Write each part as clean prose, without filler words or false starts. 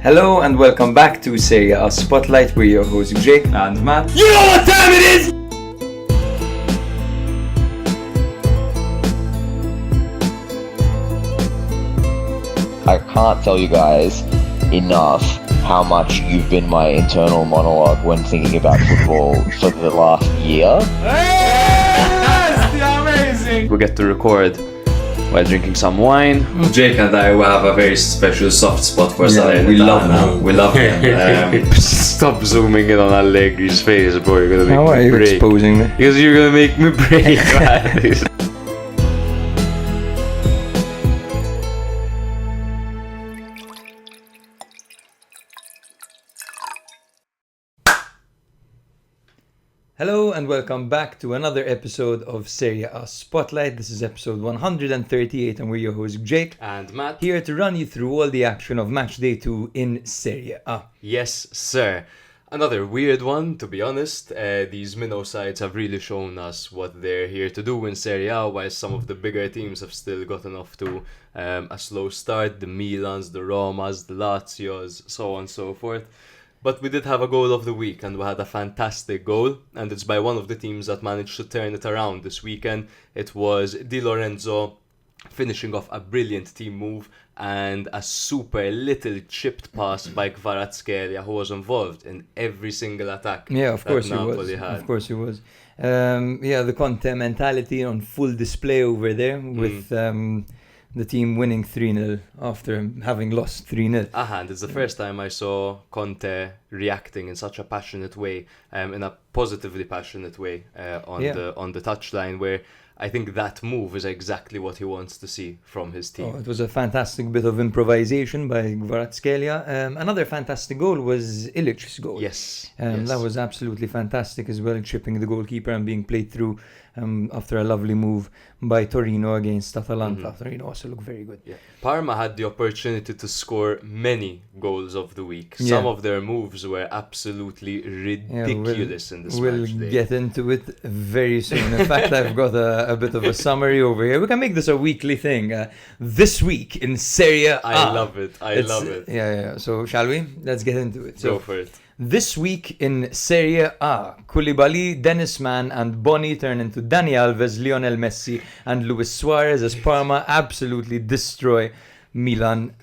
Hello and welcome back to Serie A Spotlight. We're your hosts Jake And Matt. You know what time it is! I can't tell you guys enough how much you've been my internal monologue when thinking about football for the last year. Yes, amazing! We get to record while drinking some wine. Jake and I will have a very special soft spot for Salernitana. we love him. We love him. Stop zooming in on Allegri's face, bro. You're gonna make How me are you break. exposing me? Because you're gonna make me break, man. Hello and welcome back to another episode of Serie A Spotlight. This is episode 138 and we're your hosts Jake. And Matt. Here to run you through all the action of Matchday 2 in Serie A. Yes, sir. Another weird one, to be honest. These minnow sides have really shown us what they're here to do in Serie A, while some of the bigger teams have still gotten off to a slow start. The Milans, the Romas, the Lazios, so on and so forth. But we did have a goal of the week, and we had a fantastic goal, and it's by one of the teams that managed to turn it around this weekend. It was Di Lorenzo finishing off a brilliant team move and a super little chipped pass by Kvaratskhelia, who was involved in every single attack. Yeah, of course he Napoli was. had. Of course he was. The Conte mentality on full display over there with the team winning 3-0 after having lost 3-0. And it's the first time I saw Conte reacting in such a passionate way, in a positively passionate way on the touchline, where I think that move is exactly what he wants to see from his team. Oh, it was a fantastic bit of improvisation by Kvaratskhelia. Another fantastic goal was Ilic's goal. Yes. That was absolutely fantastic as well, chipping the goalkeeper and being played through after a lovely move by Torino against Atalanta. Torino also looked very good. Yeah. Parma had the opportunity to score many goals of the week. Yeah. Some of their moves were absolutely ridiculous in this We'll match day. get into it very soon. In fact, I've got a bit of a summary over here. We can make this a weekly thing. This week in Serie A. I love it. I love it. Yeah. So shall we? Let's get into it. Go for it. This week in Serie A, Koulibaly, Dennis Mann and Boni turn into Dani Alves, Lionel Messi and Luis Suarez as Parma absolutely destroy Milan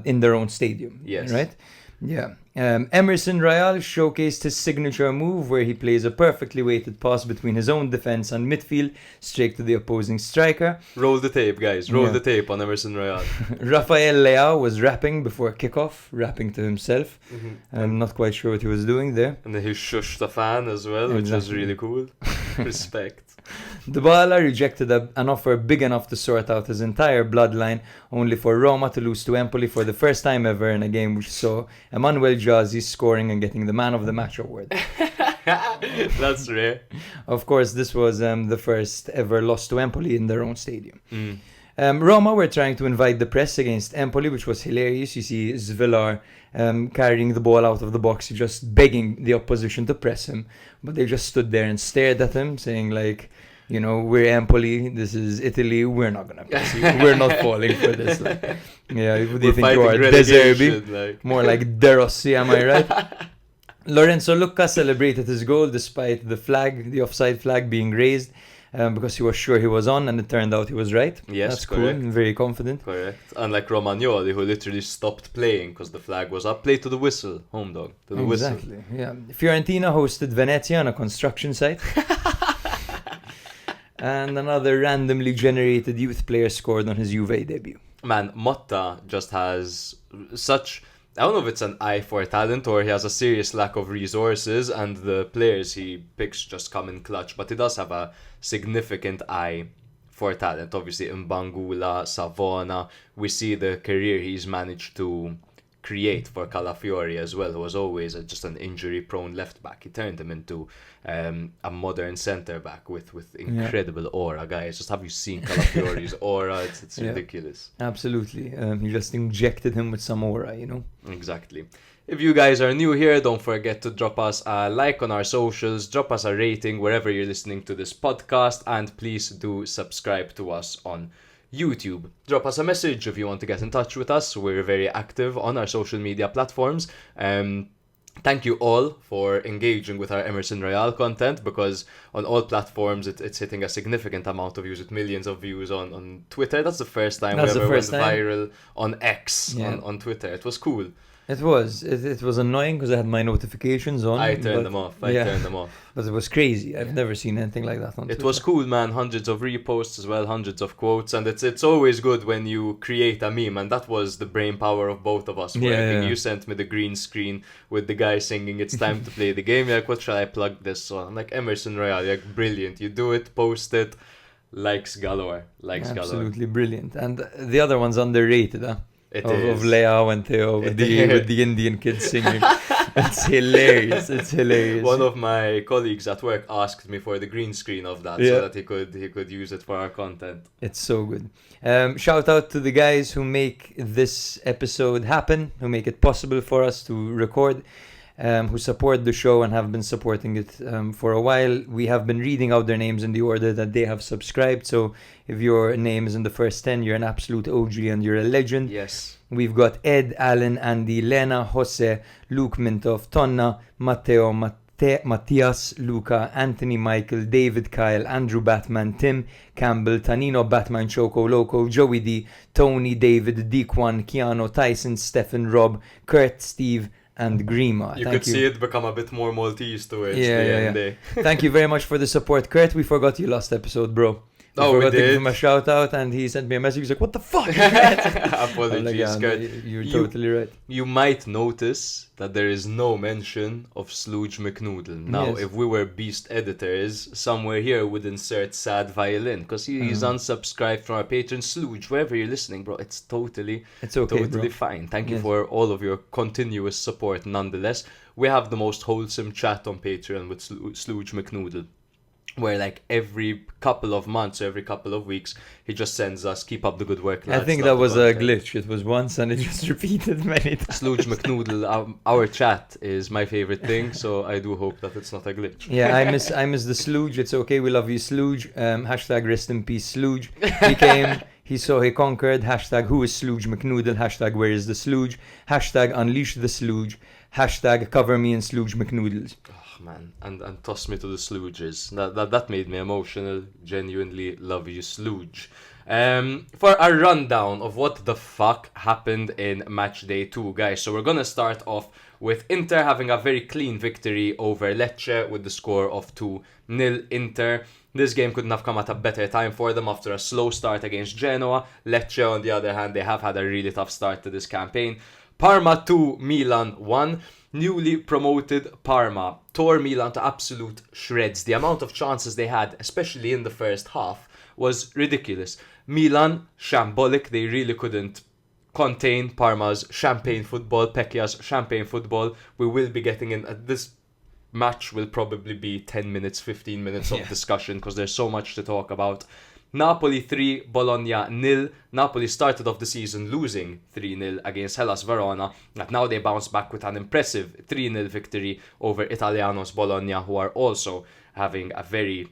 in their own stadium. Yes. Right? Yeah. Emerson Royal showcased his signature move where he plays a perfectly weighted pass between his own defense and midfield straight to the opposing striker. Roll the tape, guys. Roll the tape on Emerson Royal. Rafael Leao was rapping before kickoff, rapping to himself. I'm not quite sure what he was doing there. And then he shushed the fan as well, which was really cool. Respect. Dybala rejected an offer big enough to sort out his entire bloodline, only for Roma to lose to Empoli for the first time ever in a game which saw Emmanuel Jazzy scoring and getting the Man of the Match award. That's rare. Of course, this was the first ever loss to Empoli in their own stadium. Roma were trying to invite the press against Empoli, which was hilarious. You see Zvelar carrying the ball out of the box, just begging the opposition to press him. But they just stood there and stared at him, saying like, you know, we're Empoli, this is Italy, we're not going to press you. We're not falling for this. Like, yeah, who do you think you are? De Zerbi? Like. More like De Rossi, am I right? Lorenzo Lucca celebrated his goal despite the offside flag being raised. Because he was sure he was on, and it turned out he was right. Yes, that's correct. Cool. Very confident. Correct. Unlike Romagnoli, who literally stopped playing because the flag was up. Play to the whistle, home dog. To the whistle. Exactly. Yeah. Fiorentina hosted Venezia on a construction site. And another randomly generated youth player scored on his Juve debut. Man, Motta just has such... I don't know if it's an eye for talent or he has a serious lack of resources and the players he picks just come in clutch. But he does have a significant eye for talent. Obviously, Mbangula, Savona, we see the career he's managed to create for Calafiori as well, who was always just an injury-prone left-back. He turned him into a modern centre-back with incredible aura, guys. Just have you seen Calafiori's aura? It's ridiculous. Absolutely. He just injected him with some aura, you know? Exactly. If you guys are new here, don't forget to drop us a like on our socials, drop us a rating wherever you're listening to this podcast, and please do subscribe to us on YouTube. Drop us a message if you want to get in touch with us. We're very active on our social media platforms. Thank you all for engaging with our Emerson Royale content, because on all platforms it's hitting a significant amount of views, with millions of views on Twitter. That's the first time we ever went viral on X, on Twitter. It was cool. It was annoying because I had my notifications on. I turned them off. But it was crazy. I've never seen anything like that on Twitter. It was cool, man. Hundreds of reposts as well, hundreds of quotes, and it's always good when you create a meme, and that was the brain power of both of us. You sent me the green screen with the guy singing "It's time to play the game." You're like, what shall I plug this on? I'm like, Emerson Royale. You're like, brilliant. You do it, post it, likes galore, Absolutely brilliant. And the other one's underrated, huh? Of Leo and Theo with the Indian kids singing. It's hilarious. One of my colleagues at work asked me for the green screen of that so that he could use it for our content. It's so good. Shout out to the guys who make this episode happen, who make it possible for us to record, who support the show and have been supporting it for a while. We have been reading out their names in the order that they have subscribed. So if your name is in the first 10, you're an absolute OG and you're a legend. Yes. We've got Ed, Alan, Andy, Lena, Jose, Luke Mintoff, Tonna, Matteo, Matthias, Luca, Anthony, Michael, David, Kyle, Andrew Batman, Tim, Campbell, Tanino, Batman, Choco, Loco, Joey D, Tony, David, Dequan, Keanu, Tyson, Stephen, Rob, Kurt, Steve, and Grima. You could see it become a bit more Maltese towards the end. Thank you very much for the support, Kurt. We forgot you last episode, bro. We forgot to give him a shout out, and he sent me a message. He's like, "What the fuck?" Apologies, Kurt. You're totally right. You might notice that there is no mention of Slooge McNoodle. Now, if we were beast editors, somewhere here would insert sad violin, because he's unsubscribed from our patron Slooge. Wherever you're listening, bro, it's okay, totally fine. Thank you for all of your continuous support. Nonetheless, we have the most wholesome chat on Patreon with Slooge McNoodle, where like every couple of months or every couple of weeks he just sends us, "Keep up the good work, lads." I think that was a glitch. It was once and it just repeated many times. Slooge McNoodle, our chat is my favorite thing, so I do hope that it's not a glitch. Yeah, I miss the Slooge. It's okay, we love you, Slooge. Hashtag rest in peace, Slooge. He came, he saw, he conquered. Hashtag who is Slooge McNoodle. Hashtag where is the Slooge. Hashtag unleash the Slooge. Hashtag cover me in Slooge McNoodles. Man, and toss me to the Slooges. That made me emotional. Genuinely love you, Slooge. For a rundown of what the fuck happened in Matchday 2, guys. So we're gonna start off with Inter having a very clean victory over Lecce with the score of 2-0 Inter. This game couldn't have come at a better time for them after a slow start against Genoa. Lecce, on the other hand, they have had a really tough start to this campaign. Parma 2, Milan 1. Newly promoted Parma tore Milan to absolute shreds. The amount of chances they had, especially in the first half, was ridiculous. Milan, shambolic. They really couldn't contain Parma's champagne football, Pecchia's champagne football. We will be getting in. This match will probably be 10 minutes, 15 minutes of discussion, because there's so much to talk about. Napoli 3, Bologna 0. Napoli started off the season losing 3-0 against Hellas Verona, and now they bounce back with an impressive 3-0 victory over Italianos Bologna, who are also having a very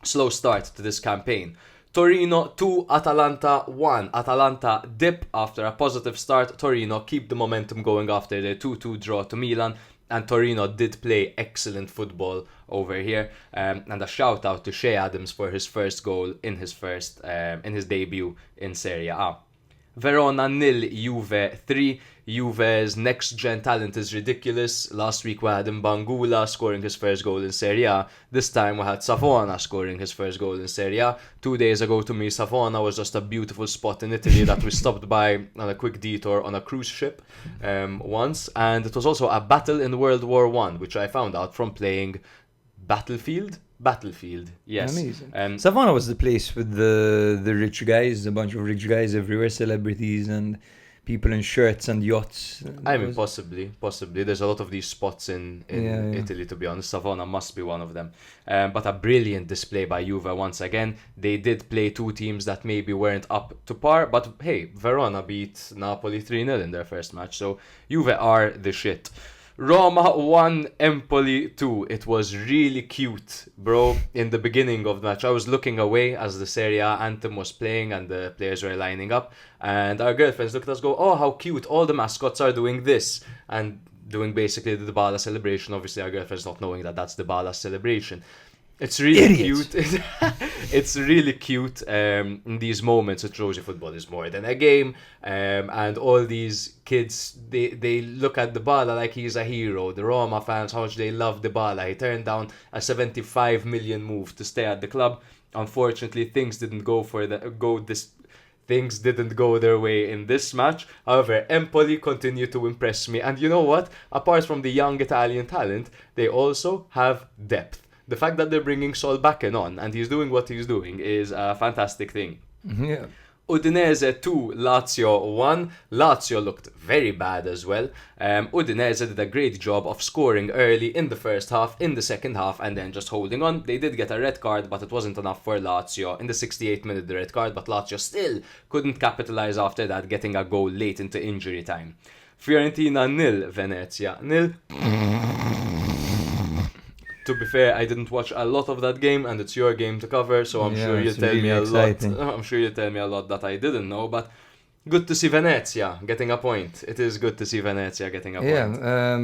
slow start to this campaign. Torino 2, Atalanta 1. Atalanta dip after a positive start. Torino keep the momentum going after their 2-2 draw to Milan. And Torino did play excellent football over here, and a shout out to Shea Adams for his first goal in his debut in Serie A. Verona 0, Juve 3. Juve's next-gen talent is ridiculous. Last week we had Mbangula scoring his first goal in Serie A. This time we had Savona scoring his first goal in Serie A. 2 days ago, to me, Savona was just a beautiful spot in Italy that we stopped by on a quick detour on a cruise ship once. And it was also a battle in World War I, which I found out from playing Battlefield, yes. Amazing. Savona was the place with the rich guys, a bunch of rich guys everywhere, celebrities and people in shirts and yachts. I mean, possibly. There's a lot of these spots in Italy, to be honest. Savona must be one of them. But a brilliant display by Juve once again. They did play two teams that maybe weren't up to par, but hey, Verona beat Napoli 3-0 in their first match, so Juve are the shit. Roma 1, Empoli 2. It was really cute, bro. In the beginning of the match, I was looking away as the Serie A anthem was playing and the players were lining up. And our girlfriends looked at us go, oh, how cute. All the mascots are doing this. And doing basically the Dybala celebration. Obviously, our girlfriend's not knowing that that's the Dybala celebration. It's really cute. It's really cute. In these moments, it shows you football is more than a game. And all these kids, they look at Dybala like he's a hero. The Roma fans, how much they love Dybala. He turned down a 75 million move to stay at the club. Unfortunately, things didn't go their way in this match. However, Empoli continue to impress me. And you know what? Apart from the young Italian talent, they also have depth. The fact that they're bringing Solbakken on and he's doing what he's doing is a fantastic thing. Yeah. Udinese 2, Lazio 1. Lazio looked very bad as well. Udinese did a great job of scoring early in the first half, in the second half, and then just holding on. They did get a red card, but it wasn't enough for Lazio. In the 68th minute, the red card, but Lazio still couldn't capitalize after that, getting a goal late into injury time. Fiorentina 0, Venezia 0. To be fair, I didn't watch a lot of that game, and it's your game to cover, so I'm sure you'll tell me a lot. I'm sure you'll tell me a lot that I didn't know, but good to see Venezia getting a point. It is good to see Venezia getting a point. Yeah,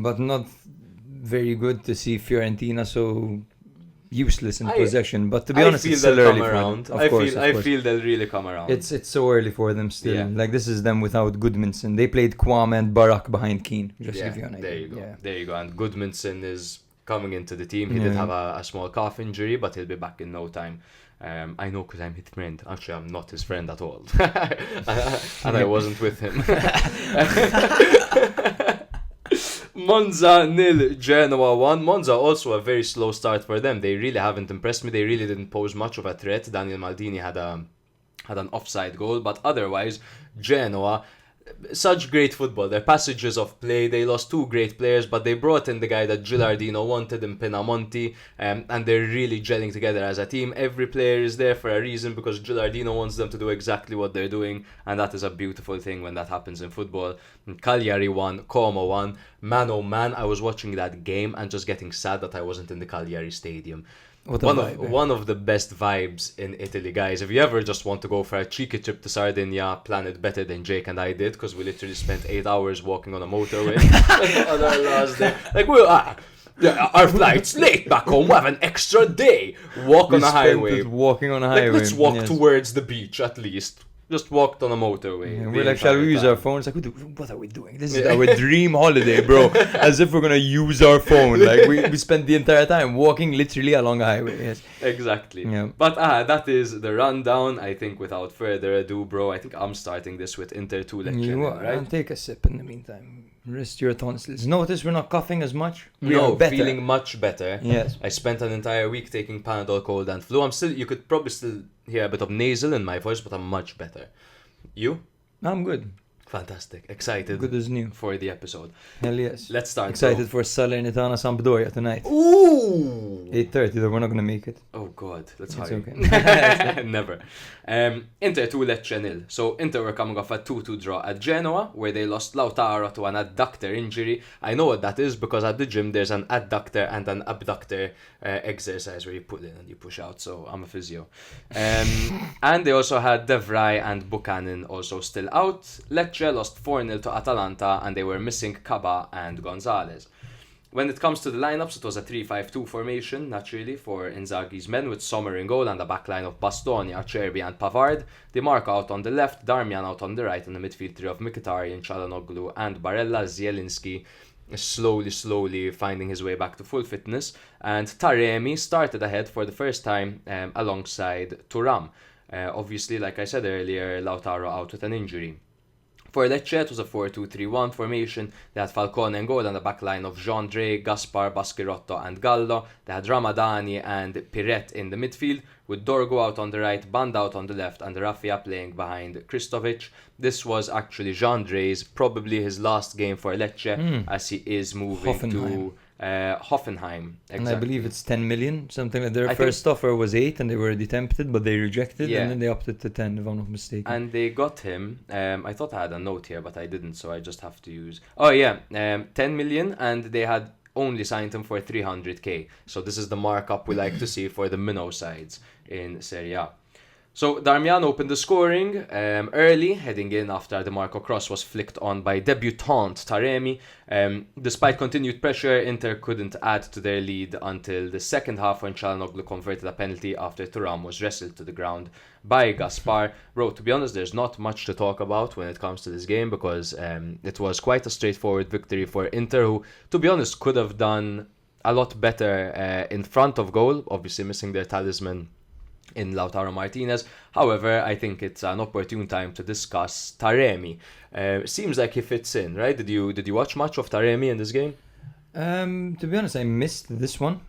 but not very good to see Fiorentina so useless in possession. But to be honest, it's still early for them. I feel they'll really come around. It's so early for them still. Yeah. Like, this is them without Goodmanson. They played Kwame and Barak behind Keane. Just to give you an idea. There you go. Yeah. There you go. And Goodmanson is coming into the team. He did have a small calf injury, but he'll be back in no time. I know because I'm his friend. Actually, I'm not his friend at all. And I wasn't with him. Monza 0, Genoa 1. Monza also a very slow start for them. They really haven't impressed me. They really didn't pose much of a threat. Daniel Maldini had an offside goal, but otherwise, Genoa, such great football. Their passages of play, they lost two great players, but they brought in the guy that Gilardino wanted in Pinamonti, and they're really gelling together as a team. Every player is there for a reason, because Gilardino wants them to do exactly what they're doing, and that is a beautiful thing when that happens in football. Cagliari 1, Como 1. Man, oh man, I was watching that game and just getting sad that I wasn't in the Cagliari stadium. One of the best vibes in Italy, guys. If you ever just want to go for a cheeky trip to Sardinia, plan it better than Jake and I did, because we literally spent 8 hours walking on a motorway on our last day. Like, our flight's late back home. We have an extra day. Walking on a highway. Like, let's walk towards the beach at least. Just walked on a motorway. Yeah, we're like, shall we use our phones? Like, what are we doing? This is our dream holiday, bro. As if we're gonna use our phone. Like, we spent the entire time walking literally along a highway. Yes. Exactly. Yeah. But that is the rundown. I think without further ado, bro, I think I'm starting this with Inter 2 Lecce, right? And take a sip in the meantime. Rest your tonsils. Notice we're not coughing as much. Feeling much better. Yes. I spent an entire week taking Panadol cold and flu. You could probably still hear a bit of nasal in my voice, but I'm much better. You? I'm good. Fantastic. Excited. Good as new. For the episode. Hell yes. Let's start. Excited for Salernitana Sampdoria tonight. Ooh! 8:30 though, we're not going to make it. Oh god, let's hurry. It's okay. Never. Inter 2 Lecce 0. So Inter were coming off a 2-2 draw at Genoa, where they lost Lautaro to an adductor injury. I know what that is, because at the gym there's an adductor and an abductor exercise where you pull in and you push out, so I'm a physio. And they also had De Vrij and Buchanan also still out. Lecce lost 4-0 to Atalanta, and they were missing Kaba and Gonzalez. When it comes to the lineups, it was a 3-5-2 formation, naturally, for Inzaghi's men, with Sommer in goal and a backline of Bastoni, Acerbi and Pavard. Di Marco out on the left, Darmian out on the right, and the midfield trio of Mkhitaryan, Çalhanoğlu and Barella. Zielinski slowly finding his way back to full fitness. And Taremi started ahead for the first time alongside Thuram. Obviously, like I said earlier, Lautaro out with an injury. For Lecce, it was a 4-2-3-1 formation. They had Falcone in goal and a backline of Jean-Drey, Gaspar, Baschirotto and Gallo. They had Ramadani and Piret in the midfield, with Dorgo out on the right, Banda out on the left, and Raffia playing behind Kristovic. This was actually Jean-Drey's, probably his last game for Lecce, as he is moving to Hoffenheim. Exactly. And I believe it's 10 million, something like that. Their I first offer was 8 and they were already tempted, but they rejected, Yeah. and then they upped it to 10, if I'm not mistaken. And they got him. I thought I had a note here, but I didn't, so I just have to use. 10 million, and they had only signed him for 300k. So this is the markup we like to see for the minnow sides in Serie A. So Darmian opened the scoring early, heading in after the Marco cross was flicked on by debutant Taremi. Despite continued pressure, Inter couldn't add to their lead until the second half, when Çalhanoğlu converted a penalty after Thuram was wrestled to the ground by Gaspar. Bro, to be honest, there's not much to talk about when it comes to this game, because it was quite a straightforward victory for Inter, who, to be honest, could have done a lot better in front of goal, obviously missing their talisman in Lautaro Martinez. However, I think it's an opportune time to discuss Taremi. Seems like he fits in, right? Did you watch much of Taremi in this game? To be honest, I missed this one.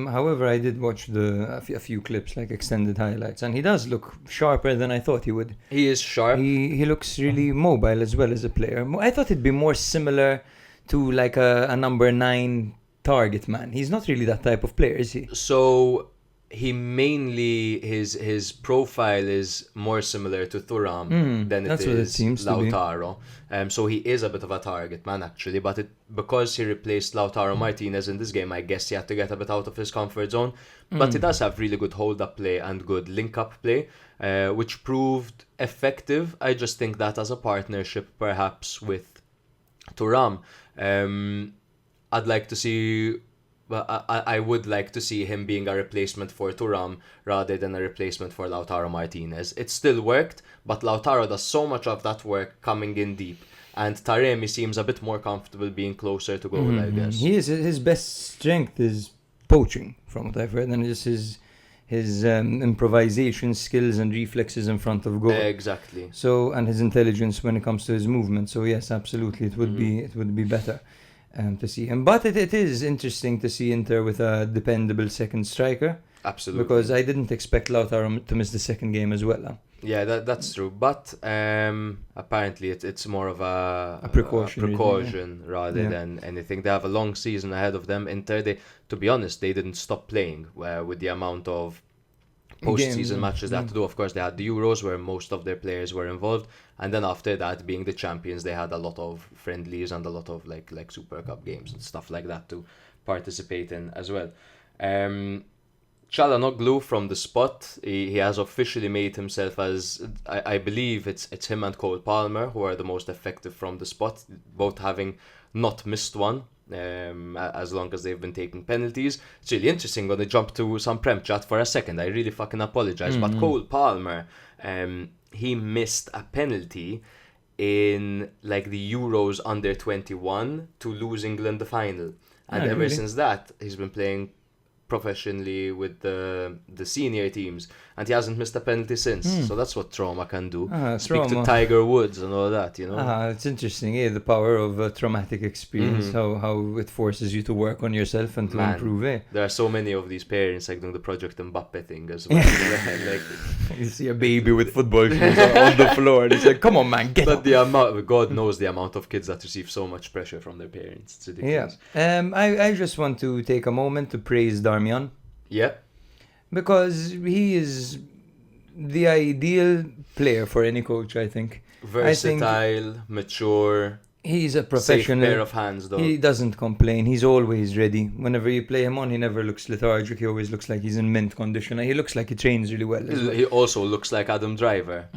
However, I did watch a few clips, like extended highlights, and he does look sharper than I thought he would. He is sharp. He looks really mobile as well as a player. I thought he'd be more similar to like a number 9 target man. He's not really that type of player, is he? So he mainly, his profile is more similar to Thuram than that's it what it is seems to be. Lautaro. So he is a bit of a target man, actually, but because he replaced Lautaro Martinez in this game, I guess he had to get a bit out of his comfort zone. But he does have really good hold-up play and good link-up play, which proved effective. I just think that as a partnership, perhaps with Thuram, I'd like to see... But I would like to see him being a replacement for Thuram rather than a replacement for Lautaro Martinez. It still worked, but Lautaro does so much of that work coming in deep, and Taremi seems a bit more comfortable being closer to goal, I guess. His best strength is poaching, from what I've heard, and just his improvisation skills and reflexes in front of goal. Exactly. So, and his intelligence when it comes to his movement. So yes, absolutely, it would be better to see him. But it is interesting to see Inter with a dependable second striker. Absolutely. Because I didn't expect Lautaro to miss the second game as well. Huh? Yeah, that's true. But apparently it's more of a precaution, rather than anything. They have a long season ahead of them. Inter, to be honest, they didn't stop playing with the amount of post-season matches they had to do. Of course, they had the Euros where most of their players were involved, and then after that, being the champions, they had a lot of friendlies and a lot of like Super Cup games and stuff like that to participate in as well. Çalhanoğlu from the spot, he has officially made himself as, I believe it's him and Cole Palmer who are the most effective from the spot, both having not missed one. As long as they've been taking penalties. It's really interesting. Going to jump to some Prem chat for a second. I really fucking apologize, but Cole Palmer, he missed a penalty in like the Euros under 21 to lose England the final, and ever since that he's been playing professionally with the senior teams, and he hasn't missed a penalty since. So that's what trauma can do. Speak to Tiger Woods and all that, you know. It's interesting, the power of a traumatic experience, how it forces you to work on yourself and to improve. There are so many of these parents like doing the Project Mbappe thing as well. You see a baby with football shoes on the floor, and it's like, come on, man, get up. The amount, God knows the amount of kids that receive so much pressure from their parents. It's ridiculous. I just want to take a moment to praise Darmian. Yeah. Because he is the ideal player for any coach, I think. Versatile, mature. He's a professional. Safe pair of hands, though. He doesn't complain. He's always ready. Whenever you play him on, he never looks lethargic. He always looks like he's in mint condition. He looks like he trains really well. He also looks like Adam Driver.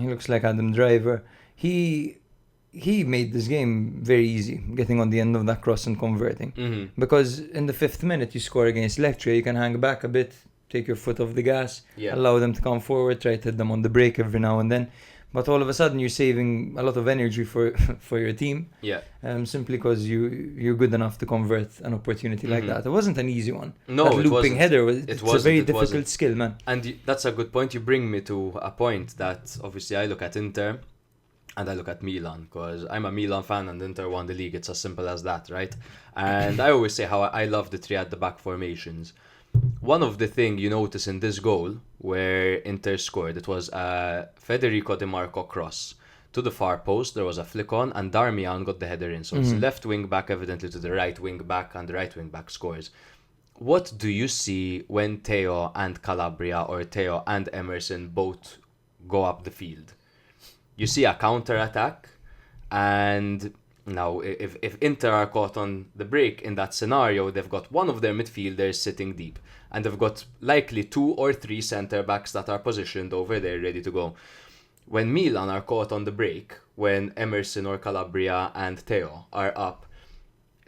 He made this game very easy, getting on the end of that cross and converting. Because in the 5th minute, you score against Lecce, you can hang back a bit, take your foot off the gas, allow them to come forward, try to hit them on the break every now and then. But all of a sudden, you're saving a lot of energy for your team. Yeah. Simply because you're good enough to convert an opportunity like that. It wasn't an easy one. No, that it looping wasn't. header, it's a very difficult skill, man. And that's a good point. You bring me to a point that obviously I look at Inter and I look at Milan, because I'm a Milan fan and Inter won the league. It's as simple as that, right? And I always say how I love the 3 at the back formations. One of the things you notice in this goal where Inter scored, it was a Federico Di Marco cross to the far post, there was a flick on, and Darmian got the header in. So it's left wing back evidently to the right wing back, and the right wing back scores. What do you see when Theo and Calabria or Theo and Emerson both go up the field? You see a counter attack, and now if Inter are caught on the break in that scenario, they've got one of their midfielders sitting deep, and they've got likely 2 or 3 centre backs that are positioned over there ready to go. When Milan are caught on the break, when Emerson or Calabria and Theo are up,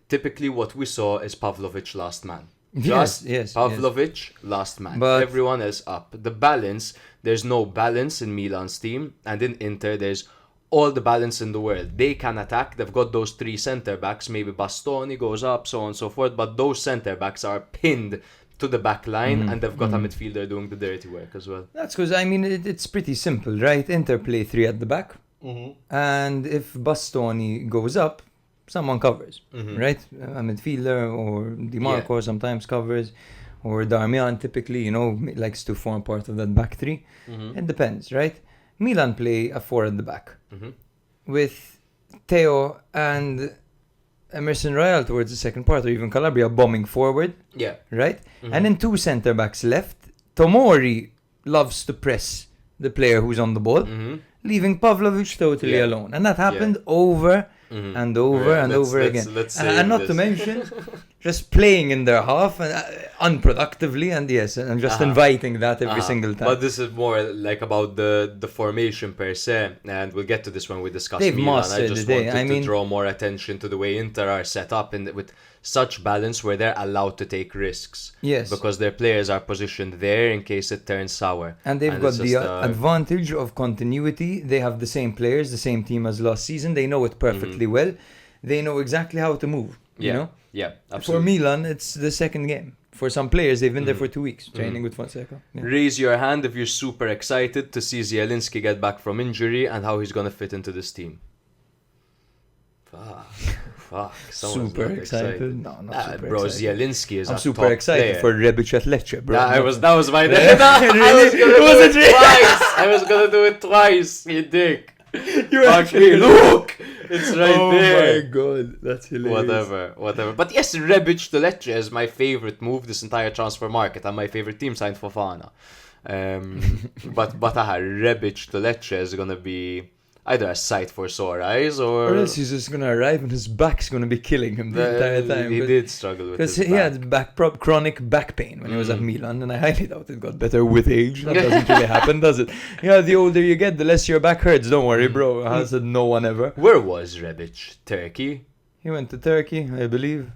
typically what we saw is Pavlovic last man. Yes. Pavlovic, last man. But everyone else up. The balance, there's no balance in Milan's team, and in Inter there's all the balance in the world. They can attack. They've got those 3 centre backs. Maybe Bastoni goes up, so on and so forth. But those centre backs are pinned to the back line, and they've got a midfielder doing the dirty work as well. That's because, I mean, it's pretty simple, right? Inter play 3 at the back, and if Bastoni goes up, someone covers, right? A midfielder or Di Marco sometimes covers, or Darmian typically, likes to form part of that back 3. It depends, right? Milan play a 4 at the back with Theo and Emerson Royal towards the second part, or even Calabria bombing forward. Yeah. Right? And then 2 centre backs left. Tomori loves to press the player who's on the ball, leaving Pavlovic totally alone. And that happened over and over and over again. And not to mention, just playing in their half unproductively, and just inviting that every single time. But this is more like about the formation per se, and we'll get to this when we discuss Milan. I just wanted to draw more attention to the way Inter are set up with such balance where they're allowed to take risks. Yes. Because their players are positioned there in case it turns sour. And they've got the advantage of continuity. They have the same players, the same team as last season. They know it perfectly well. They know exactly how to move. You know? Yeah, absolutely. For Milan, it's the second game. For some players, they've been there for 2 weeks training with Fonseca. Yeah. Raise your hand if you're super excited to see Zielinski get back from injury and how he's going to fit into this team. Fuck. Super excited. No, not super bro, excited. Zielinski is I'm a super top excited player. for Rebic at Lecce, bro. That was my name. I was gonna do it twice, you dick. You actually look! It's right there. Oh my god, that's hilarious. Whatever. But yes, Rebic to Lecce is my favorite move this entire transfer market, and my favorite team signed Fofana. But Rebic to Lecce is gonna be either a sight for sore eyes or else he's just gonna arrive and his back's gonna be killing him the entire time. He did struggle with his back. Because he had chronic back pain when he was at Milan, and I highly doubt it got better with age. That doesn't really happen, does it? Yeah, the older you get, the less your back hurts. Don't worry, bro. Has said no one ever. Where was Rebic? Turkey? He went to Turkey, I believe.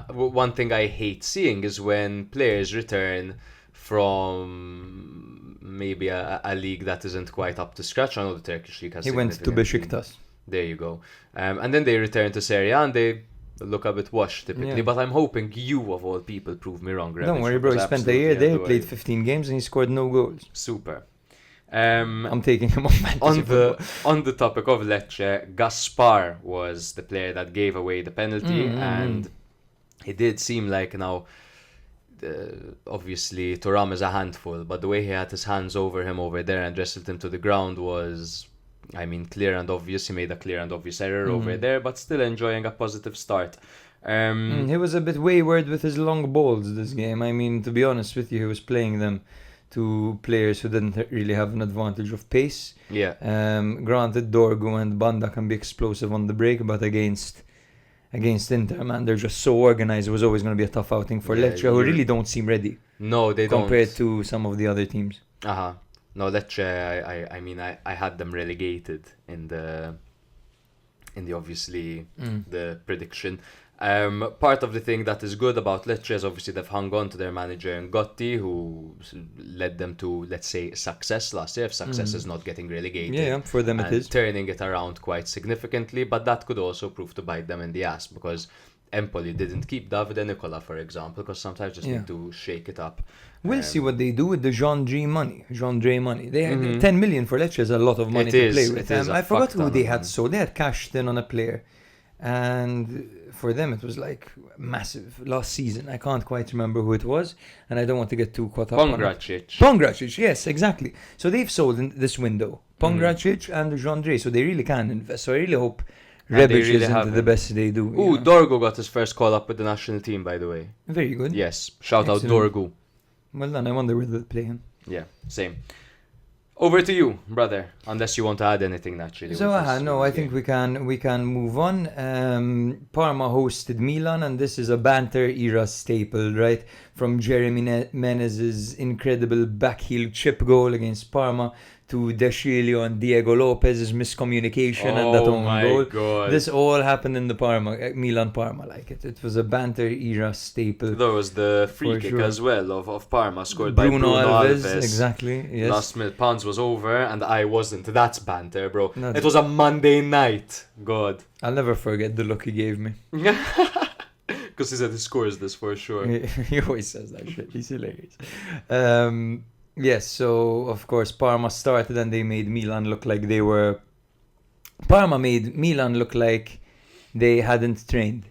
One thing I hate seeing is when players return from maybe a league that isn't quite up to scratch. I know the Turkish league has. He went to Besiktas. There you go. And then they return to Serie A and they look a bit washed typically. But I'm hoping you, of all people, prove me wrong. Don't worry, bro. He spent a year there, played 15 games, and he scored no goals. Super. I'm taking him on the topic of Lecce, Gaspar was the player that gave away the penalty, and it did seem like now. Obviously Thuram is a handful, but the way he had his hands over him over there and wrestled him to the ground was, clear and obvious. He made a clear and obvious error over there, but still enjoying a positive start. He was a bit wayward with his long balls this game. To be honest with you, he was playing them to players who didn't really have an advantage of pace. Yeah. Granted, Dorgu and Banda can be explosive on the break, but against Inter, man, they're just so organized. It was always going to be a tough outing for Lecce, who really don't seem ready. No, they don't. Compared to some of the other teams. No, Lecce, I had them relegated in the obviously the prediction. Part of the thing that is good about Lecce is obviously they've hung on to their manager Gotti, who led them to, let's say, success last year. If success is not getting relegated, yeah, for them it is turning it around quite significantly. But that could also prove to bite them in the ass, because Empoli didn't keep Davide Nicola, for example, because sometimes just need to shake it up. We'll see what they do with the Jean Dre money. They 10 million for Lecce is a lot of money to play with. I forgot who they had. So they had cashed in on a player, and for them it was like massive last season. I can't quite remember who it was, and I don't want to get too caught up on it. Pongracic, yes, exactly. So they've sold in this window Pongracic and Jandre, so they really can invest. So I really hope And they Rebic really is into have the him. best they do. you Ooh, know. Dorgu got his first call up with the national team, by the way. Very good. Yes, shout Excellent. out Dorgu. Well done. I wonder where they'll play him. Yeah, same. Over to you, brother. Unless you want to add anything naturally. So with this- no, with I this think game. we can move on. Parma hosted Milan, and this is a banter era staple, right? From Jeremy Menez's incredible backheel chip goal against Parma to De Sciglio and Diego Lopez's miscommunication and that own my goal. God. This all happened in the Milan Parma, like it. It was a banter era staple. There was the free For kick sure. as well of Parma, scored by Bruno Bruno Alves, Alves. exactly. Yes. Last minute Pons was over and I wasn't. That's banter, bro. No, It was a Monday night. God. I'll never forget the look he gave me. Because he said he scores this for sure. He always says that shit. He's hilarious. Yes, so of course Parma started and they made Milan look like they were. Parma made Milan look like they hadn't trained.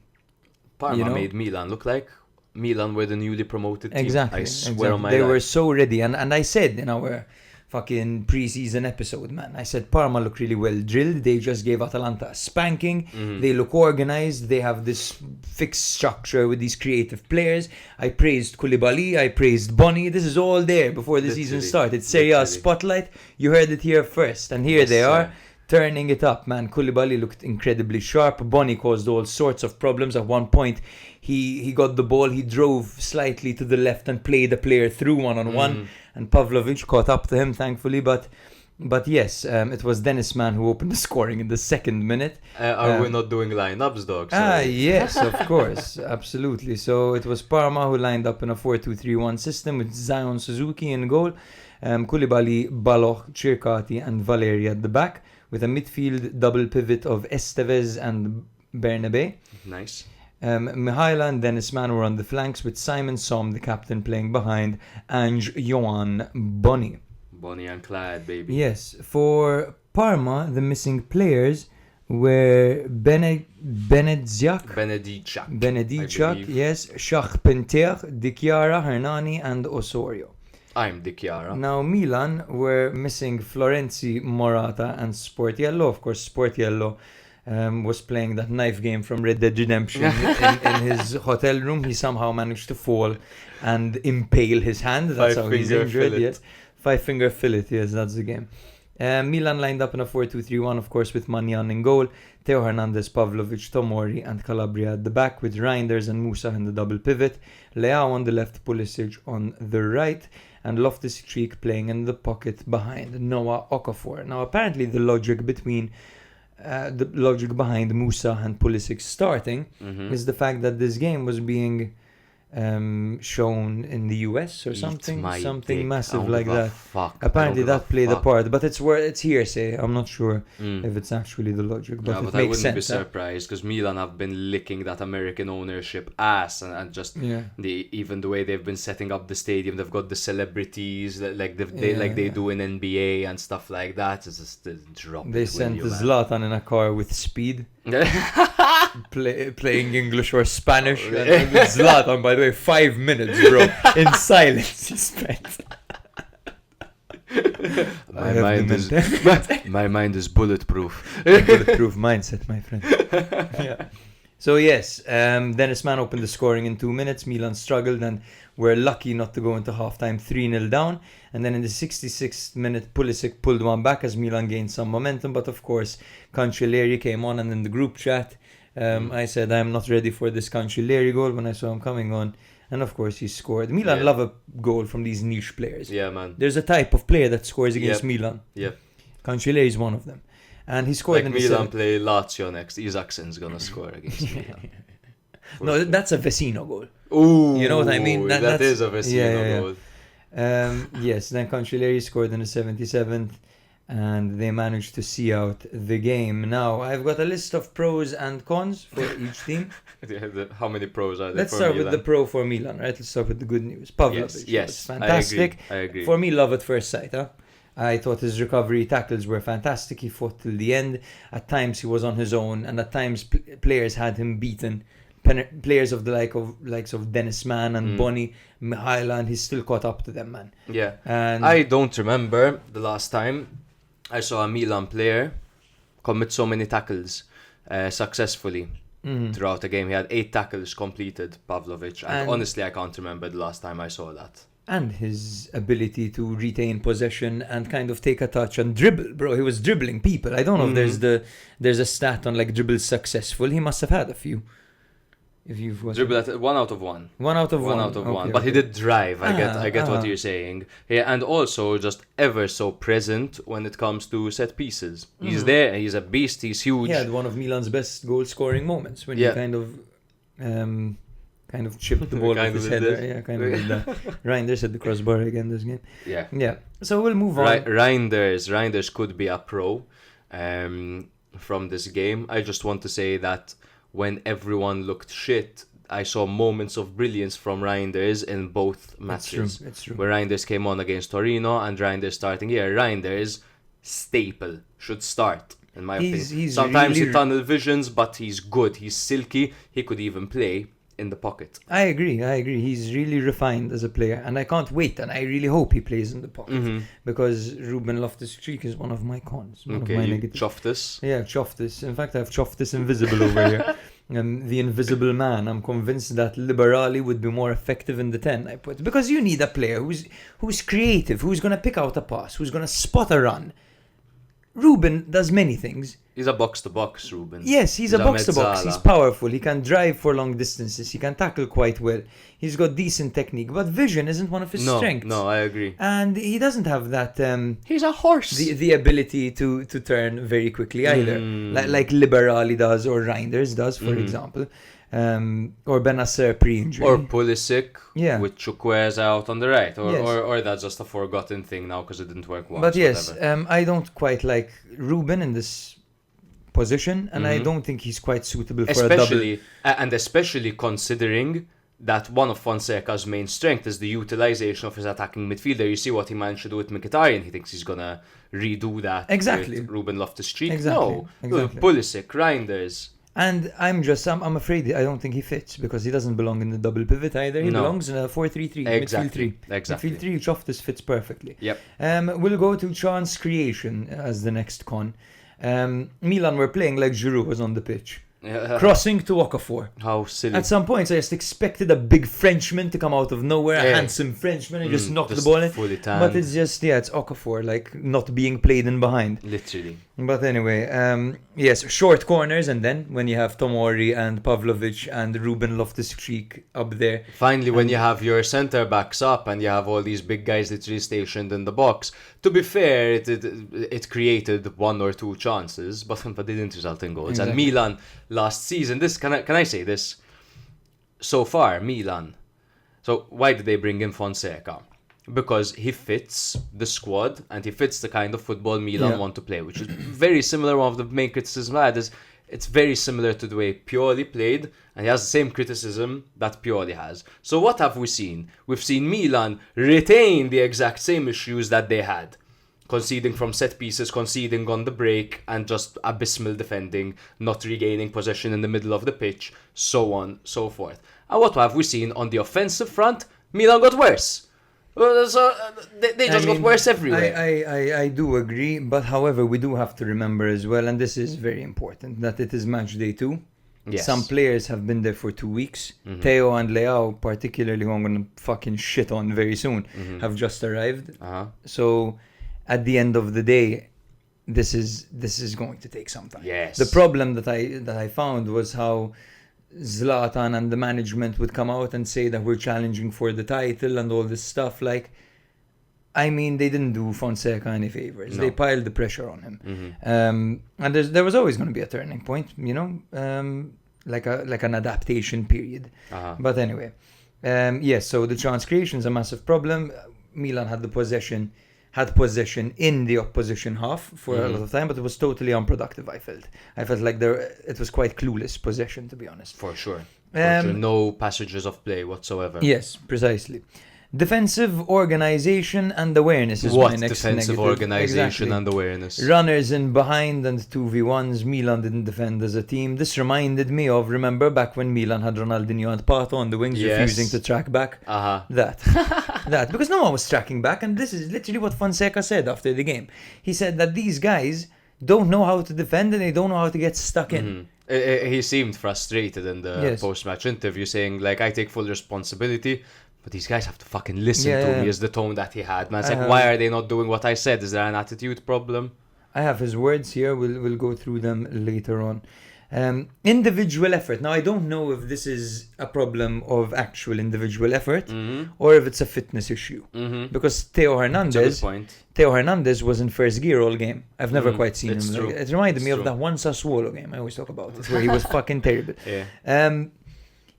Parma You know? made Milan look like Milan were the newly promoted team. Exactly. I swear exactly. on my They life. were so ready, and I said in our fucking pre-season episode, man, I said Parma look really well drilled. They just gave Atalanta a spanking. Mhm. They look organized. They have this fixed structure with these creative players. I praised Koulibaly. I praised Boni. This is all there before the season Literally. started. Serie A Literally. spotlight. You heard it here first, and here Yes, they are. sir. Turning it up, man. Koulibaly looked incredibly sharp. Boni caused all sorts of problems. At one point, he got the ball. He drove slightly to the left and played a player through one-on-one. And Pavlovic caught up to him, thankfully. But yes, it was Dennis Mann who opened the scoring in the second minute. Are we not doing lineups, dog? Yes, of course. Absolutely. So it was Parma who lined up in a 4-2-3-1 system with Zion Suzuki in goal. Koulibaly, Baloch, Circati and Valeria at the back, with a midfield double pivot of Estevez and Bernabe. Nice. Mihaila and Dennis Mann were on the flanks, with Simon Som, the captain, playing behind, and Johan Boni. Bonnie and Clyde, baby. Yes, for Parma, the missing players were Benediak, Benedicak. yes, Charpentier, Di Chiara, Hernani, and Osorio. I'm Di Chiara. Now, Milan were missing Florenzi, Morata, and Sportiello. Of course, Sportiello was playing that knife game from Red Dead Redemption in his hotel room. He somehow managed to fall and impale his hand. That's how he's Five-finger injured. fillet. Yes, 5-finger fillet. Yes, that's the game. Milan lined up in a 4-2-3-1, of course, with Magnan in goal, Theo Hernandez, Pavlovic, Tomori, and Calabria at the back, with Reinders and Musa in the double pivot, Leao on the left, Pulisic on the right, and Loftus-Cheek playing in the pocket behind Noah Okafor. Now, apparently, the logic behind Musa and Pulisic starting is the fact that this game was being shown in the US or something massive like that. Apparently that played a part, but it's hearsay. I'm not sure if it's actually the logic, but Yeah, it but I makes wouldn't sense. be surprised because Milan have been licking that American ownership ass and just Yeah. even the way they've been setting up the stadium, they've got the celebrities like they do in NBA and stuff like that. It's just drop. They sent Zlatan in a car with speed, playing English or Spanish. Oh, And with Zlatan, by the way, 5 minutes, bro, in silence he spent. My mind is bulletproof. Bulletproof mindset, my friend. Yeah. So yes, Dennis Mann opened the scoring in 2 minutes. Milan struggled and were lucky not to go into halftime 3-0 down. And then in the 66th minute, Pulisic pulled one back as Milan gained some momentum. But of course, Cancelleri came on, and in the group chat, I said, I'm not ready for this Cancelleri goal when I saw him coming on. And of course, he scored. Milan love a goal from these niche players. Yeah, man. There's a type of player that scores against Yep. Milan. Yep. Cancelleri is one of them. And he scored Like in the Milan play Lazio next. Isaacsen's gonna score against Milan. No, that's a Vecino goal. Ooh, You know what I mean? That That's- is a Vecino goal. Yes, then Cancelleri scored in the 77th, and they managed to see out the game. Now, I've got a list of pros and cons for each team. How many pros are there? Let's for start Milan? with the pro for Milan, right? Let's start with the good news. Pavlovic, Yes, was fantastic. I agree. For me, love at first sight, huh? I thought his recovery tackles were fantastic. He fought till the end. At times he was on his own, and at times players had him beaten. Players of the likes of Dennis Mann and Boni, Mihaila, and he still caught up to them, man. Yeah. And I don't remember the last time I saw a Milan player commit so many tackles successfully throughout the game. He had 8 tackles completed, Pavlovic. And honestly, I can't remember the last time I saw that. And his ability to retain possession and kind of take a touch and dribble, bro. He was dribbling people. I don't know if there's a stat on like dribbles successful. He must have had a few. If you've watched dribble at 1 out of 1. 1 out of 1. 1 out of 1. Okay, But he did drive. I get what uh-huh. you're saying. Yeah, and also just ever so present when it comes to set pieces. He's there. He's a beast. He's huge. He had one of Milan's best goal-scoring moments when he kind of chipped the ball with his head. Yeah, kind of did that. Reinders hit the crossbar again this game. Yeah. Yeah. So we'll move on. Reinders could be a pro from this game. I just want to say that when everyone looked shit, I saw moments of brilliance from Reinders in both matches. It's true. Where Reinders came on against Torino and Reinders starting here. Reinders, staple, should start, in my opinion. Sometimes he tunnel visions, but he's good. He's silky. He could even play in the pocket. I agree. He's really refined as a player, and I can't wait, and I really hope he plays in the pocket because Ruben Loftus-Cheek is one of my cons. One of my negatives. Choftus? Yeah, Choftus. In fact, I have Choftus Invisible over here. The Invisible Man. I'm convinced that Liberali would be more effective in the 10 I put, because you need a player who's creative, who's going to pick out a pass, who's going to spot a run. Ruben does many things. He's a box-to-box, Ruben. Yes, he's a box-to-box. He's powerful. He can drive for long distances. He can tackle quite well. He's got decent technique, but vision isn't one of his strengths. No, I agree. And he doesn't have that... he's a horse. The ability to turn very quickly either. Like Liberali does, or Reinders does, for example. Or Benasser pre-injury. Or Pulisic with Chukwueze out on the right. Or that's just a forgotten thing now because it didn't work once. But yes, I don't quite like Ruben in this position, and I don't think he's quite suitable for a double. And especially considering that one of Fonseca's main strength is the utilization of his attacking midfielder. You see what he managed to do with Mkhitaryan. He thinks he's going to redo that with Ruben Loftus-Cheek. Exactly. Pulisic, Reinders. And I'm afraid I don't think he fits, because he doesn't belong in the double pivot either. He belongs in a 4-3-3, midfield 3. Exactly. Midfield 3, Choftus fits perfectly. Yep. We'll go to chance creation as the next con. Milan were playing like Giroud was on the pitch. Crossing to Okafor. How silly. At some points, I just expected a big Frenchman to come out of nowhere, a handsome Frenchman, and just knock the ball in. But it's just, it's Okafor, like, not being played in behind. Literally. But anyway, yes, short corners, and then when you have Tomori and Pavlovic and Ruben Loftus-Cheek up there. Finally, when you have your centre-backs up and you have all these big guys literally stationed in the box, to be fair, it created 1 or 2 chances, but didn't result in goals. Exactly. And Milan last season, can I say this? So far, Milan. So why did they bring in Fonseca? Because he fits the squad and he fits the kind of football Milan want to play, which is very similar. One of the main criticisms I had is it's very similar to the way Pioli played, and he has the same criticism that Pioli has. So what have we seen? We've seen Milan retain the exact same issues that they had. Conceding from set pieces, conceding on the break, and just abysmal defending, not regaining possession in the middle of the pitch, so on, so forth. And what have we seen on the offensive front? Milan got worse. So they just got worse everywhere. I do agree, but however, we do have to remember as well, and this is very important, that it is match day 2. Yes. Some players have been there for 2 weeks. Theo and Leao, particularly, who I'm going to fucking shit on very soon, have just arrived. So at the end of the day, this is going to take some time. Yes. The problem that I found was how Zlatan and the management would come out and say that we're challenging for the title and all this stuff. Like, I mean, they didn't do Fonseca any favors. No. They piled the pressure on him. And there was always going to be a turning point, like an adaptation period. But anyway, yes. So the chance creation is a massive problem. Milan had possession in the opposition half for a lot of time, but it was totally unproductive. I felt like it was quite clueless possession, to be honest. For sure. No passages of play whatsoever. Yes, precisely. Defensive organisation and awareness is What my next defensive negative. organisation Exactly. and awareness? Runners in behind and 2v1s. Milan didn't defend as a team. This reminded me of, remember back when Milan had Ronaldinho and Pato on the wings, Yes. refusing to track back? Uh-huh. That. Because no one was tracking back, and this is literally what Fonseca said after the game. He said that these guys don't know how to defend and they don't know how to get stuck in. He seemed frustrated in the Yes. post-match interview, saying, like, I take full responsibility, but these guys have to fucking listen Yeah, to yeah. me, is the tone that he had. Man, it's I like, have- why are they not doing what I said? Is there an attitude problem? I have his words here. We'll go through them later on. Individual effort. Now, I don't know if this is a problem of actual individual effort or if it's a fitness issue. Because Theo That's a good Hernandez point. was in first gear all game. I've never quite seen It's him. true. It reminded me It's of true. that one Sassuolo game I always talk about it, where he was fucking terrible. Yeah.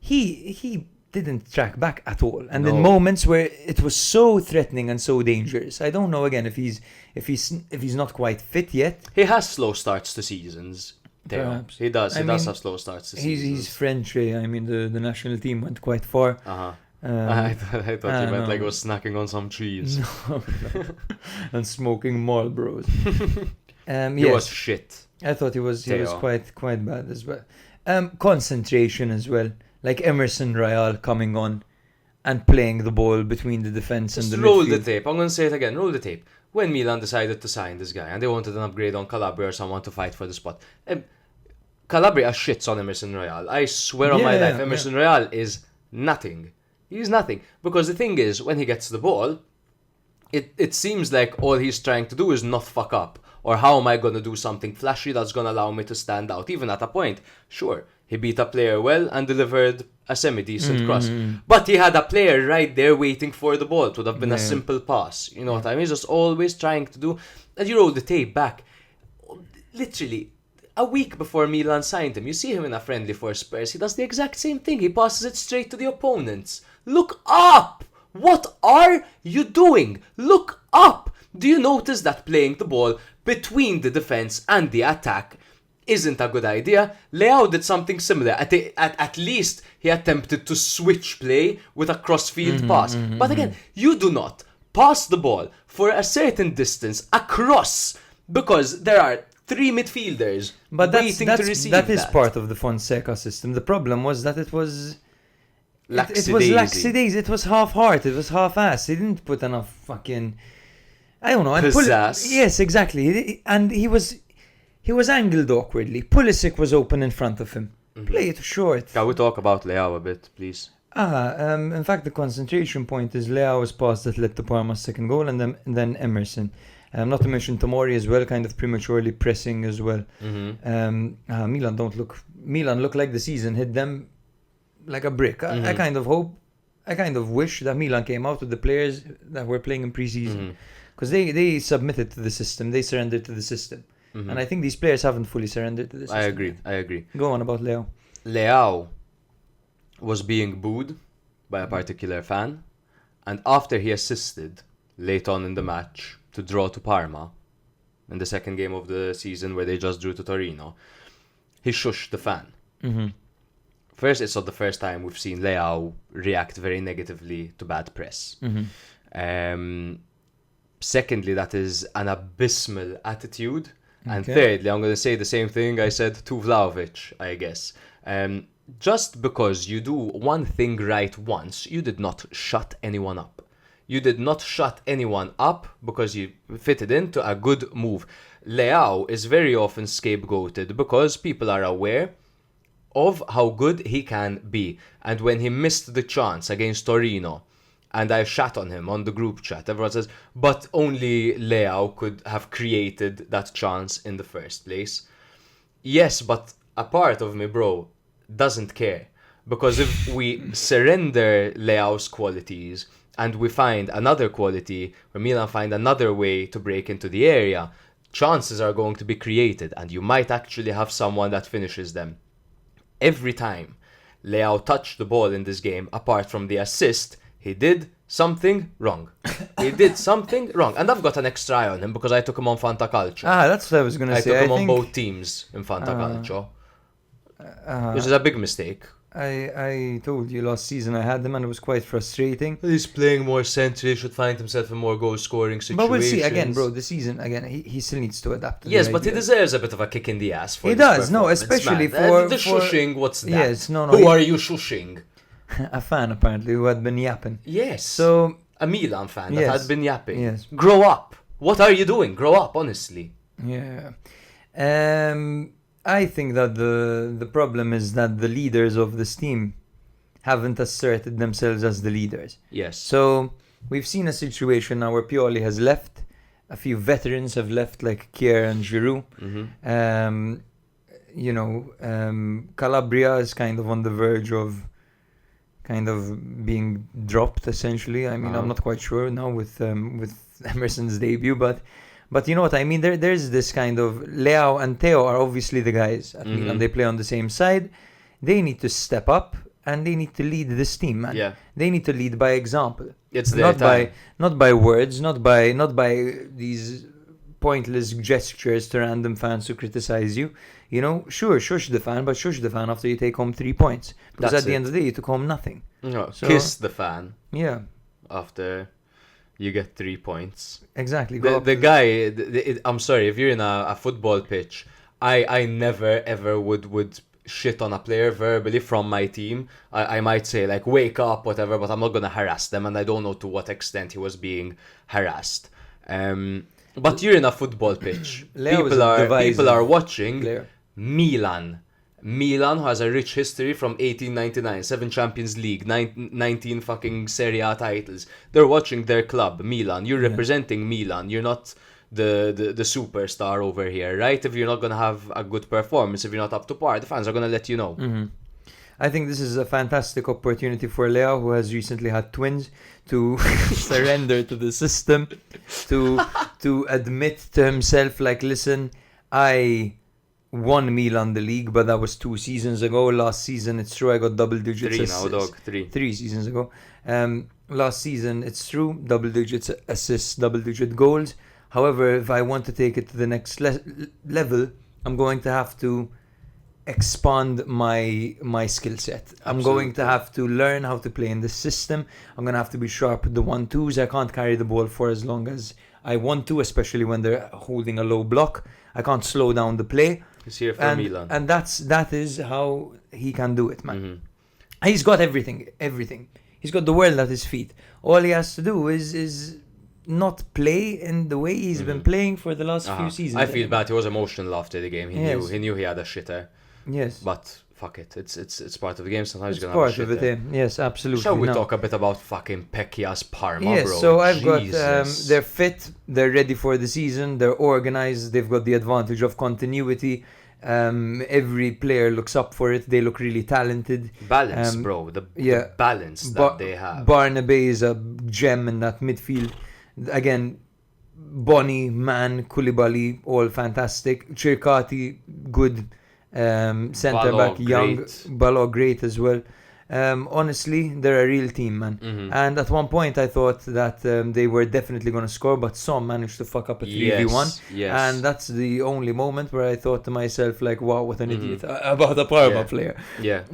He didn't track back at all, and No. in moments where it was so threatening and so dangerous. I don't know again if he's not quite fit yet. He has slow starts to seasons. Theo. Perhaps. He does. I He does mean, have slow starts to He's seasons. French. I mean, the national team went quite far. Uh-huh. Um, I thought you meant no. like he was snacking on some cheese. and smoking Marlboros. He yes, was shit. I thought he was Theo. quite bad as well. Concentration as well, like Emerson Royal coming on and playing the ball between the defense Just and the roll midfield. the tape. I'm going to say it again. Roll the tape. When Milan decided to sign this guy and they wanted an upgrade on Calabria or someone to fight for the spot, Calabria shits on Emerson Royal. I swear on my Yeah, life, Emerson Royal is nothing. He's nothing. Because the thing is, when he gets the ball, it seems like all he's trying to do is not fuck up. Or how am I going to do something flashy that's going to allow me to stand out? Even at a point, sure, he beat a player well and delivered a semi-decent cross. But he had a player right there waiting for the ball. It would have been a simple pass. You know what I mean? He's just always trying to do... And you roll the tape back. Literally, a week before Milan signed him, you see him in a friendly for Spurs. He does the exact same thing. He passes it straight to the opponents. Look up! What are you doing? Look up! Do you notice that playing the ball between the defense and the attack isn't a good idea? Leao did something similar. At least he attempted to switch play with a cross-field pass. But again, you do not pass the ball for a certain distance across because there are 3 midfielders waiting to receive that is part of the Fonseca system. The problem was that it was laxy-daisy. It was half-hearted. It was half-assed. He didn't put enough fucking... I don't know. And Pizzazz. yes, exactly. And he was angled awkwardly. Pulisic was open in front of him. Play it short. Can we talk about Leao a bit, please? In fact, the concentration point is Leao's pass that led to Parma's second goal, and then Emerson. Not to mention Tomori as well, kind of prematurely pressing as well. Milan look like the season hit them like a brick. I kind of wish that Milan came out with the players that were playing in pre-season. Because they submitted to the system, they surrendered to the system. And I think these players haven't fully surrendered to the system. I agree. Go on about Leao. Leao was being booed by a particular fan, and after he assisted late on in the match to draw to Parma in the second game of the season where they just drew to Torino, he shushed the fan. First, it's not the first time we've seen Leao react very negatively to bad press. Secondly, that is an abysmal attitude. And thirdly, I'm going to say the same thing I said to Vlahovic, I guess. Just because you do one thing right once, you did not shut anyone up. You did not shut anyone up because you fitted into a good move. Leao is very often scapegoated because people are aware of how good he can be. And when he missed the chance against Torino, and I shat on him on the group chat, everyone says, but only Leao could have created that chance in the first place. Yes, but a part of me, bro, doesn't care. Because if we surrender Leao's qualities and we find another quality, or Milan find another way to break into the area, chances are going to be created and you might actually have someone that finishes them. Every time Leao touched the ball in this game, apart from the assist, he did something wrong. He did something wrong. And I've got an extra eye on him because I took him on Fantacalcio. That's what I was going to say. I took him on both teams in Fantacalcio. Which is a big mistake. I told you last season I had him and it was quite frustrating. He's playing more centrally, should find himself in more goal-scoring situations. But we'll see again, bro. The season again, he still needs to adapt. To Yes, the but he idea. deserves a bit of a kick in the ass for He this does, no, performance, especially man. for the shushing. What's that? Yes, no. Who are you shushing? A fan apparently who had been yapping. Yes. So a Milan fan that yes, had been yapping. Yes. Grow up. What are you doing? Grow up, honestly. yeah, I think that the problem is that the leaders of this team haven't asserted themselves as the leaders. Yes. So we've seen a situation now where Pioli has left. A few veterans have left, like Kier and Giroud. Mm-hmm. Calabria is kind of on the verge of kind of being dropped, essentially. I mean, I'm not quite sure now with Emerson's debut, but you know what I mean? There's this kind of... Leao and Theo are obviously the guys at Milan. They play on the same side. They need to step up and they need to lead this team, man. Yeah. They need to lead by example. It's their time. Not by words, not by these pointless gestures to random fans who criticize you. You know, sure, shush the fan, but shush the fan after you take home 3 points. Because That's at the it. end of the day, you took home nothing. No, So- kiss the fan Yeah, after you get 3 points. exactly. Go up The to- guy, I'm sorry, if you're in a football pitch, I never ever would shit on a player verbally from my team. I might say like wake up, whatever, but I'm not gonna harass them, and I don't know to what extent he was being harassed. But you're in a football pitch. Leo was people a are divisive watching player. Milan. Milan has a rich history from 1899, 7 Champions League, 19 fucking Serie A titles. They're watching their club, Milan. You're representing Milan. You're not the superstar over here, right? If you're not going to have a good performance, if you're not up to par, the fans are going to let you know. I think this is a fantastic opportunity for Leo, who has recently had twins, to surrender to the system, to admit to himself, like, listen, I won Milan the league, but that was 2 seasons ago. Last season, it's true, I got double digits. 3 now, dog. 3. 3 seasons ago. Last season, it's true, double digits assists, double digit goals. However, if I want to take it to the next level, I'm going to have to expand my skill set. I'm going to have to learn how to play in the system. I'm going to have to be sharp with the 1-2s. I can't carry the ball for as long as I want to, especially when they're holding a low block. I can't slow down the play. He's here for Milan. And that is how he can do it, man. He's got everything. He's got the world at his feet. All he has to do is not play in the way he's been playing for the last few seasons. I feel bad. He was emotional after the game. He knew he had a shitter. Yes. But fuck it. It's part of the game. Sometimes It's you're gonna have a part of it, shitter. yes, absolutely. Shall we No. talk a bit about fucking Pecchia's Parma, Yes, bro? so I've got Jesus. they're fit, they're ready for the season, they're organized, they've got the advantage of continuity. Every player looks up for it. They look really talented. balance, bro. The balance that they have. Barnaby is a gem in that midfield. Again, Boni, Man, Koulibaly, all fantastic. Circati, good. Centre back, young. great. Balo, great as well. Honestly, they're a real team, man. And at one point, I thought that they were definitely going to score, but Son managed to fuck up a 3v1. Yes. And that's the only moment where I thought to myself, like, wow, what an idiot about a Parma player. Yeah.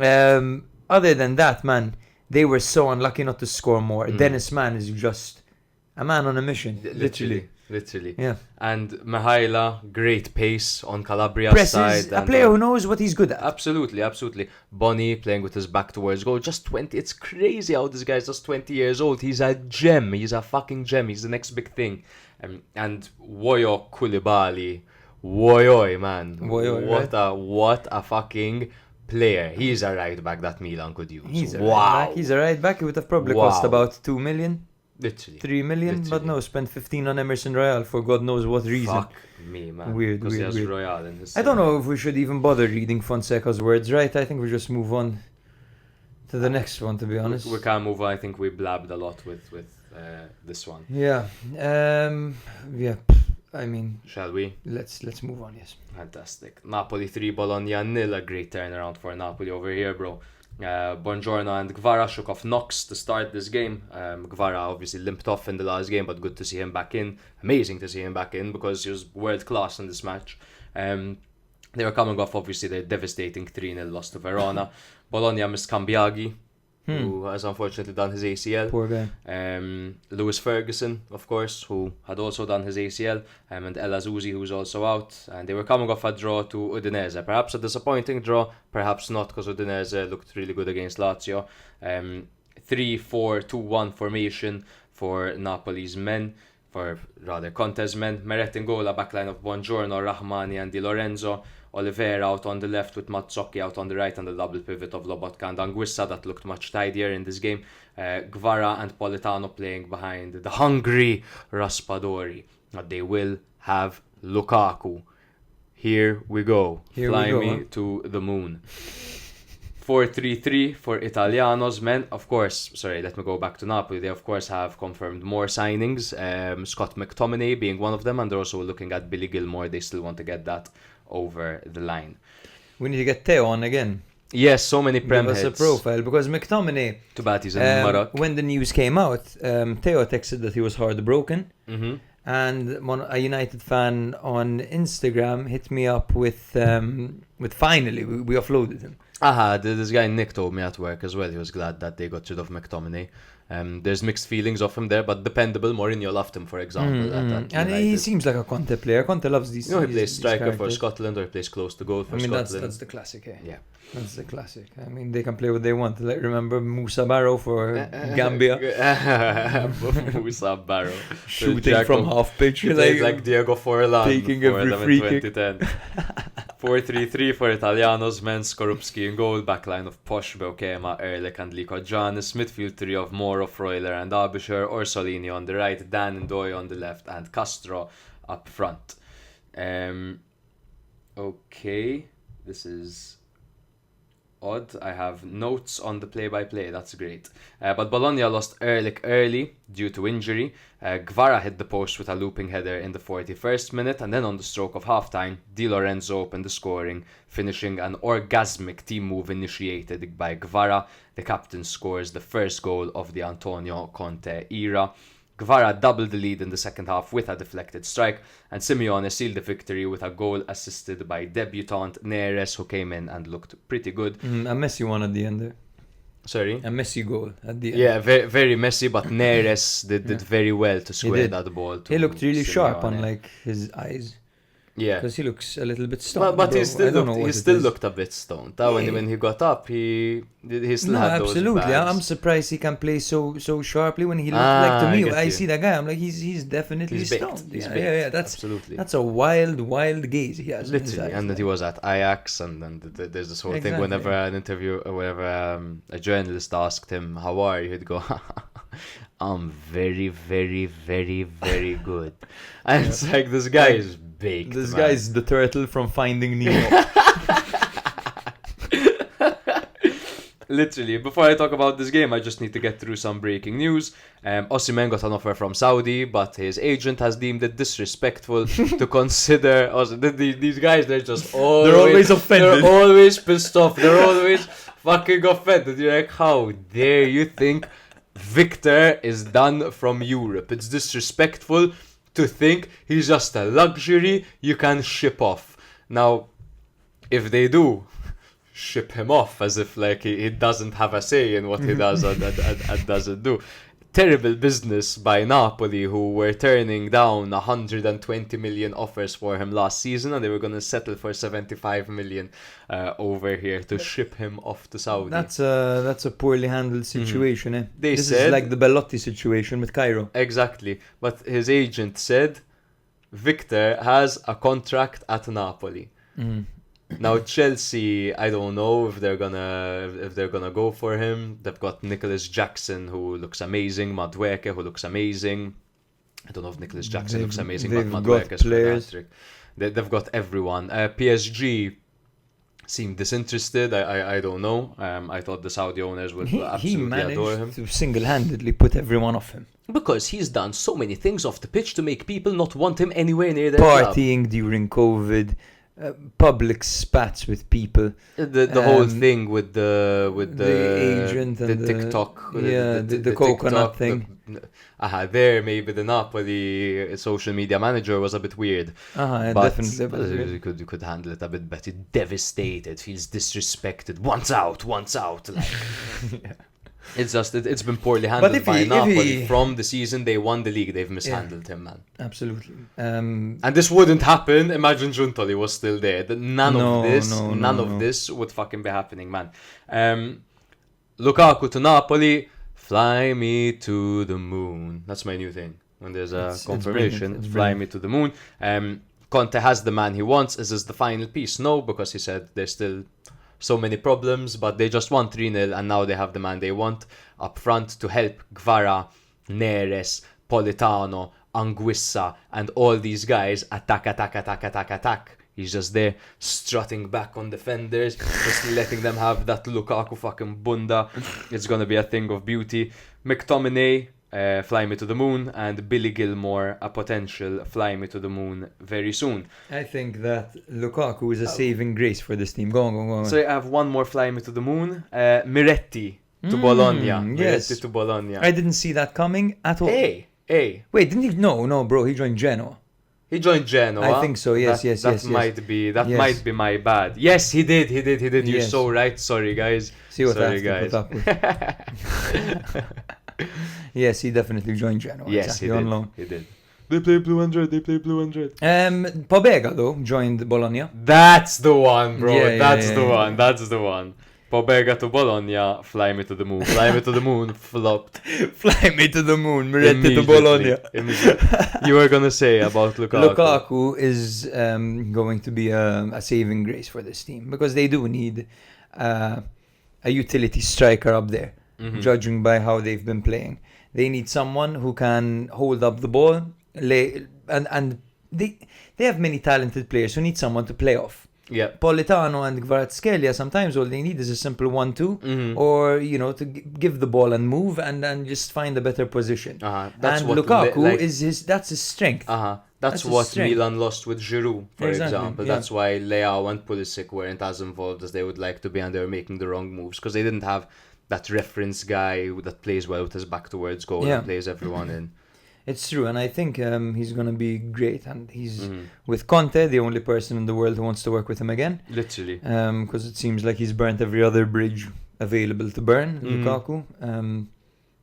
Other than that, man, they were so unlucky not to score more. Dennis Mann is just a man on a mission, literally. Yeah. And Mihaila, great pace on Calabria's side. A and, player who knows what he's good at. Absolutely. Bonnie playing with his back towards goal. Just 20. It's crazy how this guy's just 20 years old. He's a gem. He's a fucking gem. He's the next big thing. And Woyo Koulibaly. Woyoy, man. Woyoy, what a fucking player. He's a right back that Milan could use. He's a wow. right back. He's a right back. It would have probably cost about 2 million. Literally. 3 million, but no, spent 15 on Emerson Royale for God knows what reason. Fuck me, man. Weird. He has Royale in his I don't know if we should even bother reading Fonseca's words, right? I think we just move on to the next one, to be honest. We can't move on. I think we blabbed a lot with this one. Yeah. I mean, Shall we? let's move on, yes. Fantastic. Napoli 3, Bologna 0. A great turnaround for Napoli over here, bro. Buongiorno and Gvara shook off Knox to start this game. Gvara obviously limped off in the last game, but good to see him back in. Amazing to see him back in because he was world class in this match. They were coming off, obviously, their devastating 3-0 loss to Verona. Bologna missed Cambiaghi, who has unfortunately done his ACL. Poor guy. Lewis Ferguson, of course, who had also done his ACL, and El Azouzi, who's also out. And they were coming off a draw to Udinese. Perhaps a disappointing draw, perhaps not, because Udinese looked really good against Lazio. 3-4-2-1 formation for Napoli's men, for rather Conte's men. Meret in goal, a backline of Buongiorno, Rahmani and Di Lorenzo. Oliveira out on the left with Mazzocchi out on the right, and the double pivot of Lobotka and Anguissa that looked much tidier in this game. Guevara and Politano playing behind the hungry Raspadori. But they will have Lukaku. Here we go. Fly me to the moon. 4-3-3 for Italiano's men. Of course, let me go back to Napoli. They, of course, have confirmed more signings. Scott McTominay being one of them, and they're also looking at Billy Gilmore. They still want to get that over the line. We need to get Theo on again. Yes, so many Prem heads. Give us a profile, because McTominay, too bad he's in Morocco. When the news came out, Theo texted that he was heartbroken. And a United fan on Instagram hit me up with finally, we offloaded him. This guy Nick told me at work as well. He was glad that they got rid of McTominay. There's mixed feelings of him there, but dependable. Mourinho loved him, for example. And he seems like a Conte player. Conte loves these. He plays striker for Scotland, or he plays close to goal for Scotland. That's the classic. Yeah, that's the classic. They can play what they want. Like, remember Moussa Barrow for Gambia? Moussa Barrow shooting from half pitch, like Diego Forlan, taking every free kick. 2010. 4-3-3 for Italiano's men. Skorupski in goal, backline of Posh, Beukema, Erlich and Liko Janis, midfield three of Moro, Freuler and Abisher, Orsolini on the right, Dan Ndoye on the left, and Castro up front. Okay, this is odd. I have notes on the play-by-play. That's great. But Bologna lost Erlich early due to injury. Guevara hit the post with a looping header in the 41st minute, and then on the stroke of half-time, Di Lorenzo opened the scoring, finishing an orgasmic team move initiated by Guevara. The captain scores the first goal of the Antonio Conte era. Guevara doubled the lead in the second half with a deflected strike, and Simeone sealed the victory with a goal assisted by debutant Neres, who came in and looked pretty good. A messy one at the end there. Sorry? A messy goal at the end. Yeah, very, very messy, but Neres did very well to square that ball. He looked really sharp, unlike his eyes. Yeah, because he looks a little bit stoned. But he still looked a bit stoned. When he got up, he still had those absolutely. bags. I'm surprised he can play so sharply when he looked like to me. I see that guy. I'm like, he's definitely stoned. Yeah. That's a wild gaze he has. Literally, and that he was at Ajax, and then there's this whole thing. Whenever an interview, or whenever a journalist asked him, "How are you?" he'd go, "I'm very, very, very, very good." And it's like, this guy is baked. This guy's the turtle from Finding Nemo. Literally, before I talk about this game, I just need to get through some breaking news. Osimhen got an offer from Saudi, but his agent has deemed it disrespectful to consider. These guys, they're always offended. They're always pissed off. They're always fucking offended. You're like, how dare you think Victor is done from Europe? It's disrespectful to think he's just a luxury you can ship off. Now, if they do ship him off as if like he doesn't have a say in what he does and doesn't do, terrible business by Napoli, who were turning down 120 million offers for him last season, and they were going to settle for 75 million over here to ship him off to Saudi. That's a poorly handled situation. This said, is like the Bellotti situation with Cairo. Exactly, but his agent said Victor has a contract at Napoli. Now Chelsea, I don't know if they're gonna go for him. They've got Nicholas Jackson, who looks amazing, Madueke, who looks amazing. I don't know if Nicholas Jackson looks amazing, but Madueke is fantastic. They've got everyone. PSG seemed disinterested. I don't know. I thought the Saudi owners would absolutely adore him. He managed to single-handedly put everyone off him. Because he's done so many things off the pitch to make people not want him anywhere near their club. Partying during COVID, public spats with people. The whole thing with the agent and the TikTok, the coconut TikTok, thing. There maybe the Napoli social media manager was a bit weird. But definitely. You could handle it a bit better. Devastated, feels disrespected. Once out. Like, Yeah. it's just it's been poorly handled by Napoli from the season they won the league. They've mishandled him, man. Absolutely. And this wouldn't happen. Imagine Giuntoli was still there. None of this would fucking be happening, man. Lukaku to Napoli. Fly me to the moon. That's my new thing. When there's a confirmation, it's fly me to the moon. Conte has the man he wants. Is this the final piece? No, because he said there's still so many problems, but they just won 3-0 and now they have the man they want up front to help Gvara, Neres, Politano, Anguissa, and all these guys attack. He's just there strutting back on defenders, just letting them have that Lukaku fucking bunda. It's gonna be a thing of beauty. McTominay, fly me to the moon, and Billy Gilmore, a potential fly me to the moon very soon. I think that Lukaku is a saving grace for this team. Go on. So I have one more fly me to the moon. Miretti to Bologna. Yes. Miretti to Bologna. I didn't see that coming at all. Hey. Wait, didn't he? No, bro. He joined Genoa. He joined Genoa. I think so. Yes. That might be my bad. Yes, he did. You're Yes. so right. Sorry, guys. See what Sorry, I have to put up with. Yes, he definitely joined Genoa. Yes, exactly, he on did. loan. He did. They play Blue 100. Pobega though joined Bologna. That's the one, bro. Yeah, That's yeah. the one. Pobega to Bologna, fly me to the moon. Fly me to the moon, flopped. Fly me to the moon, Miretti to Bologna. Immediately. You were gonna say about Lukaku. Lukaku is going to be a saving grace for this team because they do need a utility striker up there, judging by how they've been playing. They need someone who can hold up the ball, and they have many talented players who need someone to play off. Yeah. Politano and Kvaratskhelia, sometimes all they need is a simple 1-2, or to give the ball and move and just find a better position. That's and what Lukaku that's his strength. That's what strength. Milan lost with Giroud, for example. Yeah. That's why Leao and Pulisic weren't as involved as they would like to be, and they were making the wrong moves because they didn't have that reference guy that plays well with his back towards goal and plays everyone in. It's true, and I think he's going to be great. And he's, with Conte, the only person in the world who wants to work with him again. Literally. Because it seems like he's burnt every other bridge available to burn, Lukaku.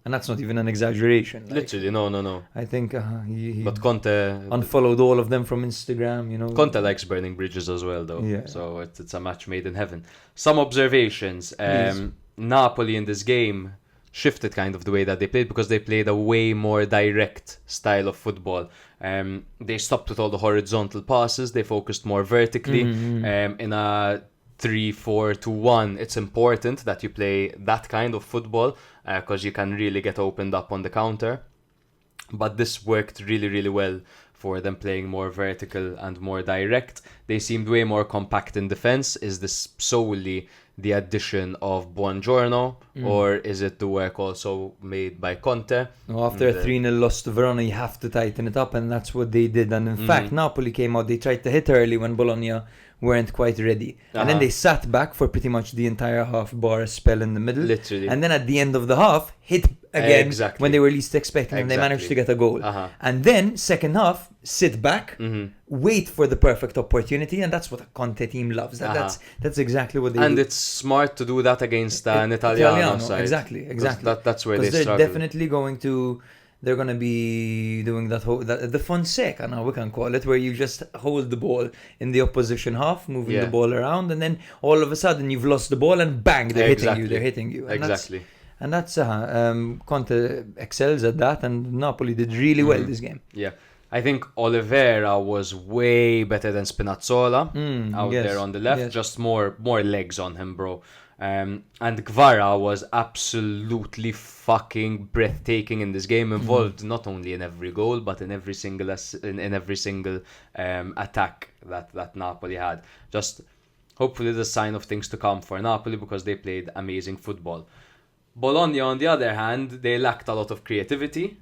And that's not even an exaggeration. Literally, no. I think he but Conte unfollowed all of them from Instagram, Conte likes burning bridges as well, though. Yeah. So it's a match made in heaven. Some observations. Napoli in this game shifted kind of the way that they played because they played a way more direct style of football. They stopped with all the horizontal passes. They focused more vertically. In a 3-4-2-1, it's important that you play that kind of football because you can really get opened up on the counter. But this worked really, really well for them playing more vertical and more direct. They seemed way more compact in defense. Is this solely the addition of Buongiorno, or is it the work also made by Conte? No, after a 3-0 loss to Verona, you have to tighten it up, and that's what they did. And in fact, Napoli came out, they tried to hit early when Bologna weren't quite ready. And then they sat back for pretty much the entire half, bar a spell in the middle. Literally. And then at the end of the half, hit again Exactly. when they were least expecting, and they managed to get a goal. And then, second half, sit back, wait for the perfect opportunity, and that's what a Conte team loves. That's exactly what they do. And it's smart to do that against an Italiano side. Exactly. That's where they they're struggle. definitely they're going to be doing the Fonseca, now we can call it, where you just hold the ball in the opposition half, moving the ball around, and then all of a sudden you've lost the ball and bang, they're hitting you. And exactly. That's Conte excels at that, and Napoli did really well this game. Yeah. I think Oliveira was way better than Spinazzola there on the left. Just more legs on him, bro. And Gvara was absolutely fucking breathtaking in this game, involved not only in every goal but in every single attack that Napoli had. Just hopefully the sign of things to come for Napoli because they played amazing football. Bologna, on the other hand, they lacked a lot of creativity.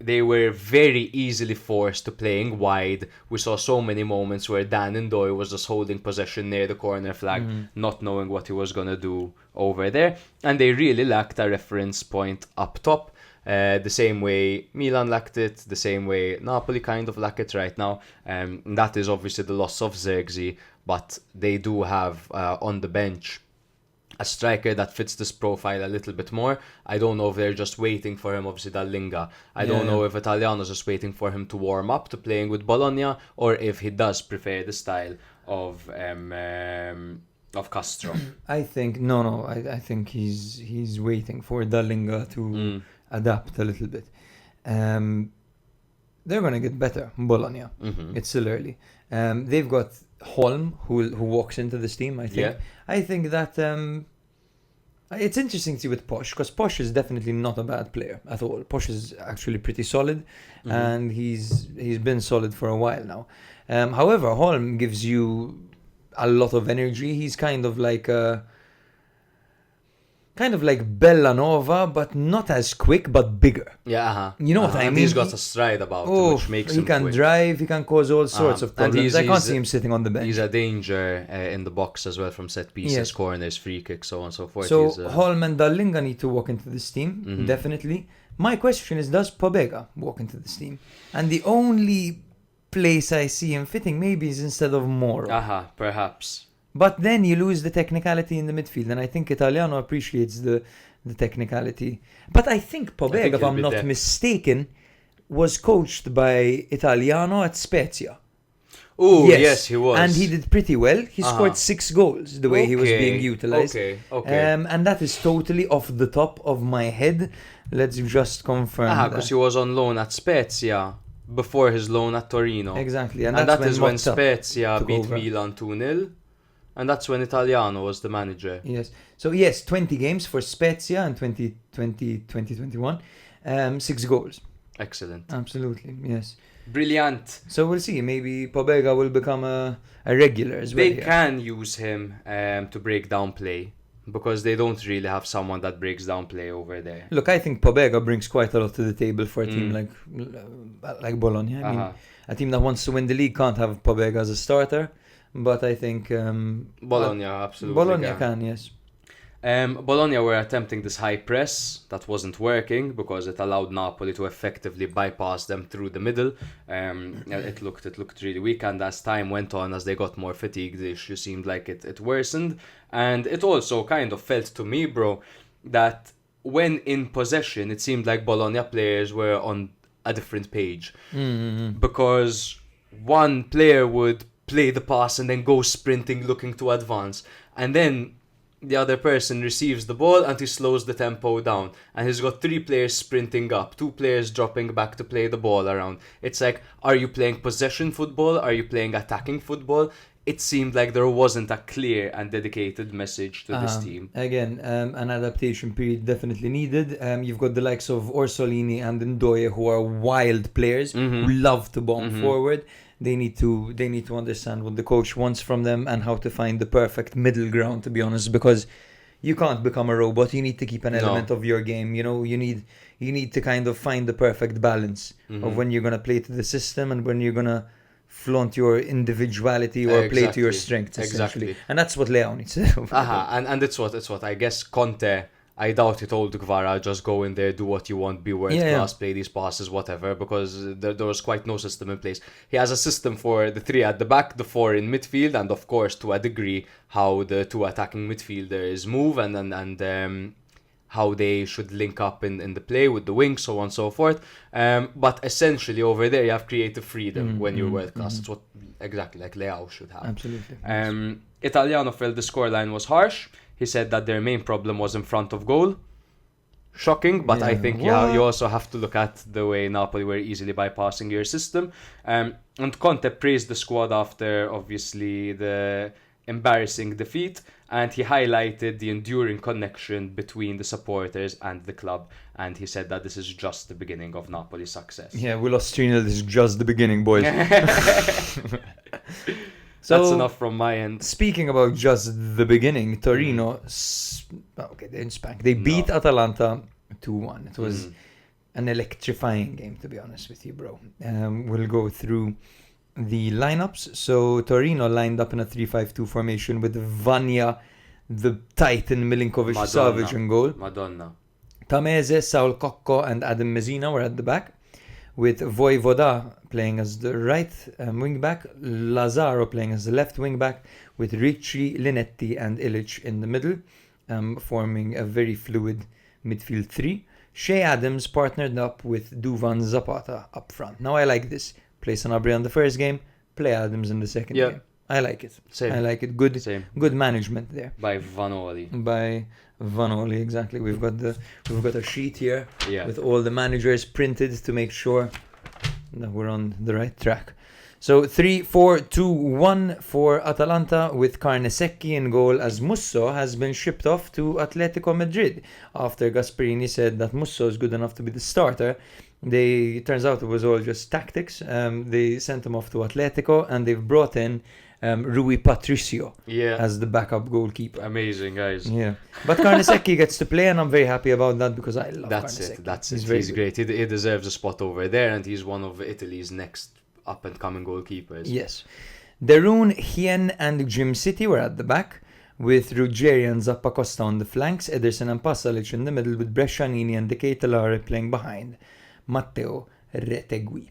they were very easily forced to playing wide. We saw so many moments where Dan Ndoye was just holding possession near the corner flag, not knowing what he was going to do over there. And they really lacked a reference point up top. The same way Milan lacked it, the same way Napoli kind of lack it right now. That is obviously the loss of Zirkzee, but they do have on the bench a striker that fits this profile a little bit more. I don't know if they're just waiting for him, obviously Dallinga. I don't know if Italiano's just waiting for him to warm up to playing with Bologna, or if he does prefer the style of Castro. I think I think he's waiting for Dallinga to adapt a little bit. They're gonna get better, Bologna. It's still early. They've got Holm who walks into this team. I think. Yeah. I think that it's interesting to see with Posh, because Posh is definitely not a bad player at all. Posh is actually pretty solid, and he's been solid for a while now. However, Holm gives you a lot of energy. He's kind of like Bellanova, but not as quick, but bigger. Yeah, You know what I mean? He's got a stride about him, which makes him he can quick. drive, he can cause all sorts of problems. I can't he's see him sitting on the bench. He's a danger in the box as well, from set pieces, Yes. corners, free kicks, so on and so forth. So He's, Holm and Dallinga need to walk into this team, definitely. My question is, does Pobega walk into this team? And the only place I see him fitting maybe is instead of Moro. Perhaps. But then you lose the technicality in the midfield, and I think Italiano appreciates the technicality. But I think Pobega, if I'm he'll be not there. mistaken, was coached by Italiano at Spezia. Oh, yes, he was. And he did pretty well. He scored 6 goals the way he was being utilized. Okay. And that is totally off the top of my head. Let's just confirm Because that. he was on loan at Spezia before his loan at Torino. Exactly. And that is when Motta Spezia took beat over. Milan 2-0. And that's when Italiano was the manager. Yes. So, yes, 20 games for Spezia in 2020-2021. 6 goals. Excellent. Absolutely, yes. Brilliant. So we'll see. Maybe Pobega will become a regular as well. They here. can use him to break down play, because they don't really have someone that breaks down play over there. Look, I think Pobega brings quite a lot to the table for a team like Bologna. I mean, a team that wants to win the league can't have Pobega as a starter, but I think Bologna absolutely Bologna can, yes. Bologna were attempting this high press that wasn't working, because it allowed Napoli to effectively bypass them through the middle. It looked really weak, and as time went on, as they got more fatigued, the issue seemed like it worsened. And it also kind of felt to me, bro, that when in possession, it seemed like Bologna players were on a different page. Because one player would play the pass and then go sprinting, looking to advance, and then the other person receives the ball and he slows the tempo down, and he's got 3 players sprinting up, 2 players dropping back to play the ball around. It's like, are you playing possession football? Are you playing attacking football? It seemed like there wasn't a clear and dedicated message to this team. Again, an adaptation period definitely needed. You've got the likes of Orsolini and Ndoye, who are wild players who love to bomb forward. They need to understand what the coach wants from them and how to find the perfect middle ground, to be honest, because you can't become a robot. You need to keep an element of your game. You know, you need to kind of find the perfect balance of when you're gonna play to the system and when you're gonna flaunt your individuality or play to your strengths, essentially. Exactly. And that's what Leao needs to do. And it's what I guess Conte, I doubt he told Guevara, just go in there, do what you want, be world class, play these passes, whatever, because there was quite no system in place. He has a system for the 3 at the back, the 4 in midfield, and of course, to a degree, how the 2 attacking midfielders move and how they should link up in the play with the wings, so on and so forth. But essentially, over there, you have creative freedom when you're world class. It's what exactly like Leao should have. Absolutely. Italiano felt the scoreline was harsh. He said that their main problem was in front of goal. Shocking, but I think you also have to look at the way Napoli were easily bypassing your system. And Conte praised the squad after, obviously, the embarrassing defeat, and he highlighted the enduring connection between the supporters and the club, and he said that this is just the beginning of Napoli's success. Yeah, we lost 3-0. This is just the beginning, boys. So, that's enough from my end. Speaking about just the beginning, Torino, they didn't spank. They beat Atalanta 2-1. It was an electrifying game, to be honest with you, bro. We'll go through the lineups. So Torino lined up in a 3-5-2 formation with Vanya, the Titan, Milinkovic-Savic in goal. Madonna. Tameze, Saul Cocco and Adam Messina were at the back, with Voivoda playing as the right wing back, Lazaro playing as the left wing back, with Ricci, Linetti and Ilic in the middle, forming a very fluid midfield three. Shea Adams partnered up with Duvan Zapata up front. Now I like this. Play Sanabria in the first game, play Adams in the second game. I like it. Same. I like it. Good management there. By Vanoli. Exactly. We've got a sheet here Yeah. with all the managers printed to make sure that we're on the right track. So 3-4-2-1 for Atalanta, with Carnesecchi in goal, as Musso has been shipped off to Atletico Madrid after Gasperini said that Musso is good enough to be the starter. Turns out it was all just tactics. They sent him off to Atletico, and they've brought in Rui Patricio as the backup goalkeeper. Amazing, guys. Yeah, but Carnesecchi gets to play, and I'm very happy about that because I love Carnesecchi. That's it. He's great. He deserves a spot over there, and he's one of Italy's next up-and-coming goalkeepers. Yes. Darun, Hien and Jim City were at the back, with Ruggeri and Zappacosta on the flanks, Ederson and Pasalic in the middle, with Brescianini and De Ketelare playing behind Matteo Retegui.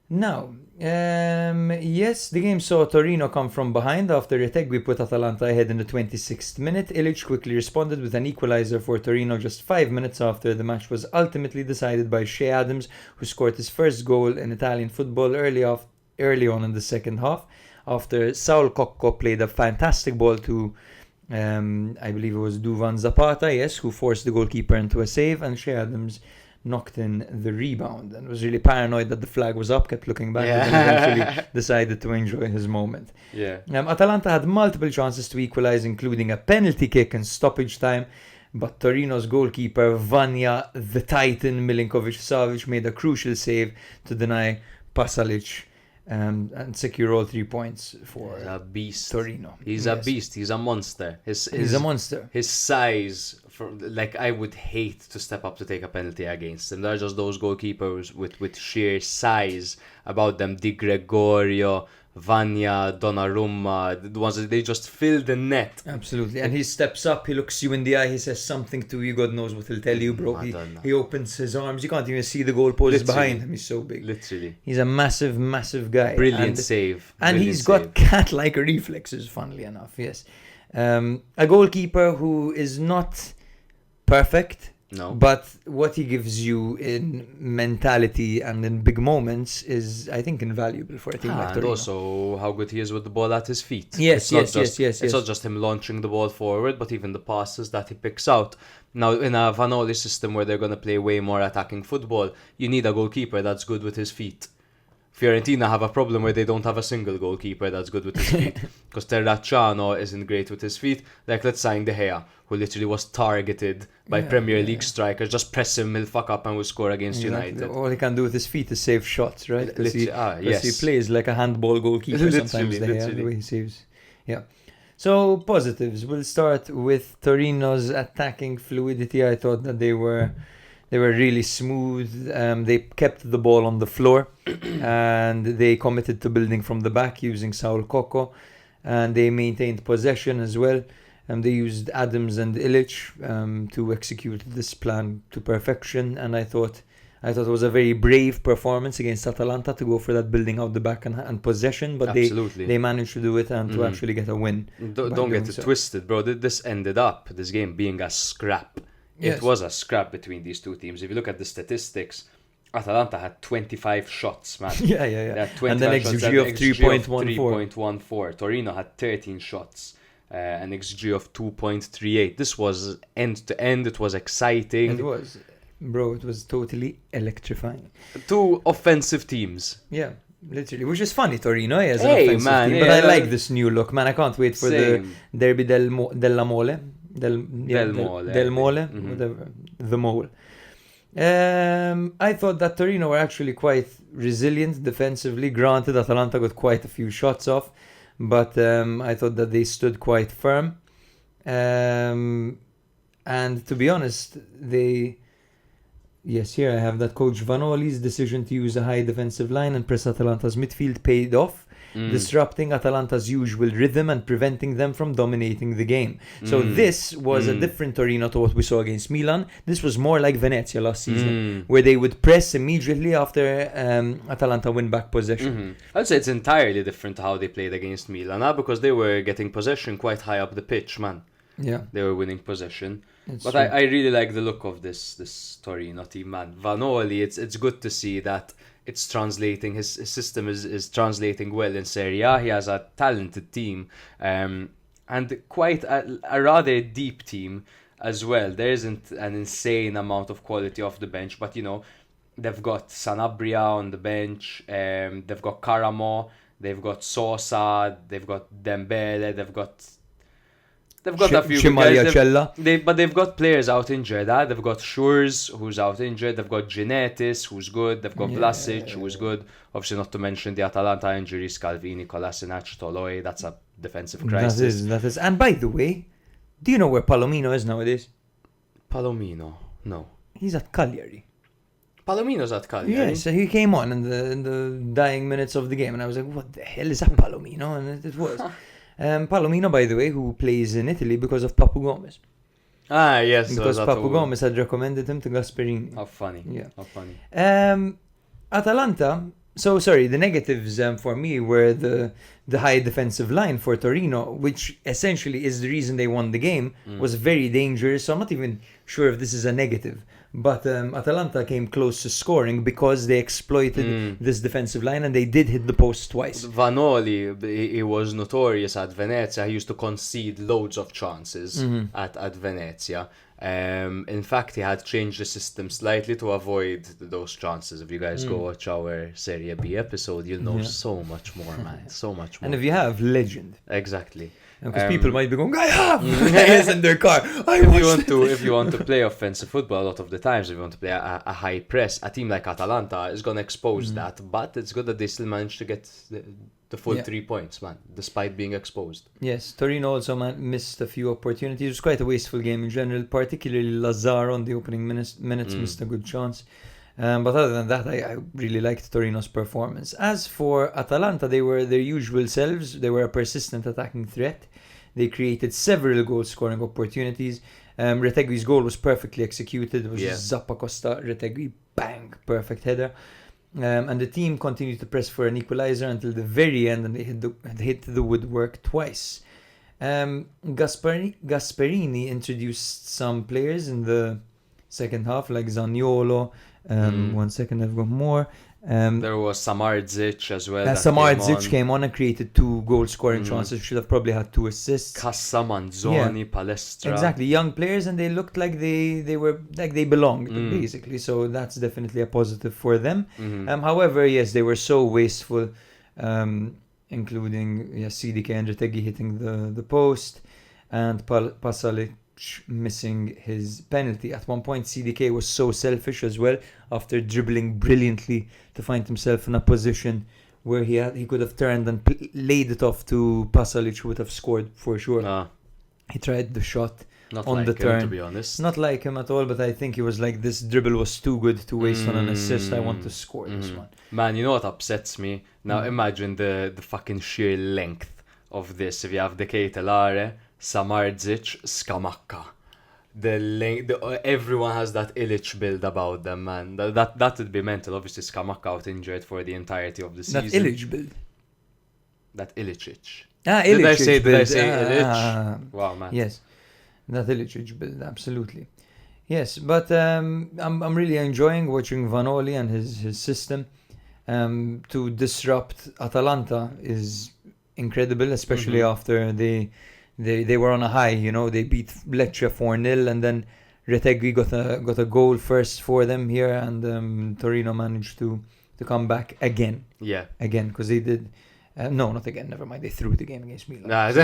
Now, yes, the game saw Torino come from behind after Retegui put Atalanta ahead in the 26th minute. Ilic quickly responded with an equaliser for Torino just 5 minutes after the match was ultimately decided by Shea Adams, who scored his first goal in Italian football early on in the second half, after Saul Cocco played a fantastic ball to, I believe it was Duvan Zapata, who forced the goalkeeper into a save, and Shea Adams knocked in the rebound and was really paranoid that the flag was up, kept looking back, and eventually decided to enjoy his moment. Atalanta had multiple chances to equalise, including a penalty kick in stoppage time, but Torino's goalkeeper Vanya, the Titan, Milinkovic-Savic made a crucial save to deny Pasalic and secure all 3 points for Torino. He's a beast. He's a monster. He's a monster. His size, I would hate to step up to take a penalty against him. They're just those goalkeepers with sheer size about them. Di Gregorio, Vanya, Donnarumma, the ones that they just fill the net. Absolutely. And he steps up, he looks you in the eye, he says something to you, God knows what he'll tell you, bro. He opens his arms, you can't even see the goalpost behind him, he's so big. Literally. He's a massive, massive guy. Brilliant save. And he's got cat-like reflexes, funnily enough, yes. A goalkeeper who is not perfect, no, but what he gives you in mentality and in big moments is, I think, invaluable for a team like Torino. And also how good he is with the ball at his feet. Yes. It's not just him launching the ball forward, but even the passes that he picks out. Now, in a Vanoli system where they're going to play way more attacking football, you need a goalkeeper that's good with his feet. Fiorentina have a problem where they don't have a single goalkeeper that's good with his feet, because Terracciano isn't great with his feet. Like, let's sign De Gea, who literally was targeted by Premier League strikers. Just press him, he'll fuck up and will score against United. All he can do with his feet is save shots, right? Because he plays like a handball goalkeeper sometimes, the way he saves. Yeah. So, positives. We'll start with Torino's attacking fluidity. I thought that they were really smooth. They kept the ball on the floor and they committed to building from the back using Saul Cocco, and they maintained possession as well. They used Adams and Ilic to execute this plan to perfection, and I thought it was a very brave performance against Atalanta to go for that building out the back and possession, but they managed to do it and to actually get a win. Don't get it twisted, bro. This ended up, this game, being a scrap. Yes. It was a scrap between these two teams. If you look at the statistics, Atalanta had 25 shots, man. Yeah. And an XG of 3.14. Torino had 13 shots, an XG of 2.38. This was end to end. It was exciting. It was. Bro, it was totally electrifying. Two offensive teams. Yeah, literally. Which is funny, Torino as an offensive team. But I like this new look, man. I can't wait for the Derby della Mole. Del Mole, whatever, the Mole. I thought that Torino were actually quite resilient defensively. Granted, Atalanta got quite a few shots off, but I thought that they stood quite firm. And to be honest, they Yes, here I have that coach Vanoli's decision to use a high defensive line and press Atalanta's midfield paid off, disrupting Atalanta's usual rhythm and preventing them from dominating the game. So this was a different Torino to what we saw against Milan. This was more like Venezia last season, where they would press immediately after Atalanta win back possession. I'd say it's entirely different to how they played against Milan, because they were getting possession quite high up the pitch, man. Yeah. They were winning possession. It's But true. I really like the look of this Torino team, man. Vanoli, it's good to see that it's translating. His system is translating well in Serie A. He has a talented team, and quite a rather deep team as well. There isn't an insane amount of quality off the bench, but they've got Sanabria on the bench. They've got Caramo. They've got Sosa. They've got Dembele. They've got a few guys. But they've got players out injured. They've got Shures, who's out injured. They've got Genetis, who's good. They've got Vlasic, who's good. Obviously, not to mention the Atalanta injuries, Calvini, Kolasinac, Toloi. That's a defensive crisis. That is. And by the way, do you know where Palomino is nowadays? Palomino? No. He's at Cagliari. Palomino's at Cagliari? Yeah, so he came on in the dying minutes of the game, and I was like, what the hell is that Palomino? And it was. Palomino, by the way, who plays in Italy because of Papu Gomez. Ah, yes. Because Papu Gomez had recommended him to Gasperini. How funny. Yeah. How funny. Atalanta, so sorry, the negatives for me were the high defensive line for Torino, which essentially is the reason they won the game, was very dangerous. So I'm not even sure if this is a negative. But Atalanta came close to scoring because they exploited this defensive line, and they did hit the post twice. Vanoli, he was notorious at Venezia. He used to concede loads of chances at Venezia. In fact, he had changed the system slightly to avoid those chances. If you guys go watch our Serie B episode, you'll know so much more, man. So much more. And if you have, legend. Exactly. Because people might be going, I have! It's in their car. If you want to play offensive football, a lot of the times, if you want to play a high press, a team like Atalanta is going to expose that. But it's good that they still managed to get the full 3 points, man, despite being exposed. Yes, Torino also missed a few opportunities. It was quite a wasteful game in general, particularly Lazaro on the opening minutes missed a good chance. But other than that, I really liked Torino's performance. As for Atalanta, they were their usual selves. They were a persistent attacking threat. They created several goal-scoring opportunities. Retegui's goal was perfectly executed. It was Zappa Costa, Retegui, bang, perfect header. And the team continued to press for an equalizer until the very end, and they hit the woodwork twice. Gasperini introduced some players in the second half, like Zaniolo. 1 second, I've got more. There was Samardzic as well. Samardzic came on and created 2 goal-scoring chances. Should have probably had 2 assists. Cassa, Manzoni, Palestra. Exactly, young players, and they looked like they were like they belonged basically. So that's definitely a positive for them. However, yes, they were so wasteful, including CDK and Retegui hitting the post, and Pasalic missing his penalty. At one point, CDK was so selfish as well, after dribbling brilliantly to find himself in a position where he could have turned and laid it off to Pasalic, who would have scored for sure. He tried the shot on the turn. To be honest, not like him at all, but I think he was like, this dribble was too good to waste on an assist. I want to score this one. Man, you know what upsets me? Now imagine the fucking sheer length of this. If you have De Ketelare, Samardzic, Scamacca. The length, everyone has that Illich build about them, man. That would be mental. Obviously, Scamacca out injured for the entirety of the season. That Illich build. That Ilicic. Ilicic. Did I say Illich? Wow, man. Yes, that Ilicic build, absolutely. Yes, but I'm really enjoying watching Vanoli and his system. To disrupt Atalanta is incredible, especially after they were on a high. They beat Lecce 4-0, and then Retegui got a goal first for them here, and Torino managed to come back again. Yeah. Again, because they did. No, not again. Never mind. They threw the game against Milan.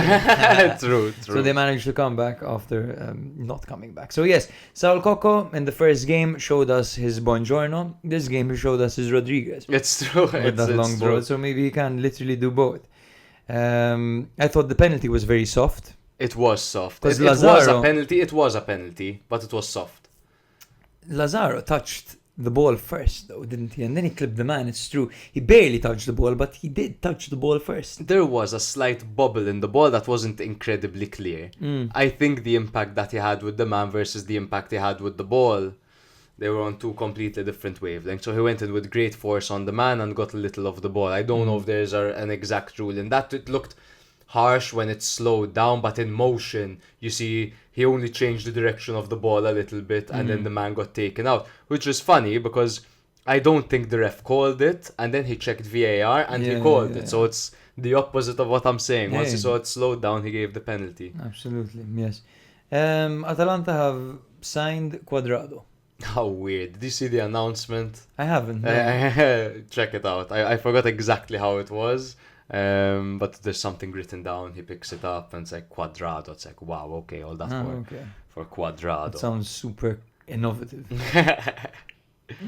True. So they managed to come back after not coming back. So yes, Saul Coco in the first game showed us his Buongiorno. This game he showed us his Rodriguez. It's true. With that long ball. So maybe he can literally do both. I thought the penalty was very soft. It was soft. Because It was a penalty. It was a penalty, but it was soft. Lazaro touched the ball first, though, didn't he? And then he clipped the man, it's true. He barely touched the ball, but he did touch the ball first. There was a slight bubble in the ball that wasn't incredibly clear. I think the impact that he had with the man versus the impact he had with the ball, they were on two completely different wavelengths. So he went in with great force on the man and got a little of the ball. I don't know if there's an exact rule in that. It looked harsh when it slowed down, but in motion, you see, he only changed the direction of the ball a little bit, and then the man got taken out, which is funny because I don't think the ref called it, and then he checked VAR and he called it. So it's the opposite of what I'm saying. Once he saw it slowed down, he gave the penalty. Absolutely, yes. Atalanta have signed Cuadrado. How weird. Did you see the announcement? I haven't. No. Check it out. I forgot exactly how it was. But there's something written down. He picks it up and it's like Cuadrado. It's like, wow, okay, all that for Cuadrado. That sounds super innovative.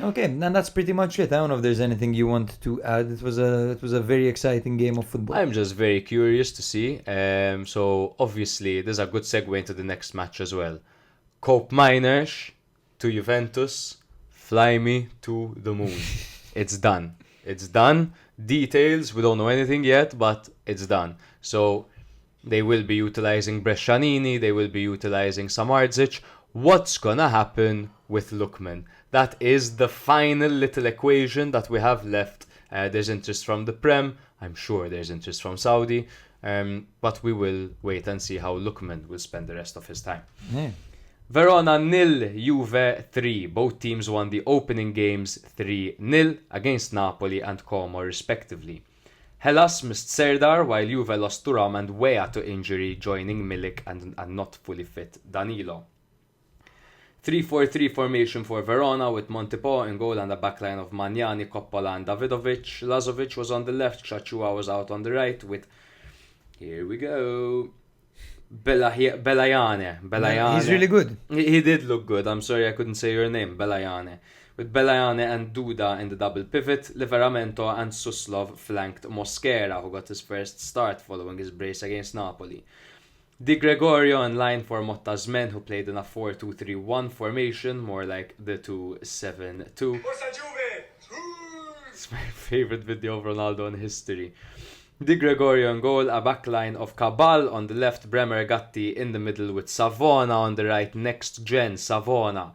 Okay, and that's pretty much it. I don't know if there's anything you want to add. It was a very exciting game of football. I'm just very curious to see. So obviously there's a good segue into the next match as well. Cope Miners to Juventus, fly me to the moon. It's done. It's done. Details, we don't know anything yet, but it's done. So they will be utilizing Brescianini, they will be utilizing Samardzic. What's gonna happen with Lookman? That is the final little equation that we have left. There's interest from the Prem. I'm sure there's interest from Saudi. But we will wait and see how Lookman will spend the rest of his time. Yeah. Verona 0, Juve 3. Both teams won the opening games 3-0 against Napoli and Como respectively. Hellas missed Serdar while Juve lost Thuram and Weah to injury, joining Milik and not fully fit Danilo. 3-4-3 formation for Verona with Montepò in goal and a backline of Magnani, Coppola and Davidovic. Lazovic was on the left, Chachua was out on the right with, here we go, Belayane. He's really good. He did look good. I'm sorry I couldn't say your name. Belayane. With Belayane and Duda in the double pivot, Liveramento and Suslov flanked Mosquera, who got his first start following his brace against Napoli. Di Gregorio in line for Motta's men, who played in a 4-2-3-1 formation, more like the 2-7-2. It's my favorite video of Ronaldo in history. Di Gregorio in goal, a backline of Cabal on the left, Bremer Gatti in the middle with Savona on the right, next gen Savona.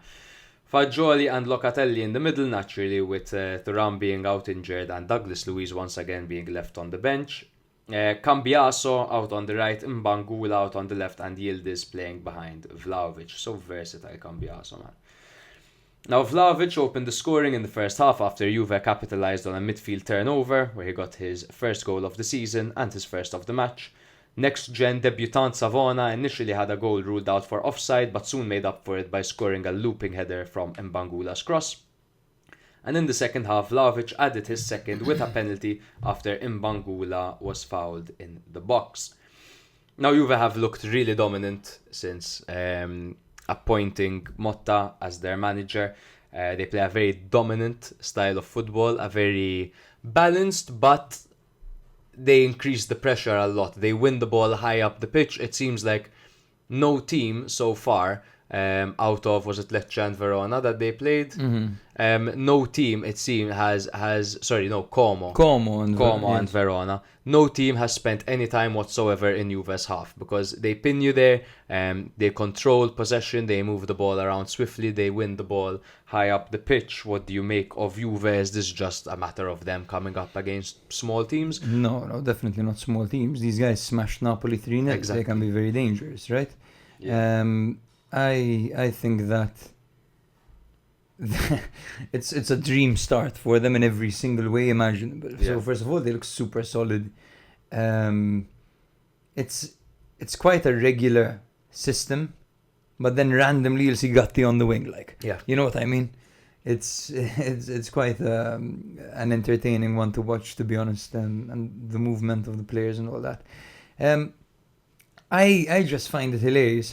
Fagioli and Locatelli in the middle, naturally, with Thuram being out injured and Douglas Luiz once again being left on the bench. Cambiaso out on the right, Mbangula out on the left, and Yildiz playing behind Vlahovic. So versatile Cambiaso, man. Now Vlahovic opened the scoring in the first half after Juve capitalised on a midfield turnover, where he got his first goal of the season and his first of the match. Next-gen debutant Savona initially had a goal ruled out for offside, but soon made up for it by scoring a looping header from Mbangula's cross. And in the second half, Vlahovic added his second with a penalty after Mbangula was fouled in the box. Now Juve have looked really dominant since appointing Motta as their manager. They play a very dominant style of football, a very balanced, but they increase the pressure a lot. They win the ball high up the pitch. It seems like no team so far, out of, was it Lecce and Verona that they played? No team, it seems, Como and Verona. No team has spent any time whatsoever in Juve's half, because they pin you there, they control possession, they move the ball around swiftly, they win the ball high up the pitch. What do you make of Juve? Is this just a matter of them coming up against small teams? No, definitely not small teams. These guys smashed Napoli 3-0. Exactly. They can be very dangerous, right? Yeah. I think that it's a dream start for them in every single way imaginable. Yeah. So first of all, they look super solid. It's quite a regular system, but then randomly you'll see Gatti on the wing, like, Yeah. you know what I mean? It's quite an entertaining one to watch, to be honest, and the movement of the players and all that. I just find it hilarious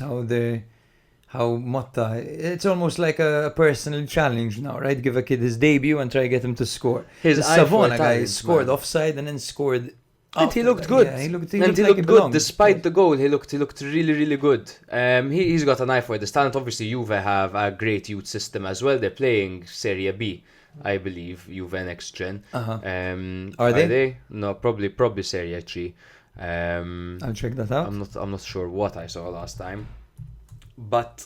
how Motta, it's almost like a personal challenge now, right? Give a kid his debut and try to get him to score. His The eye for Savona guy talent, scored man. offside and then scored And he looked good. Yeah, he looked He like looked he good belonged. despite the goal. He looked really, really good. He's got an eye for this talent. Obviously, Juve have a great youth system as well. They're playing Serie B, I believe. Juve next gen. Are they? No, probably Serie C. I'll check that out. I'm not sure what I saw last time, but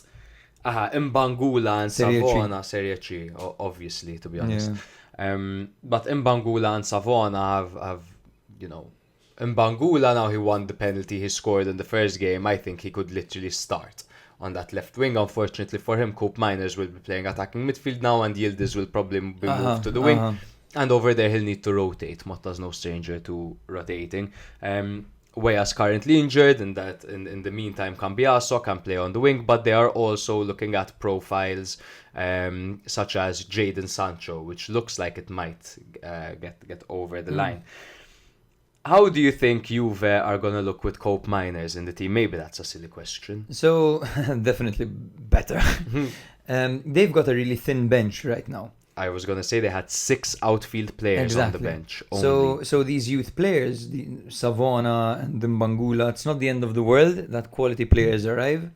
Mbangula and Serie C. Savona Serie C, obviously, to be honest. Yeah. But Mbangula and Savona have Mbangula, now he won the penalty he scored in the first game. I think he could literally start on that left wing. Unfortunately for him, Cope Miners will be playing attacking midfield now, and Yildiz will probably be moved to the wing. And over there, he'll need to rotate. Motta's no stranger to rotating. Weah's currently injured, and that in the meantime, Cambiaso can play on the wing, but they are also looking at profiles such as Jadon Sancho, which looks like it might get over the line. How do you think Juve are going to look with Cope Miners in the team? Maybe that's a silly question. So, definitely better. They've got a really thin bench right now. I was going to say they had 6 outfield players on the bench. Only. So these youth players, Savona and Mbangula, it's not the end of the world that quality players arrive,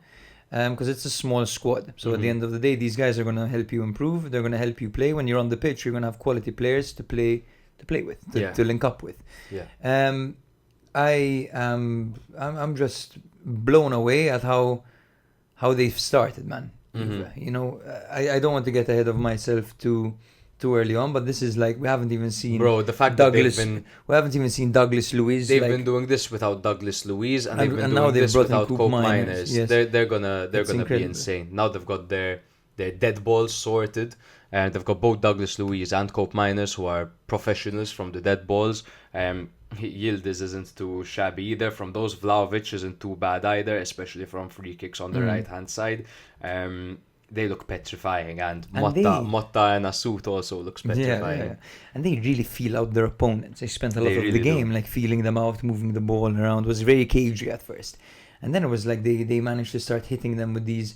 because it's a small squad. So at the end of the day, these guys are going to help you improve. They're going to help you play. When you're on the pitch, you're going to have quality players to play with, to link up with. Yeah. I'm just blown away at how they've started, man. You know, I don't want to get ahead of myself too early on, but this is like, we haven't even seen the fact Douglas. that We haven't even seen Douglas Luiz. They've been doing this without Douglas Luiz, and they've been now doing they've this brought in without Coop Cope Miners. Miners. Yes. They're gonna be incredible. insane. Now they've got their dead balls sorted, and they've got both Douglas Luiz and Cope Miners, who are professionals from the dead balls. Yildiz isn't too shabby either. From those, Vlahovic isn't too bad either, especially from free kicks on the right hand side. They look petrifying, and Motta in a suit also looks petrifying. Yeah. And they really feel out their opponents. They spent a lot of really the game like feeling them out, moving the ball around. It was very cagey at first. And then it was like they managed to start hitting them with these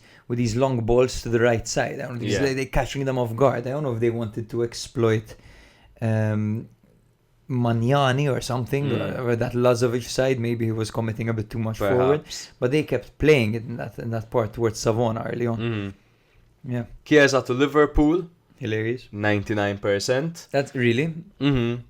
long balls to the right side. I don't know, they're catching them off guard. I don't know if they wanted to exploit Magnani or something, or that Lazovic side. Maybe he was committing a bit too much forward. But they kept playing it in that part towards Savona early on. Yeah. Chiesa to Liverpool, hilarious. 99%. That's really. And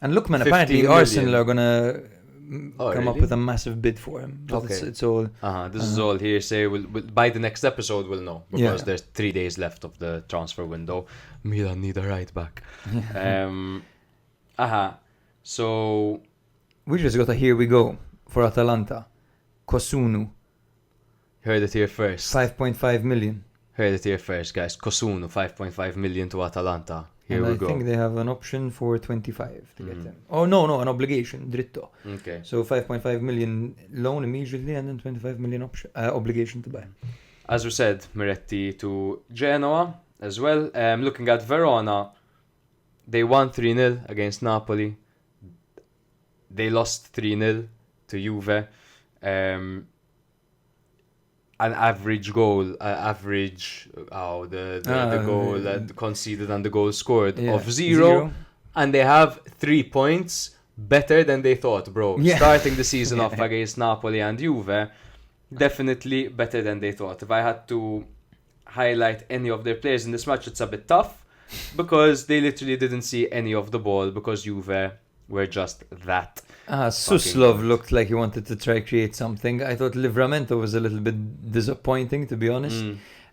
look, man, 15 apparently million. Arsenal are gonna come up really? with a massive bid for him. But it's all. This is all hearsay. We'll by the next episode we'll know, because there's 3 days left of the transfer window. Milan need a right back. So we just got a here we go for Atalanta. Kosunu. Heard it here first. 5.5 million. Heard it here first, guys. Kosunu, 5.5 million to Atalanta. Here we go. I think they have an option for 25 to get him. Oh, no, an obligation, dritto. Okay. So 5.5 million loan immediately, and then 25 million obligation to buy. As we said, Miretti to Genoa as well. Looking at Verona, they won 3-0 against Napoli. They lost 3-0 to Juve. An average goal, the goal conceded and the goal scored of 0, and they have 3 points better than they thought, bro. Starting the season off against Napoli and Juve, definitely better than they thought. If I had to highlight any of their players in this match, it's a bit tough, because they literally didn't see any of the ball, because Juve were just that. Suslov looked like he wanted to try create something. I thought Livramento was a little bit disappointing, to be honest.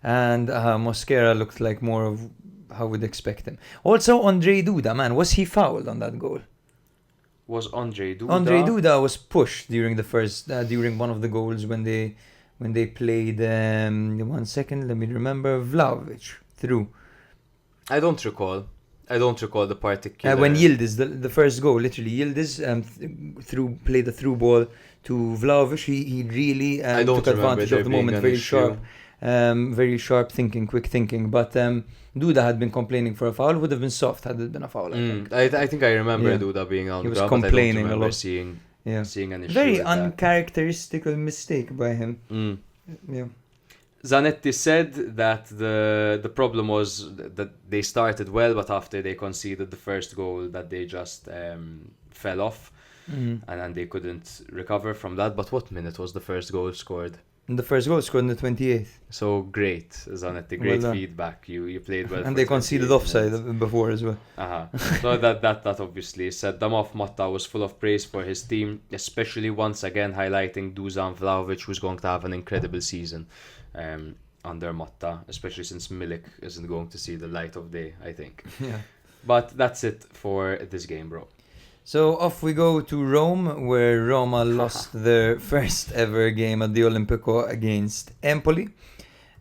And Mosquera looked like more of how we'd expect him. Also, Andre Duda, man, was he fouled on that goal? Was Andre Duda? Andre Duda was pushed during the first, during one of the goals when they played. 1 second, let me remember. Vlahovic through. I don't recall the particular. When Yildiz, the first goal, literally Yildiz played a through ball to Vlahovic. He really took advantage of the moment. Very sharp thinking, quick thinking. But Duda had been complaining for a foul. Would have been soft had it been a foul. I think I remember Duda being on. He was complaining a lot. Seeing an issue. Very uncharacteristical mistake by him. Yeah. Zanetti said that the problem was that they started well, but after they conceded the first goal, that they just fell off. and they couldn't recover from that. But what minute was the first goal scored? And the first goal scored in the 28th. So great, Zanetti. Great feedback. You played well. And they conceded offside before as well. So that obviously set them off. Motta was full of praise for his team, especially once again highlighting Dusan Vlahovic, who's going to have an incredible season under Motta, especially since Milik isn't going to see the light of day, I think. Yeah. But that's it for this game, bro. So off we go to Rome, where Roma lost their first ever game at the Olimpico against Empoli.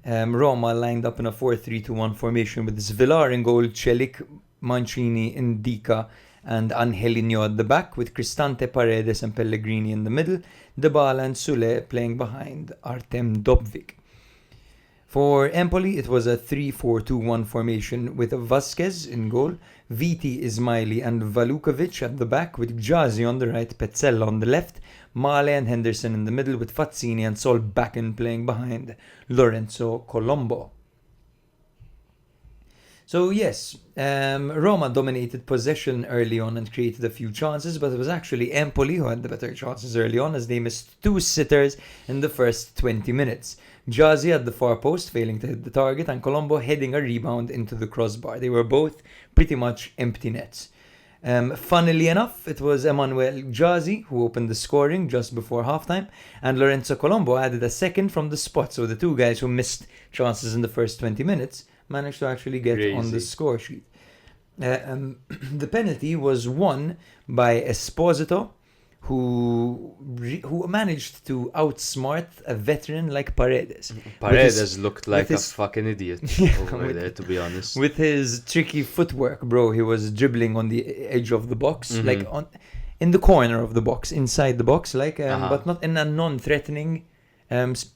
Roma lined up in a 4-3-2-1 formation with Svilar in goal, Celik, Mancini, Indica and Angelino at the back, with Cristante, Paredes and Pellegrini in the middle, Dybala and Sule playing behind Artem Dovbyk. For Empoli, it was a 3-4-2-1 formation with Vasquez in goal, Viti, Ismaili and Valukovic at the back, with Ghazi on the right, Petzella on the left, Male and Henderson in the middle, with Fazzini and Solbakken playing behind Lorenzo Colombo. So yes, Roma dominated possession early on and created a few chances, but it was actually Empoli who had the better chances early on, as they missed 2 sitters in the first 20 minutes. Ghazi at the far post failing to hit the target, and Colombo heading a rebound into the crossbar. They were both pretty much empty nets. Funnily enough, it was Emanuel Ghazi who opened the scoring just before halftime, and Lorenzo Colombo added a second from the spot. So the two guys who missed chances in the first 20 minutes managed to actually get on the score sheet. The penalty was won by Esposito, who managed to outsmart a veteran like Paredes. Paredes looked like a fucking idiot over there, to be honest. With his tricky footwork, bro, he was dribbling on the edge of the box, like in the corner of the box, inside the box, but not in a non-threatening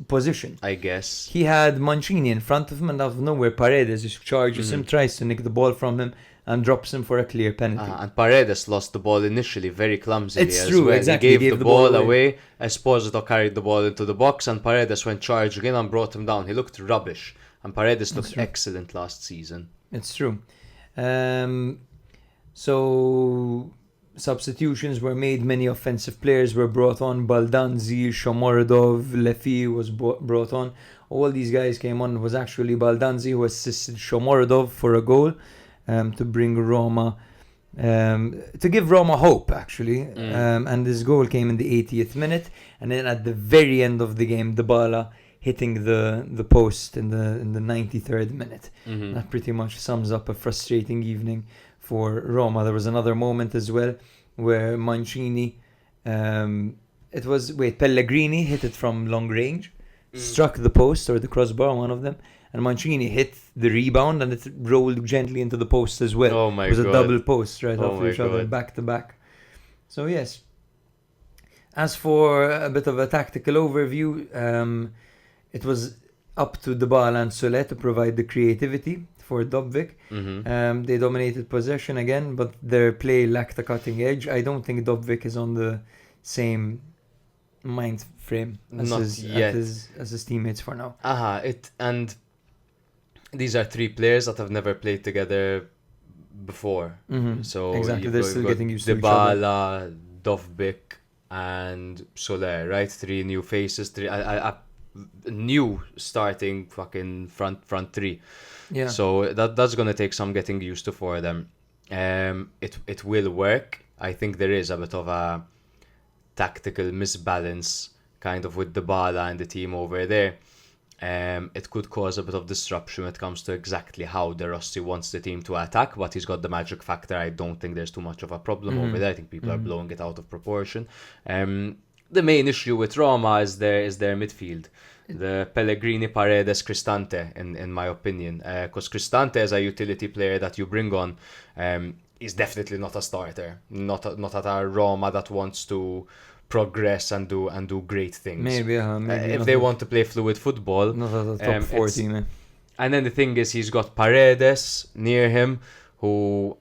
position. I guess. He had Mancini in front of him, and out of nowhere Paredes just charges him, tries to nick the ball from him, and drops him for a clear penalty. And Paredes lost the ball initially very clumsily as well. Exactly. He gave the ball away. Esposito carried the ball into the box, and Paredes went charging in and brought him down. He looked rubbish, and Paredes looked excellent last season. It's true. So substitutions were made. Many offensive players were brought on. Baldanzi, Shomorodov, Lefi was brought on. All these guys came on. It was actually Baldanzi who assisted Shomorodov for a goal. To bring Roma, to give Roma hope, actually. And this goal came in the 80th minute, and then at the very end of the game, Dybala hitting the post in the 93rd minute. That pretty much sums up a frustrating evening for Roma. There was another moment as well where Mancini, Pellegrini hit it from long range, struck the post or the crossbar, one of them. And Mancini hit the rebound, and it rolled gently into the post as well. Oh my God. It was a double post right after each other, back to back. So yes. As for a bit of a tactical overview, it was up to Dybala and Sule to provide the creativity for Dovbyk. They dominated possession again, but their play lacked a cutting edge. I don't think Dovbyk is on the same mind frame as his teammates for now. And these are 3 players that have never played together before. So exactly, they're still getting used to each other. Dybala, Dovbyk, and Soler, right? 3 new faces, 3 new starting fucking front 3. Yeah. So that's gonna take some getting used to for them. It will work. I think there is a bit of a tactical misbalance kind of with Dybala and the team over there. It could cause a bit of disruption when it comes to exactly how De Rossi wants the team to attack, but he's got the magic factor. I don't think there's too much of a problem over there. I think people are blowing it out of proportion. The main issue with Roma is their midfield. The Pellegrini, Paredes, Cristante, in my opinion. Because Cristante is a utility player that you bring on. Is definitely not a starter. Not at a Roma that wants to progress and do great things. Maybe if they want to play fluid football. Not at the top 4 team. And then the thing is, he's got Paredes near him, who,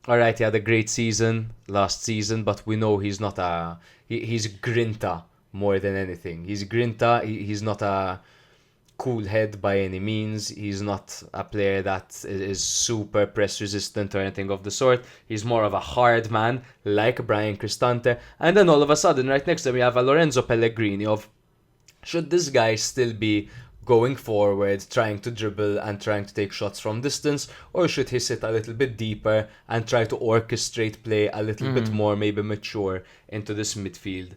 alright, he had a great season last season, but we know he's not he's grinta more than anything. He's grinta. He's not a cool head by any means. He's not a player that is super press resistant or anything of the sort. He's more of a hard man, like Brian Cristante. And then all of a sudden, right next to him, we have a Lorenzo Pellegrini of, should this guy still be going forward, trying to dribble and trying to take shots from distance, or should he sit a little bit deeper and try to orchestrate play a little bit more, maybe mature into this midfield?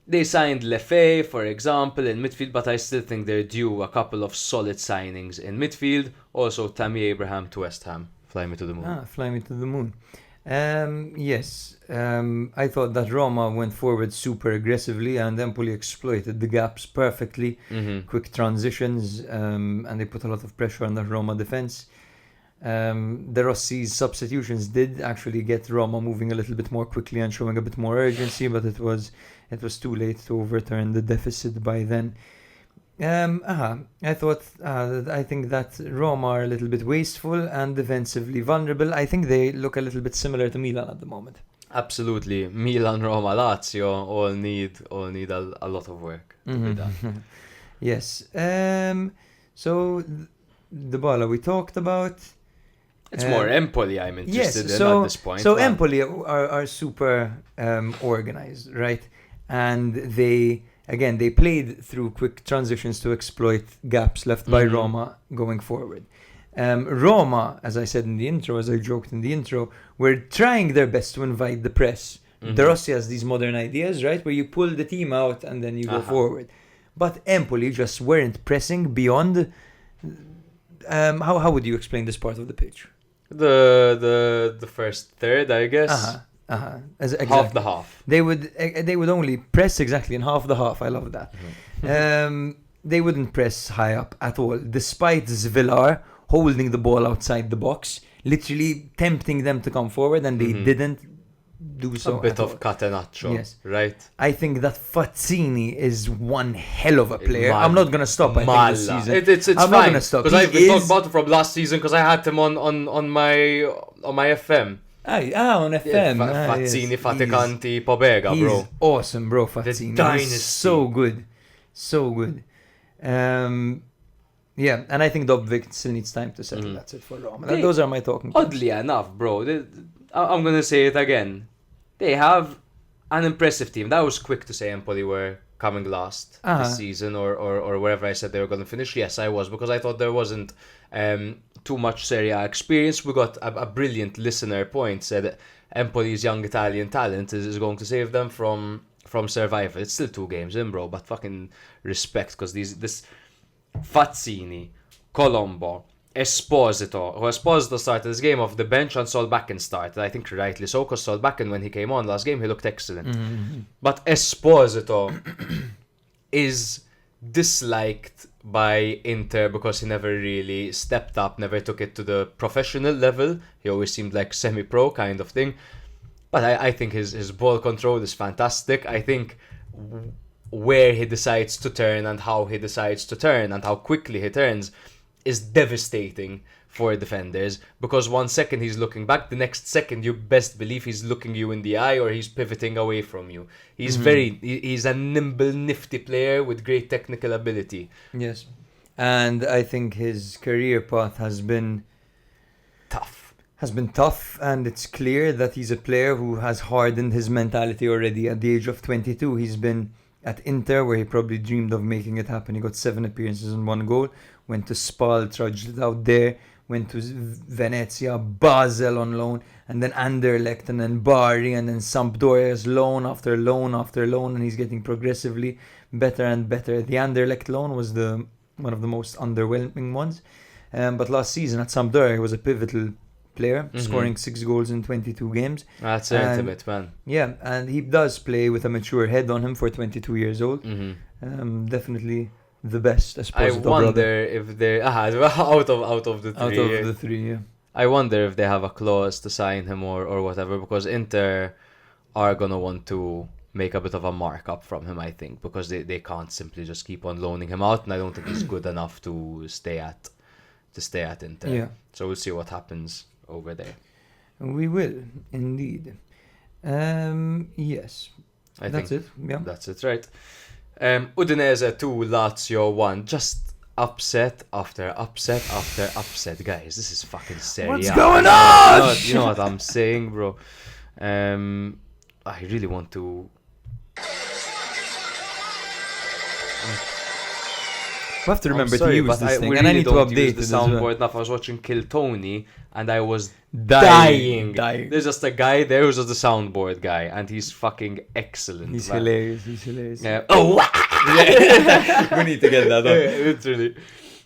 They signed Lefebvre, for example, in midfield, but I still think they're due a couple of solid signings in midfield. Also, Tammy Abraham to West Ham. Fly me to the moon. Fly me to the moon. Yes, I thought that Roma went forward super aggressively and Empoli exploited the gaps perfectly. Quick transitions, and they put a lot of pressure on the Roma defense. De Rossi's substitutions did actually get Roma moving a little bit more quickly and showing a bit more urgency, but it was too late to overturn the deficit by then. I think that Roma are a little bit wasteful and defensively vulnerable. I think they look a little bit similar to Milan at the moment. Absolutely. Milan, Roma, Lazio all need a lot of work to be done. Yes. So the Bala we talked about. It's more Empoli I'm interested in at this point. So Empoli are super organized, right? And they played through quick transitions to exploit gaps left by Roma going forward. Roma, as I said in the intro, as I joked in the intro, were trying their best to invite the press. De Rossi has these modern ideas, right, where you pull the team out and then you go forward. But Empoli just weren't pressing beyond. How would you explain this part of the pitch? The first third, I guess. Exactly. Half the half. They would only press exactly in half the half. I love that. They wouldn't press high up at all, despite Zvilar holding the ball outside the box, literally tempting them to come forward, and they didn't do so. A bit of catenaccio, yes. Right? I think that Fazzini is one hell of a player. I'm not gonna stop. I think this season. It's I'm fine. Not gonna stop because I've been talking about it from last season because I had him on my FM. On FM. Fazzini, Faticanti, Pobega, bro. He's awesome, bro. Fazzini. He's so good. Yeah, and I think Dobvik still needs time to settle. That's it for Roma. Those are my talking points. Oddly enough, bro, I'm going to say it again. They have an impressive team. That was quick to say Empoli were coming last this season or wherever I said they were going to finish. Yes, I was, because I thought there wasn't too much Serie A experience. We got a brilliant listener point, said Empoli's young Italian talent is going to save them from survival. It's still 2 games in, bro, but fucking respect, because this Fazzini, Colombo, Esposito started this game off the bench and Solbakken started. I think rightly so, because Solbakken, when he came on last game, he looked excellent. But Esposito is disliked by Inter because he never really stepped up, never took it to the professional level. He always seemed like semi-pro kind of thing. But I think his ball control is fantastic. I think where he decides to turn and how he decides to turn and how quickly he turns is devastating for defenders, because 1 second he's looking back, the next second you best believe he's looking you in the eye or he's pivoting away from you. He's he's a nimble, nifty player with great technical ability. Yes, and I think his career path has been tough, and it's clear that he's a player who has hardened his mentality already at the age of 22. He's been at Inter, where he probably dreamed of making it happen. He got 7 appearances and 1 goal. Went to Spal, trudged it out there. Went to Venezia, Basel on loan, and then Anderlecht, and then Bari, and then Sampdoria's loan after loan after loan, and he's getting progressively better and better. The Anderlecht loan was one of the most underwhelming ones. But last season at Sampdoria, he was a pivotal player, scoring 6 goals in 22 games. That's intimate, man. Yeah, and he does play with a mature head on him for 22 years old. Definitely the best, I suppose. I wonder if they out of the 3. Out of the 3, yeah. I wonder if they have a clause to sign him or whatever, because Inter are gonna want to make a bit of a markup from him, I think, because they can't simply just keep on loaning him out, and I don't think he's good enough to stay at Inter. Yeah. So we'll see what happens over there. We will, indeed. Yes. That's it. Yeah. That's it, right. Udinese 2, Lazio 1. Just upset after upset after upset, guys. This is fucking Serie A. What's going on? You know what I'm saying, bro. I really want to. We have to remember sorry, to use but this thing, we and I really need to don't update use it the as well. soundboard enough. I was watching Kill Tony, and I was Dying. dying. There's just a guy there who's just the soundboard guy, and he's fucking excellent. He's man. hilarious. Oh, We need to get that up. literally.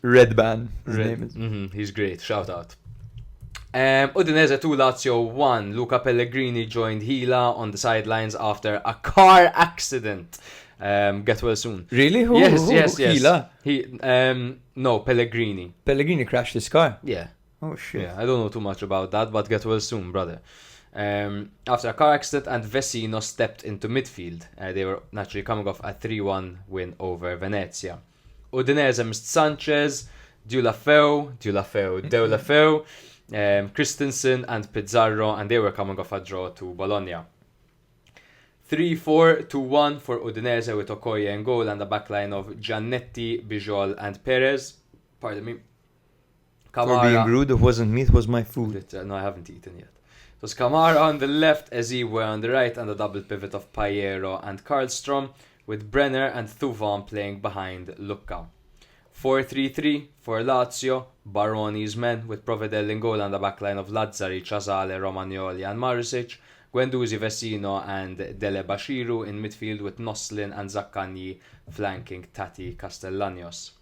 Red Band, his name is. He's great. Shout out. Udinese 2, Lazio 1. Luca Pellegrini joined Hila on the sidelines after a car accident. Get well soon. Really? Who? Yes. Hila? No, Pellegrini. Pellegrini crashed his car. Yeah. Oh shit. Yeah, I don't know too much about that, but get well soon, brother. After a car accident, and Vecino stepped into midfield. They were naturally coming off a 3-1 win over Venezia. Udinese missed Sanchez, Deulofeu, Christensen and Pizarro, and they were coming off a draw to Bologna. 3-4-2-1 for Udinese with Okoye in goal and a backline of Giannetti, Bijol and Perez. Pardon me. For being rude, it wasn't me, it was my food. No, I haven't eaten yet. It was Kamara on the left, Ezeiwe on the right, and a double pivot of Payero and Karlstrom, with Brenner and Thuvan playing behind Lucca. 4-3-3 for Lazio, Baroni's men, with Provedel in goal and a backline of Lazzari, Casale, Romagnoli and Marisic, Guendouzi, Vecino and Dele Bashiru in midfield, with Noslin and Zaccagni flanking Tati Castellanos.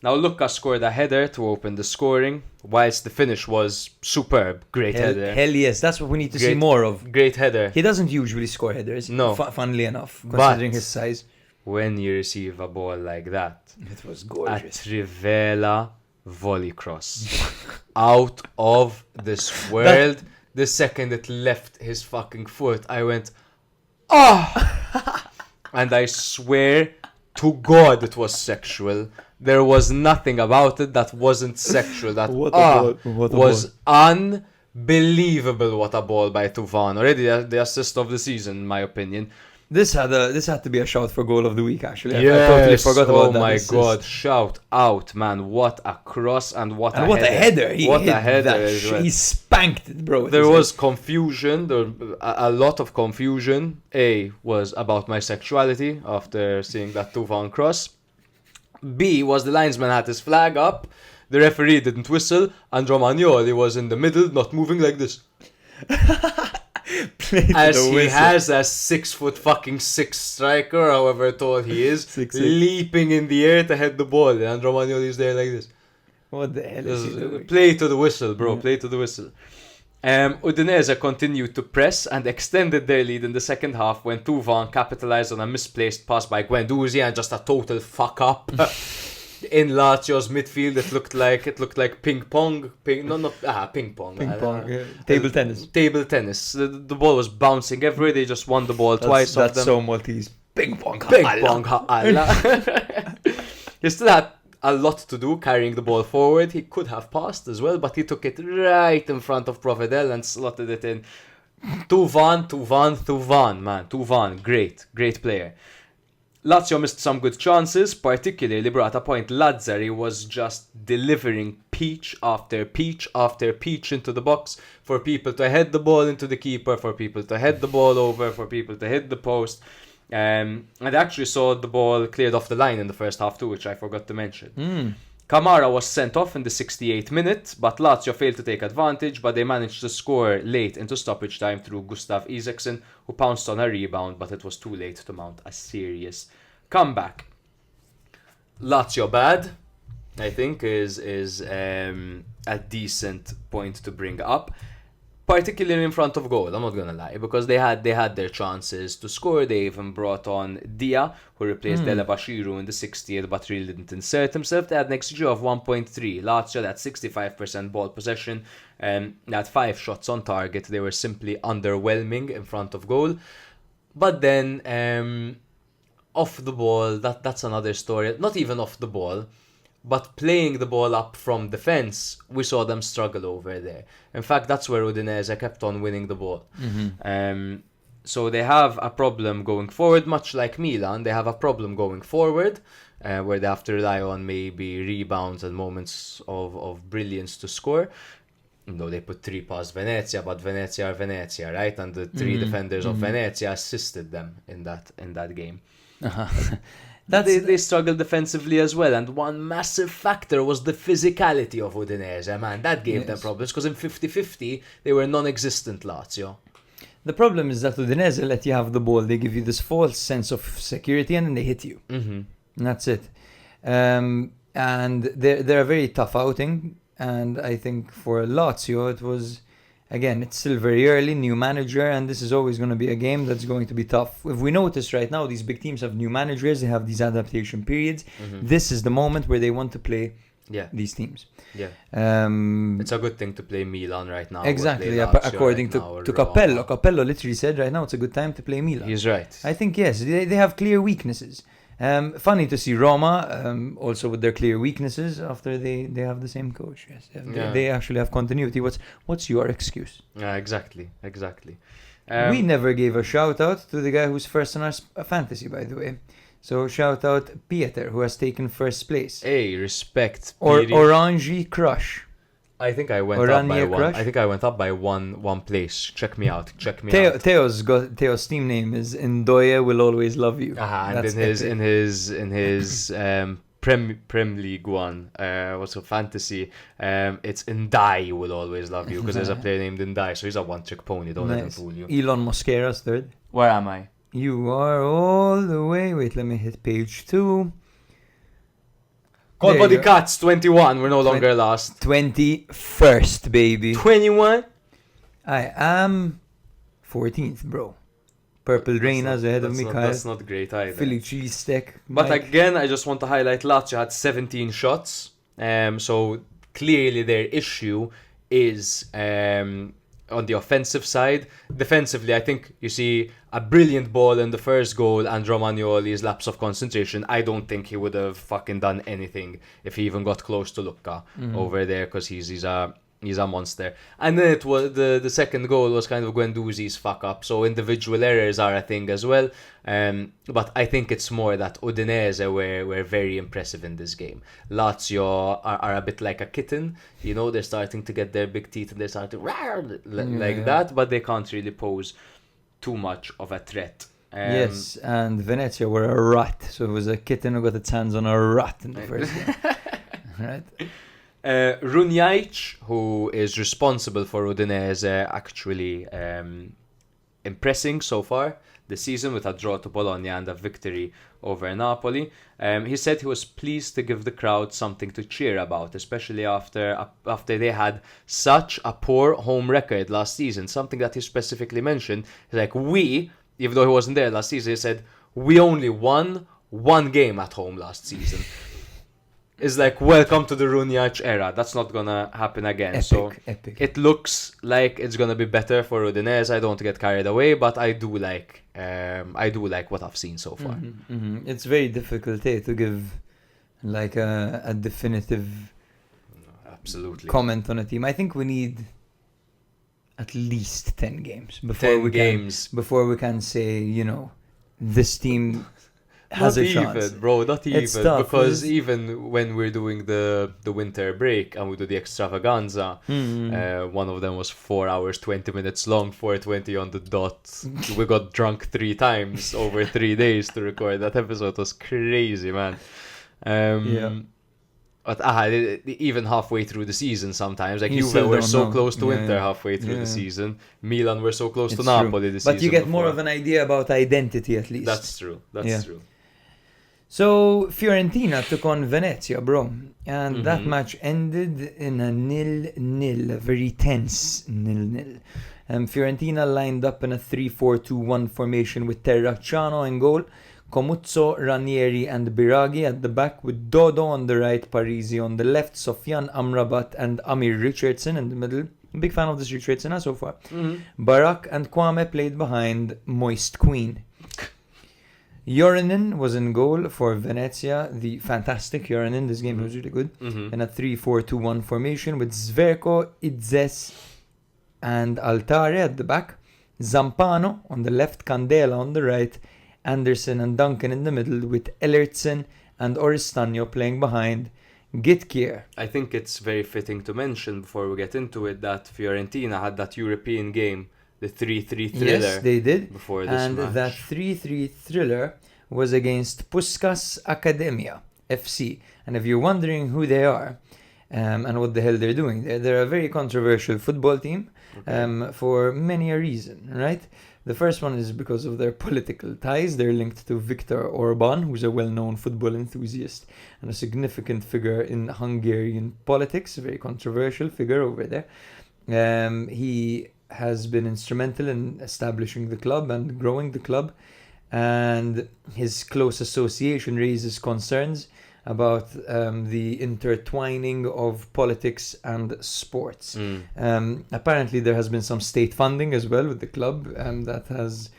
Now Lucca scored a header to open the scoring, whilst the finish was superb. Great header. Hell yes, that's what we need to see more of. Great header. He doesn't usually score headers, No. funnily enough, considering his size. When you receive a ball like that, It was a gorgeous. Trivela volley cross out of this world. The second it left his fucking foot, I went, and I swear to God it was sexual. There was nothing about it that wasn't sexual. That was unbelievable. What a ball by Thuvan. Already the assist of the season, in my opinion. This had to be a shout for goal of the week, actually. Yes. I totally forgot about that. Oh my This is- God! Shout out, man! What a cross and what a header! He what hit a header! that as well. He spanked it, bro. There was confusion. A lot of confusion. A was about my sexuality after seeing that Thuvan cross. B was the linesman had his flag up, the referee didn't whistle, and Romagnoli was in the middle, not moving like this. As he has a 6'6" striker, however tall he is, 6'6". leaping in the air to head the ball, and Romagnoli is there like this. What the hell is he doing? Play to the whistle, bro. Play to the whistle. Udinese continued to press and extended their lead in the second half when Thuvan capitalized on a misplaced pass by Guendouzi and just a total fuck up in Lazio's midfield. It looked like ping pong. Ping pong. Table tennis. Table tennis. The ball was bouncing everywhere. They just won the ball twice. That's so Maltese. Ping pong. He still had a lot to do carrying the ball forward. He could have passed as well, but he took it right in front of Provedel and slotted it in. Thuvan, man. Thuvan, great player. Lazio missed some good chances, particularly, bro, at a point Lazzari was just delivering peach after peach after peach into the box for people to head the ball into the keeper, for people to head the ball over, for people to hit the post. And I actually saw the ball cleared off the line in the first half too, which I forgot to mention. Kamara was sent off in the 68th minute, but Lazio failed to take advantage, but they managed to score late into stoppage time through Gustav Isaksen, who pounced on a rebound, but it was too late to mount a serious comeback. Lazio bad, I think, is a decent point to bring up. Particularly in front of goal, I'm not gonna lie, because they had their chances to score. They even brought on Dia, who replaced Dele Bashiru in the 60th, but really didn't insert himself. They had an XG of 1.3. Lazio had 65% ball possession, and had 5 shots on target. They were simply underwhelming in front of goal. But then off the ball, that's another story. Not even off the ball, but playing the ball up from defence, we saw them struggle over there. In fact, that's where Udinese kept on winning the ball. So they have a problem going forward, much like Milan. They have a problem going forward. where they have to rely on maybe rebounds and moments of brilliance to score. They put 3 past Venezia, but Venezia are Venezia, right? And the 3 defenders of Venezia assisted them in that game. They struggled defensively as well, and one massive factor was the physicality of Udinese, man. That gave them problems, because in 50-50, they were non-existent Lazio. The problem is that Udinese let you have the ball. They give you this false sense of security, and then they hit you. And that's it. And they're a very tough outing. And I think for Lazio, it was, again, it's still very early, new manager, and this is always going to be a game that's going to be tough. If we notice right now, these big teams have new managers, they have these adaptation periods. This is the moment where they want to play these teams. Yeah. It's a good thing to play Milan right now. Exactly, according to Capello. Capello literally said right now it's a good time to play Milan. He's right. I think, yes, they have clear weaknesses. Funny to see Roma also with their clear weaknesses after they have the same coach. Yes, they actually have continuity. What's your excuse? Exactly. We never gave a shout out to the guy who's first in our fantasy, by the way. So shout out Pieter, who has taken first place. Hey, respect. Or Orangi Crush. I think I went up by one. I think I went up by one place. Check me out. out. Teo's team name is Ndoye Will Always Love You. And in his Prem League one, what's a fantasy? It's Ndai Will Always Love You, because there's a player named Ndai, so he's a one-trick pony. Don't let him fool you. Elon Mosquera's third. Where am I? You are all the way. Wait, let me hit page 2. Cold Body Cats 21. We're no longer last. 21st, baby. 21. I am 14th, bro. Purple Reina's ahead of me, Kyle. That's not great either. Philly cheese stick. But again, I just want to highlight Lazio had 17 shots. So clearly their issue is on the offensive side. Defensively, I think you see a brilliant ball in the first goal and Romagnoli's lapse of concentration. I don't think he would have fucking done anything if he even got close to Lucca over there, because he's a monster. And then it was the second goal was kind of Guendouzi's fuck up. So individual errors are a thing as well. But I think it's more that Udinese were very impressive in this game. Lazio are a bit like a kitten. They're starting to get their big teeth and they're starting like that, but they can't really pose too much of a threat. Yes, and Venezia were a rat. So it was a kitten who got its hands on a rat in the first game. Right? Runjaic, who is responsible for Udinese actually impressing so far this season with a draw to Bologna and a victory over Napoli. He said he was pleased to give the crowd something to cheer about, especially after they had such a poor home record last season. Something that he specifically mentioned is like, even though he wasn't there last season, he said, we only won one game at home last season. Is like, welcome to the Runjaic era. That's not gonna happen again. Epic. It looks like it's gonna be better for Udinese. I don't get carried away, but I do like what I've seen so far. It's very difficult to give like a definitive comment on a team. I think we need at least 10 games before we can say, this team has a chance. Not even, because even when we're doing the winter break and we do the extravaganza, one of them was 4 hours 20 minutes long, 4:20 on the dot. We got drunk 3 times over 3 days to record that episode. It was crazy, man. But even halfway through the season, sometimes like Juve were so close to Inter halfway through the season. Milan were so close to Napoli this season. But you get more of an idea about identity at least. That's true. True. So Fiorentina took on Venezia, bro, and that match ended in a 0-0, a very tense 0-0. Fiorentina lined up in a 3-4-2-1 formation with Terracciano in goal, Comuzzo, Ranieri and Biraghi at the back, with Dodo on the right, Parisi on the left, Sofyan Amrabat and Amir Richardson in the middle. Big fan of this Richardson so far. Barak and Kwame played behind Moist Queen. Jorinen was in goal for Venezia, the fantastic Jorinen. This game was really good. In a 3-4-2-1 formation with Zverko, Idzes and Altare at the back, Zampano on the left, Candela on the right, Anderson and Duncan in the middle, with Ellertson and Oristano playing behind Gitkier. I think it's very fitting to mention before we get into it that Fiorentina had that European game, the 3-3 thriller. Yes, they did. Before this and match. that 3-3 thriller was against Puskas Academia FC. And if you're wondering who they are and what the hell they're doing, they're a very controversial football team for many a reason, right? The first one is because of their political ties. They're linked to Viktor Orban, who's a well-known football enthusiast and a significant figure in Hungarian politics, a very controversial figure over there. He has been instrumental in establishing the club and growing the club, and his close association raises concerns about the intertwining of politics and sports. Apparently there has been some state funding as well with the club, and that has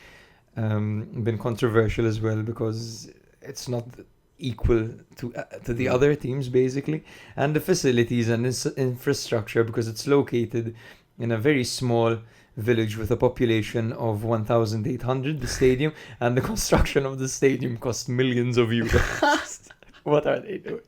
been controversial as well because it's not equal to the other teams basically. And the facilities and infrastructure, because it's located in a very small village with a population of 1,800, the stadium, and the construction of the stadium cost millions of euros. What are they doing?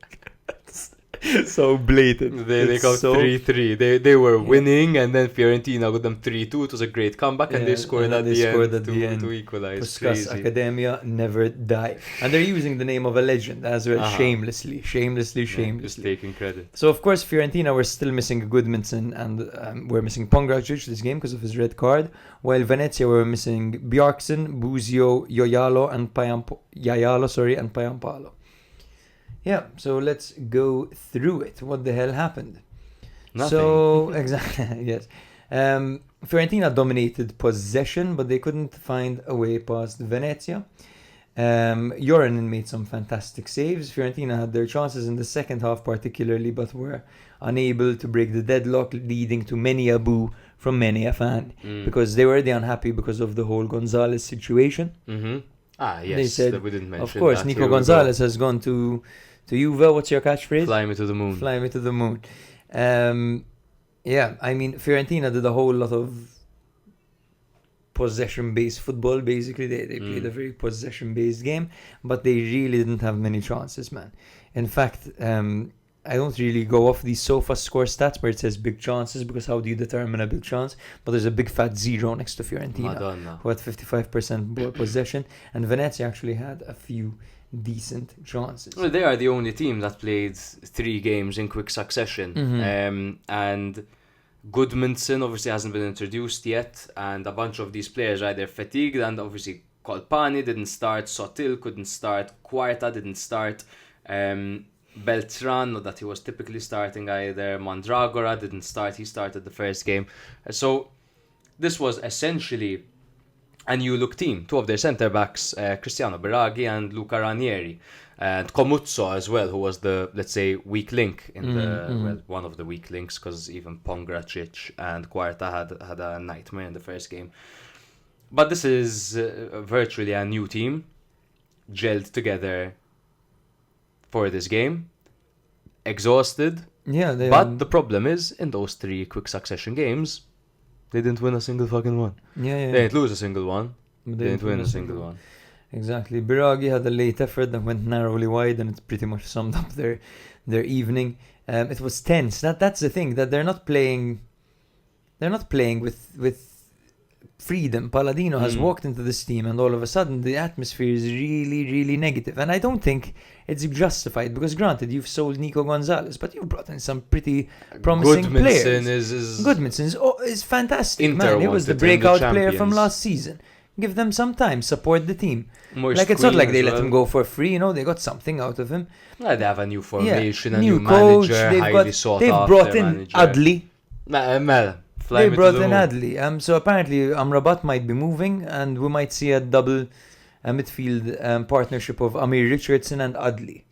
So blatant. They got 3-3. They were winning, and then Fiorentina got them 3-2. It was a great comeback, and they scored at the end to equalize. Puskas Academia never die. And they're using the name of a legend as well, shamelessly. Just taking credit. So, of course, Fiorentina were still missing Goodmanson, and we're missing Pongracic this game because of his red card, while Venezia were missing Bjarksen, Buzio, Yayalo, and Payampalo. Yeah, so let's go through it. What the hell happened? Nothing. So, exactly, yes. Fiorentina dominated possession, but they couldn't find a way past Venezia. Joranen made some fantastic saves. Fiorentina had their chances in the second half particularly, but were unable to break the deadlock, leading to many a boo from many a fan. Because they were already unhappy because of the whole Gonzalez situation. Ah, yes, they said, we didn't mention of course, that. Nico Gonzalez has gone to Juve. What's your catchphrase? Fly me to the moon. Fly me to the moon. Yeah, I mean, Fiorentina did a whole lot of possession-based football, basically. They played a very possession-based game, but they really didn't have many chances, man. In fact, I don't really go off these sofa score stats where it says big chances, because how do you determine a big chance? But there's a big fat zero next to Fiorentina, Madonna. who had 55% ball possession, and Venezia actually had a few decent chances. Well, they are the only team that played 3 games in quick succession. And Goodmanson obviously hasn't been introduced yet, and a bunch of these players are either fatigued, and obviously Colpani didn't start, Sotil couldn't start, Quarta didn't start, Beltran, not that he was typically starting either, Mandragora didn't start, he started the first game. So this was essentially a new look team. 2 of their centre backs, Cristiano Biraghi and Luca Ranieri, and Comuzzo as well, who was the, let's say, weak link in well, one of the weak links, because even Pongracic and Quarta had a nightmare in the first game. But this is virtually a new team, gelled together for this game, exhausted. Yeah, but the problem is, in those 3 quick succession games, they didn't win a single fucking one. Yeah. They didn't lose a single one. They didn't win a single one. Exactly. Biraghi had a late effort that went narrowly wide, and it pretty much summed up their evening. It was tense. That's the thing, that they're not playing with freedom. Palladino has walked into this team, and all of a sudden the atmosphere is really, really negative. And I don't think it's justified, because granted, you've sold Nico Gonzalez, but you've brought in some pretty promising players. Goodmanson is fantastic, man. He was the breakout player from last season. Give them some time, support the team. It's not like they let him go for free, they got something out of him. Yeah, they have a new formation, a new coach, manager, highly sought they've after brought in manager. Adli. They brought in Adli. So apparently Amrabat might be moving, and we might see a double midfield partnership of Amir Richardson and Adli.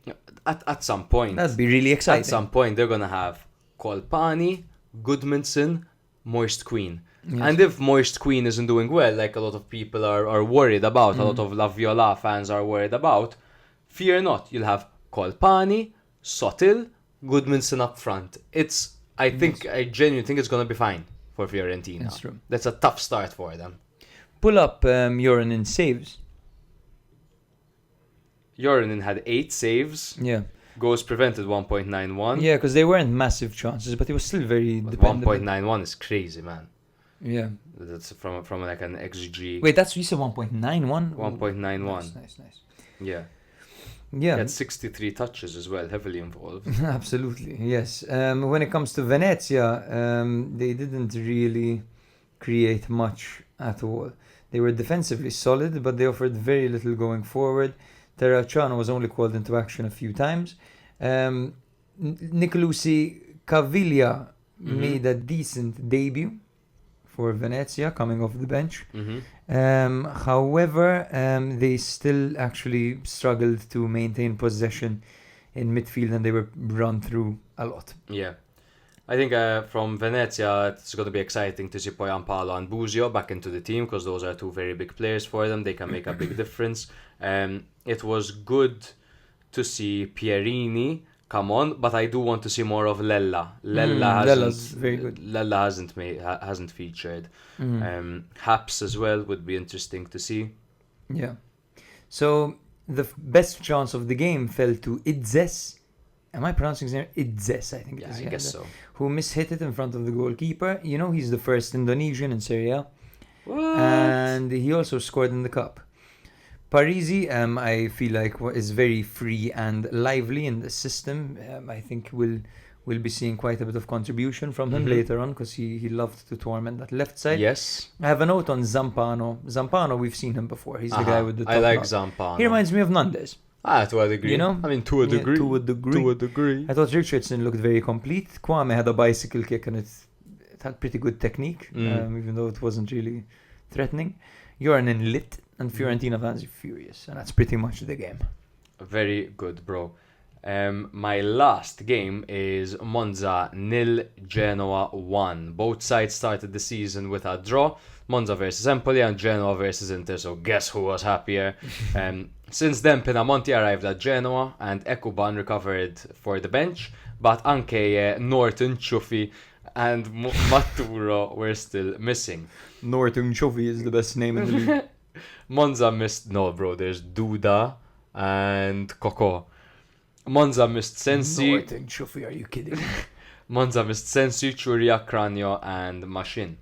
At some point. That'd be really exciting. At some point, they're going to have Colpani, Goodmanson, Moist Queen. Yes. And if Moist Queen isn't doing well, like a lot of people are worried about, a lot of La Viola fans are worried about, fear not. You'll have Colpani, Sotil, Goodmanson up front. I genuinely think it's going to be fine for Fiorentina. That's true. That's a tough start for them. Pull up Joranen saves. Jordan had 8 saves. Yeah. Goals prevented 1.91. Yeah, because they weren't massive chances, but it was still very But dependable. 1.91 is crazy, man. Yeah. That's from like an XG. Wait, that's you said 1.91? 1.91. Nice. Yeah. Yeah. He had 63 touches as well, heavily involved. Absolutely, yes. When it comes to Venezia, they didn't really create much at all. They were defensively solid, but they offered very little going forward. Terracciano was only called into action a few times. Nicolucci Caviglia made a decent debut for Venezia, coming off the bench. However, they still actually struggled to maintain possession in midfield, and they were run through a lot. Yeah. I think from Venezia, it's going to be exciting to see Poyampalo and Buzio back into the team, because those are two very big players for them. They can make a big difference. It was good to see Pierini come on, but I do want to see more of Lella. Lella's very good. Lella hasn't featured. Haps as well would be interesting to see. Yeah. So the best chance of the game fell to Idzes. Am I pronouncing his name? Idzes, I think it is. I guess so. Who mishit it in front of the goalkeeper. You know, he's the first Indonesian in Serie A. What? And he also scored in the cup. Parisi, I feel like is very free and lively in the system. I think we'll be seeing quite a bit of contribution from him later on, because he loved to torment that left side. Yes. I have a note on Zampano. Zampano, we've seen him before. He's the guy with the top I like knot. Zampano. He reminds me of Nandes. To a degree. You know? I mean, to a degree. To a degree. I thought Richardson looked very complete. Kwame had a bicycle kick, and it had pretty good technique, even though it wasn't really threatening. Jordan lit, and Fiorentina fans are furious, and that's pretty much the game. Very good, bro. My last game is Monza 0, Genoa 1. Both sides started the season with a draw. Monza versus Empoli and Genoa versus Inter, so guess who was happier? Since then, Pinamonti arrived at Genoa and Ekuban recovered for the bench, but anche Norton, Ciuffi and Maturo were still missing. Norton Ciuffi is the best name in the league. Monza missed... No, bro, there's Duda and Coco. Monza missed Sensi. Norton Ciuffi, are you kidding? Monza missed Sensi, Churia, Cranio and Machin.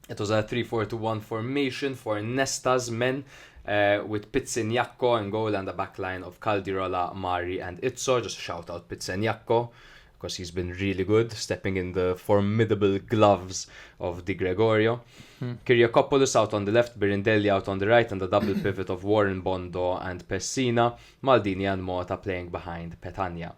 It was a 3-4-2-1 formation for Nesta's men, with Pizzignacco in goal and a backline of Caldirola, Mari and Izzo. Just shout out Pizzignacco, because he's been really good, stepping in the formidable gloves of Di Gregorio. Kyriakopoulos out on the left, Birindelli out on the right, and the double pivot of Warren Bondo and Pessina, Maldini and Mota playing behind Petagna.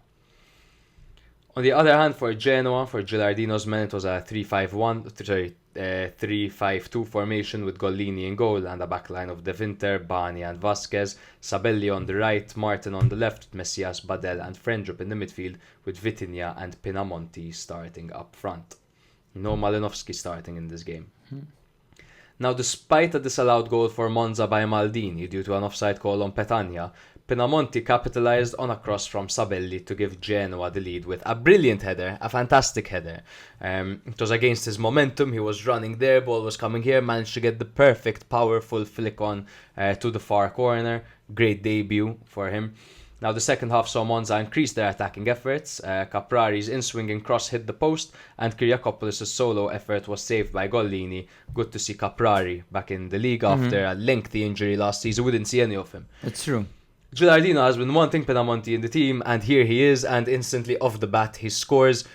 On the other hand, for Genoa, for Gilardino's men, it was a 3-5-2 formation with Gollini in goal and a backline of De Winter, Bani and Vasquez, Sabelli on the right, Martin on the left, Messias, Badel and Frendrup in the midfield, with Vitinha and Pinamonti starting up front. No Malinovski starting in this game. Now, despite a disallowed goal for Monza by Maldini due to an offside call on Petagna, Pinamonti capitalized on a cross from Sabelli to give Genoa the lead with a brilliant header, a fantastic header. It was against his momentum, he was running there, ball was coming here, managed to get the perfect, powerful flick on to the far corner. Great debut for him. Now, the second half saw Monza increase their attacking efforts. Caprari's in-swinging cross hit the post, and Kyriakopoulos' solo effort was saved by Gollini. Good to see Caprari back in the league after a lengthy injury last season. We didn't see any of him. It's true. Gilardino has been wanting Pinamonti in the team, and here he is, and instantly off the bat he scores.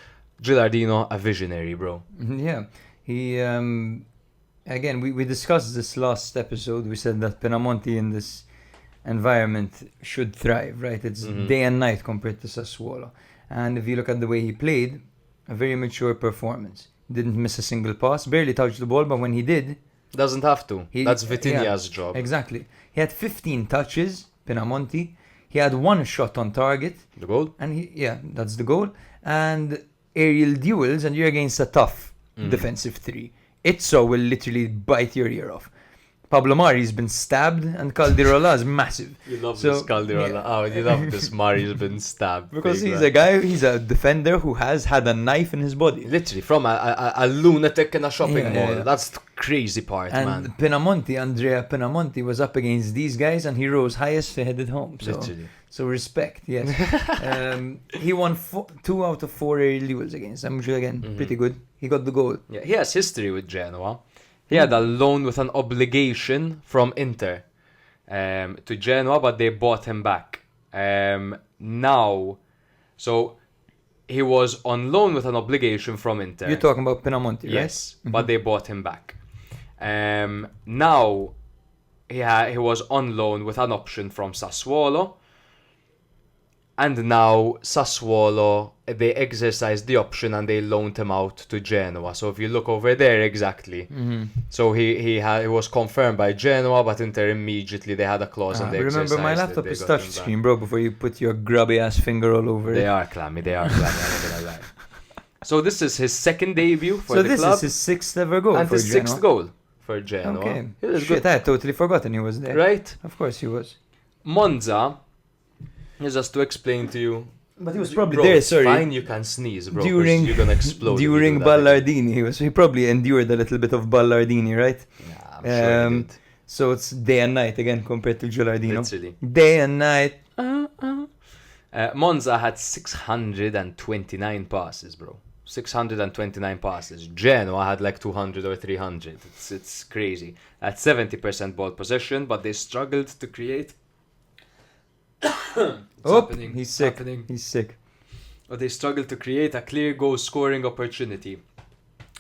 Gilardino, a visionary, bro. Yeah. He, again, we discussed this last episode. We said that Pinamonti in this environment should thrive, right? It's day and night compared to Sassuolo. And if you look at the way he played, a very mature performance. Didn't miss a single pass, barely touched the ball, but when he did... Doesn't have to. That's Vitinha's job. Exactly. He had 15 touches, Pinamonti. He had one shot on target. The goal? And that's the goal. And aerial duels, and you're against a tough defensive three. Izzo will literally bite your ear off. Pablo Mari's been stabbed, and Caldirola is massive. You love this Caldirola. yeah. Oh, you love this Mari's been stabbed. Because big he's rat. he's a defender who has had a knife in his body. Literally, from a lunatic in a shopping mall. Yeah. That's the crazy part, And man. Andrea Pinamonti was up against these guys, and he rose highest to headed home. Literally. So respect, yes. He won 2 out of 4 aerial duels against them, which again, pretty good. He got the goal. Yeah, he has history with Genoa. He had a loan with an obligation from Inter to Genoa, but they bought him back. So he was on loan with an obligation from Inter. You're talking about Pinamonti, right? Yes, but they bought him back. Now he was on loan with an option from Sassuolo. And now Sassuolo, they exercised the option and they loaned him out to Genoa. So if you look over there, exactly. So he was confirmed by Genoa, but Inter immediately they had a clause and they exercised remember, my it, laptop they is got him back. touchscreen, bro, before you put your grubby ass finger all over They it. are clammy, I'm not gonna lie. So this is his second debut for the club. So this is his 6th ever goal and for his Genoa. 6th goal for Genoa. Okay. It was Shit, good, I had totally forgotten he was there. right? Of course he was. Monza, just to explain to you. But he was probably Bro, there, it's sorry. fine, you can sneeze, bro. 'Cause During- you're gonna explode. if you During do that again. Ballardini, he probably endured a little bit of Ballardini, right? Yeah, I'm sure he did. So it's day and night again compared to Gilardino. Literally. Day and night. Monza had 629 passes, bro. 629 passes. Genoa had like 200 or 300. It's crazy. At 70% ball possession, but they struggled to create. Happening? He's sick. Happening. He's sick. But they struggled to create a clear goal scoring opportunity.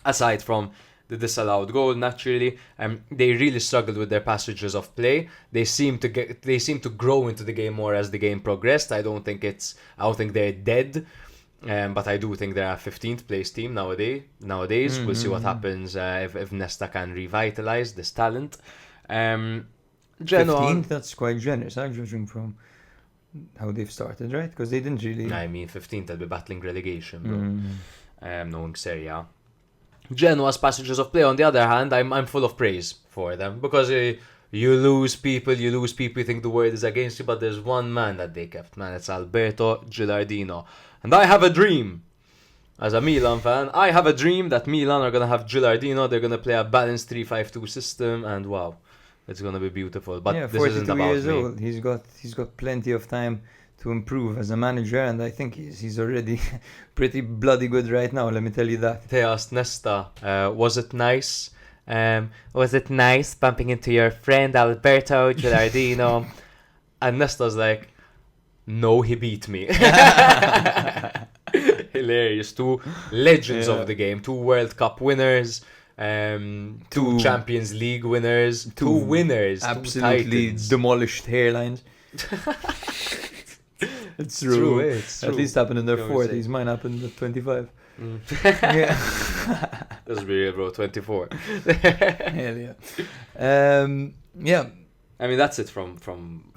Aside from the disallowed goal, naturally, they really struggled with their passages of play. They seem to grow into the game more as the game progressed. I don't think they're dead, but I do think they're a 15th place team nowadays. We'll see what happens if Nesta can revitalize this talent. Genoa, 15th, that's quite generous, judging from how they've started, right? Because they didn't really. I mean, 15th, they'll be battling relegation, bro. Knowing Serie A. Genoa's passages of play, on the other hand, I'm full of praise for them because you lose people, you think the world is against you, but there's one man that they kept, man. It's Alberto Gilardino. And I have a dream. As a Milan fan, I have a dream that Milan are going to have Gilardino. They're going to play a balanced 3-5-2 system, and wow, it's going to be beautiful. But yeah, this 42 isn't about years me. old. He's got plenty of time to improve as a manager, and I think he's already pretty bloody good right now, let me tell you that. They asked Nesta, was it nice? Was it nice bumping into your friend Alberto Gilardino? And Nesta's like, no, he beat me. Hilarious. 2 legends of the game, 2 World Cup winners, 2 Champions League winners, 2 winners, absolutely 2 demolished hairlines. It's true. It's true. At least happened in their You know what I'm 40s. Mine happened at 25. Yeah. Let's be real, bro. 24. Hell yeah. Yeah. I mean, that's it from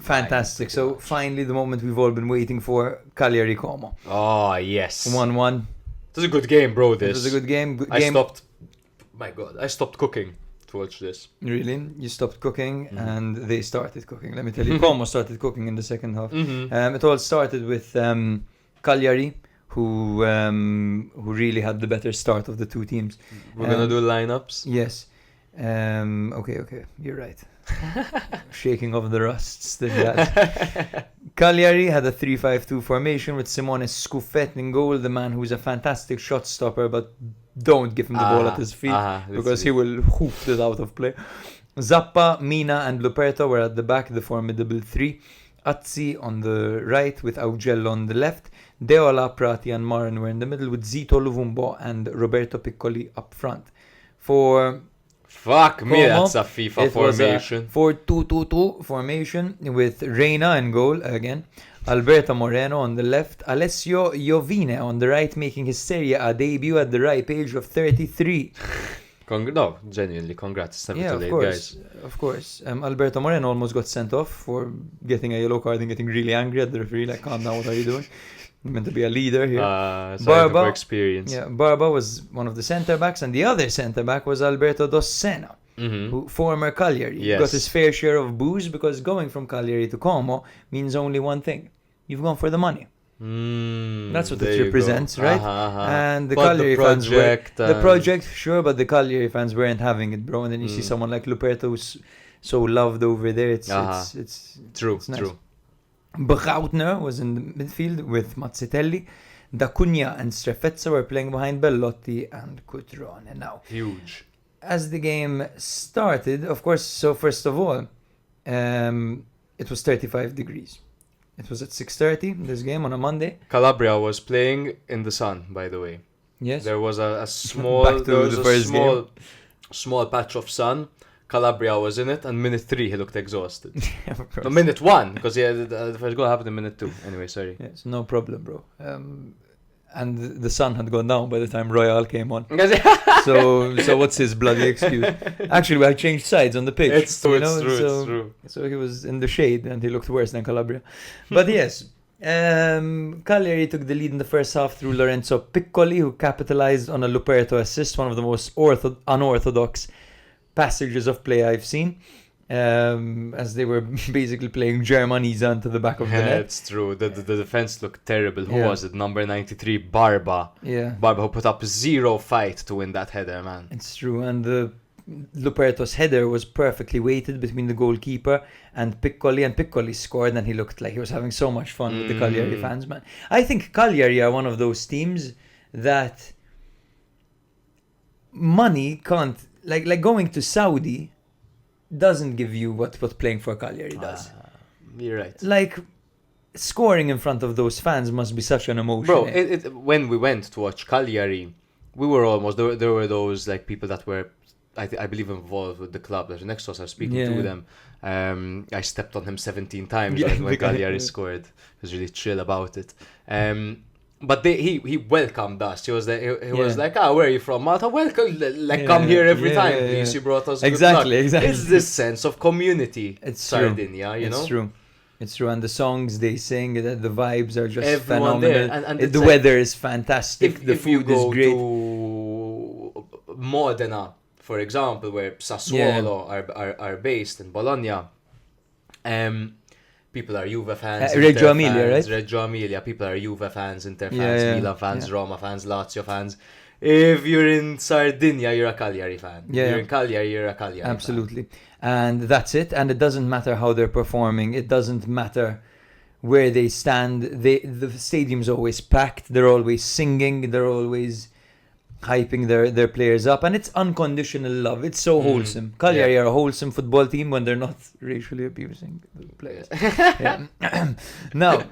Fantastic. So finally, the moment we've all been waiting for, Cagliari Como. Oh yes. 1-1. It was a good game, bro. It was a good game. I stopped cooking to watch this. Really? You stopped cooking and they started cooking. Let me tell you, Como started cooking in the second half. It all started with Cagliari, who really had the better start of the 2 teams. We're gonna do lineups. Yes. Okay. You're right. Shaking off the rusts that he had. Cagliari had a 3-5-2 formation with Simone Scuffet in goal, the man who's a fantastic shot stopper, but don't give him the ball at his feet because he will hoof it out of play. Zappa, Mina and Luperto were at the back, the formidable 3. Azzi on the right with Augello on the left. Deola, Prati and Marin were in the middle with Zito, Luvumbo and Roberto Piccoli up front. For Fuck me, Como, that's a FIFA formation. 4-2-2-2 formation with Reina in goal again. Alberto Moreno on the left. Alessio Iovine on the right, making his Serie A debut at the ripe age of 33. No, genuinely, congrats. 7 Yeah, to of 8 course. guys. Of course. Alberto Moreno almost got sent off for getting a yellow card and getting really angry at the referee. Like, calm down, what are you doing? You're meant to be a leader here. Sorry for experience. Yeah, Barba was one of the centre backs, and the other centre back was Alberto Dos Sena. former Cagliari. Yes. Got his fair share of boos because going from Cagliari to Como means only one thing. You've gone for the money. That's what there it you represents, go. right? And the Cagliari fans were... The project, sure, but the Cagliari fans weren't having it, bro. And then you see someone like Luperto who's so loved over there. It's true, it's nice. true. Begautner was in the midfield with Mazzitelli. D'Acunha and Strefezza were playing behind Bellotti and Cutrone. Now, Huge. as the game started, of course, so first of all, it was 35 degrees. It was at 6:30, this game on a Monday. Calabria was playing in the sun, by the way. Yes. There was a small, Back to the first game. small patch of sun. Calabria was in it, and minute 3 he looked exhausted. Of course. No, minute 1, because the first goal happened in minute 2. Anyway, sorry. Yes, no problem, bro. And the sun had gone down by the time Royal came on. So what's his bloody excuse? Actually, I changed sides on the pitch. It's true, it's true. So he was in the shade and he looked worse than Calabria. But yes, Cagliari took the lead in the first half through Lorenzo Piccoli, who capitalized on a Luperto assist, one of the most unorthodox passages of play I've seen. As they were basically playing Germanese onto the back of the net. It's true. The defense looked terrible. Who was it? Number 93, Barba. Yeah. Barba, who put up 0 fight to win that header, man. It's true. And Luperto's header was perfectly weighted between the goalkeeper and Piccoli. And Piccoli scored and he looked like he was having so much fun with the Cagliari fans, man. I think Cagliari are one of those teams that money can't... Like going to Saudi... doesn't give you what playing for Cagliari does. You're right. Like, scoring in front of those fans must be such an emotion. Bro, when we went to watch Cagliari, we were almost... There were those like people that were, I believe, involved with the club. That were next to us, I was speaking to them. I stepped on him 17 times when Cagliari scored. He was really chill about it. But he welcomed us. He was like, where are you from? Malta? Welcome, come here every time. Please, you brought us exactly. It's this sense of community. It's Sardinia, you know. It's true, and the songs they sing, the vibes are just everyone phenomenal. There. And the weather is fantastic. The food is great. To Modena, for example, where Sassuolo are based in Bologna, people are Juve fans. Reggio Emilia, right? Reggio Emilia. People are Juve fans, Inter fans, Milan fans, Roma fans, Lazio fans. If you're in Sardinia, you're a Cagliari fan. If you're in Cagliari, you're a Cagliari Absolutely. And that's it. And it doesn't matter how they're performing. It doesn't matter where they stand. The stadium's always packed. They're always singing. They're always hyping their players up. And it's unconditional love. It's so wholesome. Cagliari are a wholesome football team when they're not racially abusing the players. Now,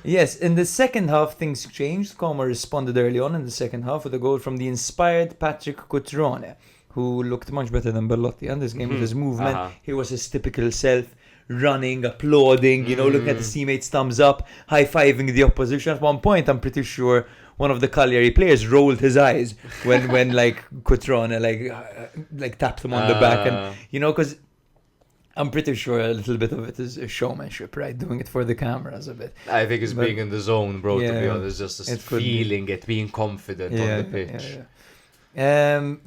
yes, in the second half, things changed. Como responded early on in the second half with a goal from the inspired Patrick Cutrone, who looked much better than Bellotti on this game with his movement. He was his typical self, running, applauding, looking at his teammates, thumbs up, high-fiving the opposition. At one point, I'm pretty sure one of the Cagliari players rolled his eyes when like Cutrone like tapped him on the back, and because I'm pretty sure a little bit of it is showmanship, right? Doing it for the cameras a bit. I think it's being in the zone, bro. To be honest, just feeling it, being confident on the pitch.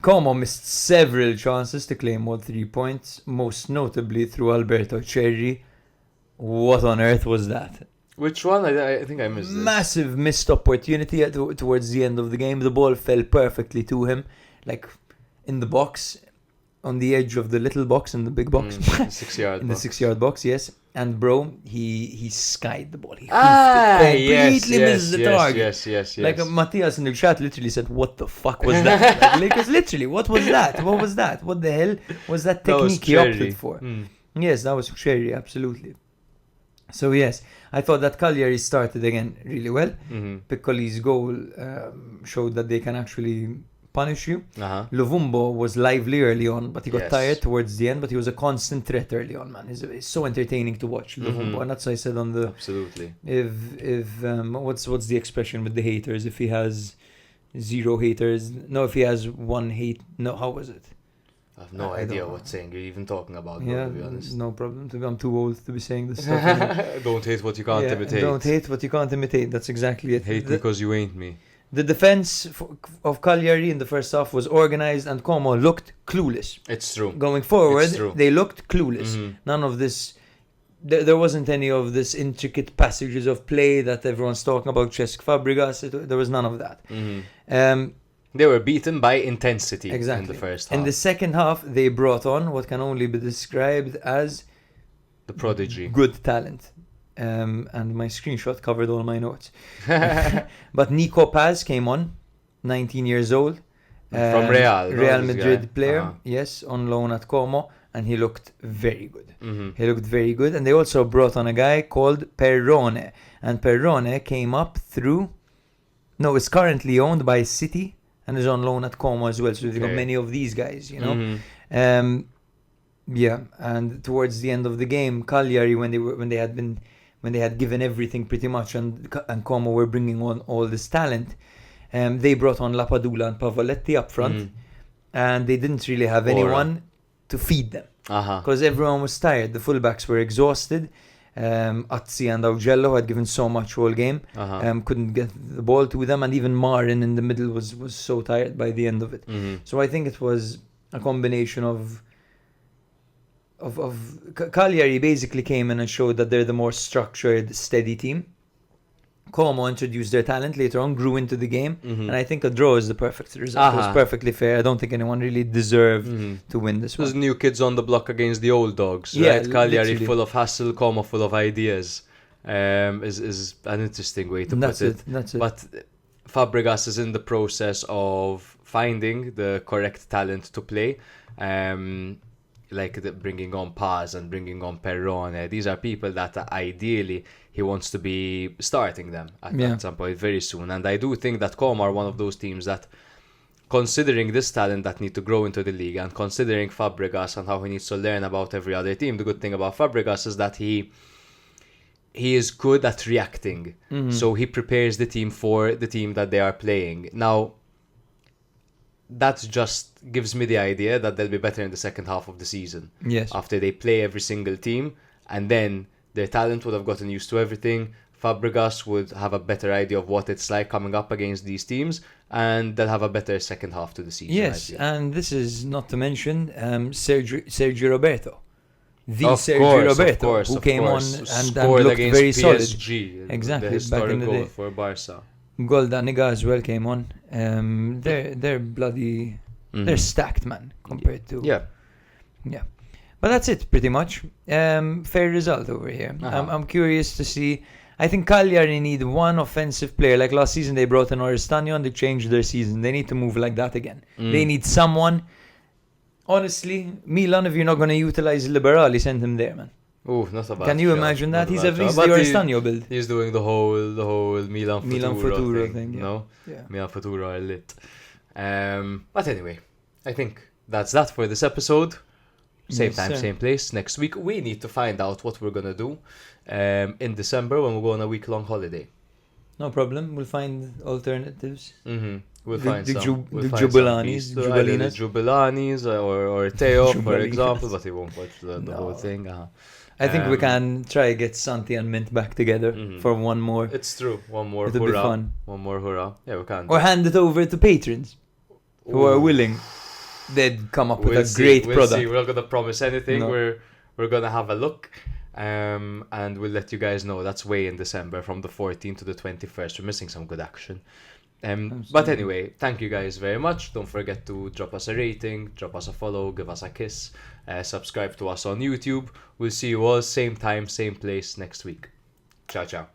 Como missed several chances to claim all 3 points, most notably through Alberto Cerri. What on earth was that? Which one? I think I missed this. Massive missed opportunity towards the end of the game. The ball fell perfectly to him, like in the box, on the edge of the little box and the big box. 6-yard in the 6-yard box, yes. And bro, he skied the ball. He completely missed the target. Yes. Like Matthias in the chat literally said, "What the fuck was that?" like it's literally, what was that? What was that? What the hell was that technique he opted for? Yes, that was Cherry, absolutely. So yes, I thought that Cagliari started again really well. Piccoli's goal showed that they can actually punish you. Lovumbo was lively early on, but he got tired towards the end. But he was a constant threat early on, man. It's so entertaining to watch Lovumbo, and that's what I said on the absolutely. If what's the expression with the haters? If he has 0 haters, no. If he has 1 hate, no. How was it? I have no idea what saying you're even talking about, bro, to be honest. No problem. I'm too old to be saying this stuff. Don't hate what you can't imitate. Don't hate what you can't imitate. That's exactly it. Hate because you ain't me. The defense of Cagliari in the first half was organized, and Como looked clueless. It's true. Going forward, It's true. they looked clueless. None of this. There wasn't any of this intricate passages of play that everyone's talking about. Cesc Fabregas. There was none of that. They were beaten by intensity Exactly. in the first half. In the second half, they brought on what can only be described as the prodigy. good talent. And my screenshot covered all my notes. But Nico Paz came on, 19 years old. From Real. Real no, this Madrid guy? player, yes, on loan at Como. And he looked very good. Mhm. He looked very good. And they also brought on a guy called Perrone. And Perrone came up through... No, it's currently owned by City and is on loan at Como as well. So they've got Okay. many of these guys, you know. Mhm. Yeah, and towards the end of the game, Cagliari, when they had given everything pretty much, and Como were bringing on all this talent, they brought on Lapadula and Pavoletti up front, and they didn't really have anyone to feed them because everyone was tired. The fullbacks were exhausted. Azzi and Augello had given so much all game, couldn't get the ball to them, and even Marin in the middle was so tired by the end of it. So I think it was a combination of Cagliari basically came in and showed that they're the more structured, steady team. Como introduced their talent later on, grew into the game, and I think a draw is the perfect result. It was perfectly fair. I don't think anyone really deserved to win this Those one. new kids on the block against the old dogs, Yeah, right? Cagliari literally. full of hustle, Como full of ideas. Is an interesting way to That's put it. That's it. But Fabregas is in the process of finding the correct talent to play. Bringing on Paz and bringing on Perrone. These are people that ideally he wants to be starting them at some point very soon. And I do think that Como are one of those teams that, considering this talent that need to grow into the league and considering Fabregas and how he needs to learn about every other team, the good thing about Fabregas is that he is good at reacting. So he prepares the team for the team that they are playing. Now, that just gives me the idea that they'll be better in the second half of the season. Yes. After they play every single team, and then their talent would have gotten used to everything. Fabregas would have a better idea of what it's like coming up against these teams, and they'll have a better second half to the season. Yes, and this is not to mention Sergio Roberto. Who came on and looked very solid. PSG, Exactly, the historic back in the goal day. for Barca. Goldaniga as well came on. They're bloody... They're stacked, man, compared to... Yeah. But that's it, pretty much. Fair result over here. I'm curious to see... I think Cagliari need one offensive player. Like last season, they brought in Orestano and they changed their season. They need to move like that again. They need someone... Honestly, Milan, if you're not going to utilize Liberali, send him there, man. Ooh, not a bad Can you shot, imagine not that? a He's bad the shot. But Orestano build. He's doing the whole Milan Futuro thing, yeah. No? Yeah. Milan Futuro are lit. But anyway, I think that's that for this episode. Same Yes, time, sir. same place. Next week, we need to find out what we're going to do in December when we go on a week-long holiday. No problem. We'll find alternatives. We'll The- find the some. Ju- we'll the find some Jubelanis, piece to either the Jubelinas. Jubelanis or Teo, for Jubelinas. example, but he won't watch the No. whole thing. I think we can try get Santi and Mint back together for one more. It's true. One more It'll be hurrah. fun. One more hurrah. Yeah, we can. Or hand it over to patrons who are Ooh. willing. They'd come up with We'll a see, great we'll product. See. We're not gonna promise anything. No. We're gonna have a look, and we'll let you guys know. That's way in December, from the 14th to the 21st. We're missing some good action. But anyway, thank you guys very much. Don't forget to drop us a rating, drop us a follow, give us a kiss, subscribe to us on YouTube. We'll see you all same time, same place next week. Ciao, ciao.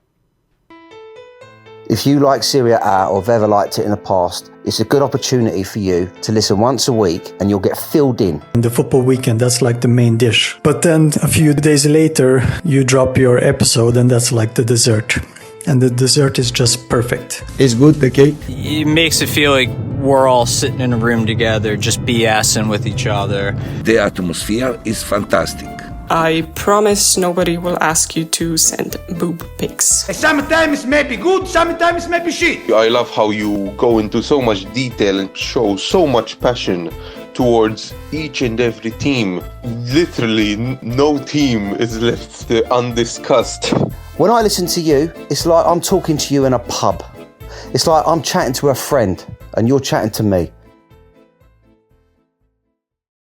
If you like Serie A or have ever liked it in the past, it's a good opportunity for you to listen once a week and you'll get filled in. The football weekend, that's like the main dish. But then a few days later, you drop your episode and that's like the dessert. And the dessert is just perfect. It's good, the cake. It makes it feel like we're all sitting in a room together, just BSing with each other. The atmosphere is fantastic. I promise nobody will ask you to send boob pics. Sometimes maybe good, sometimes maybe shit. I love how you go into so much detail and show so much passion towards each and every team. Literally, no team is left undiscussed. When I listen to you, it's like I'm talking to you in a pub. It's like I'm chatting to a friend and you're chatting to me.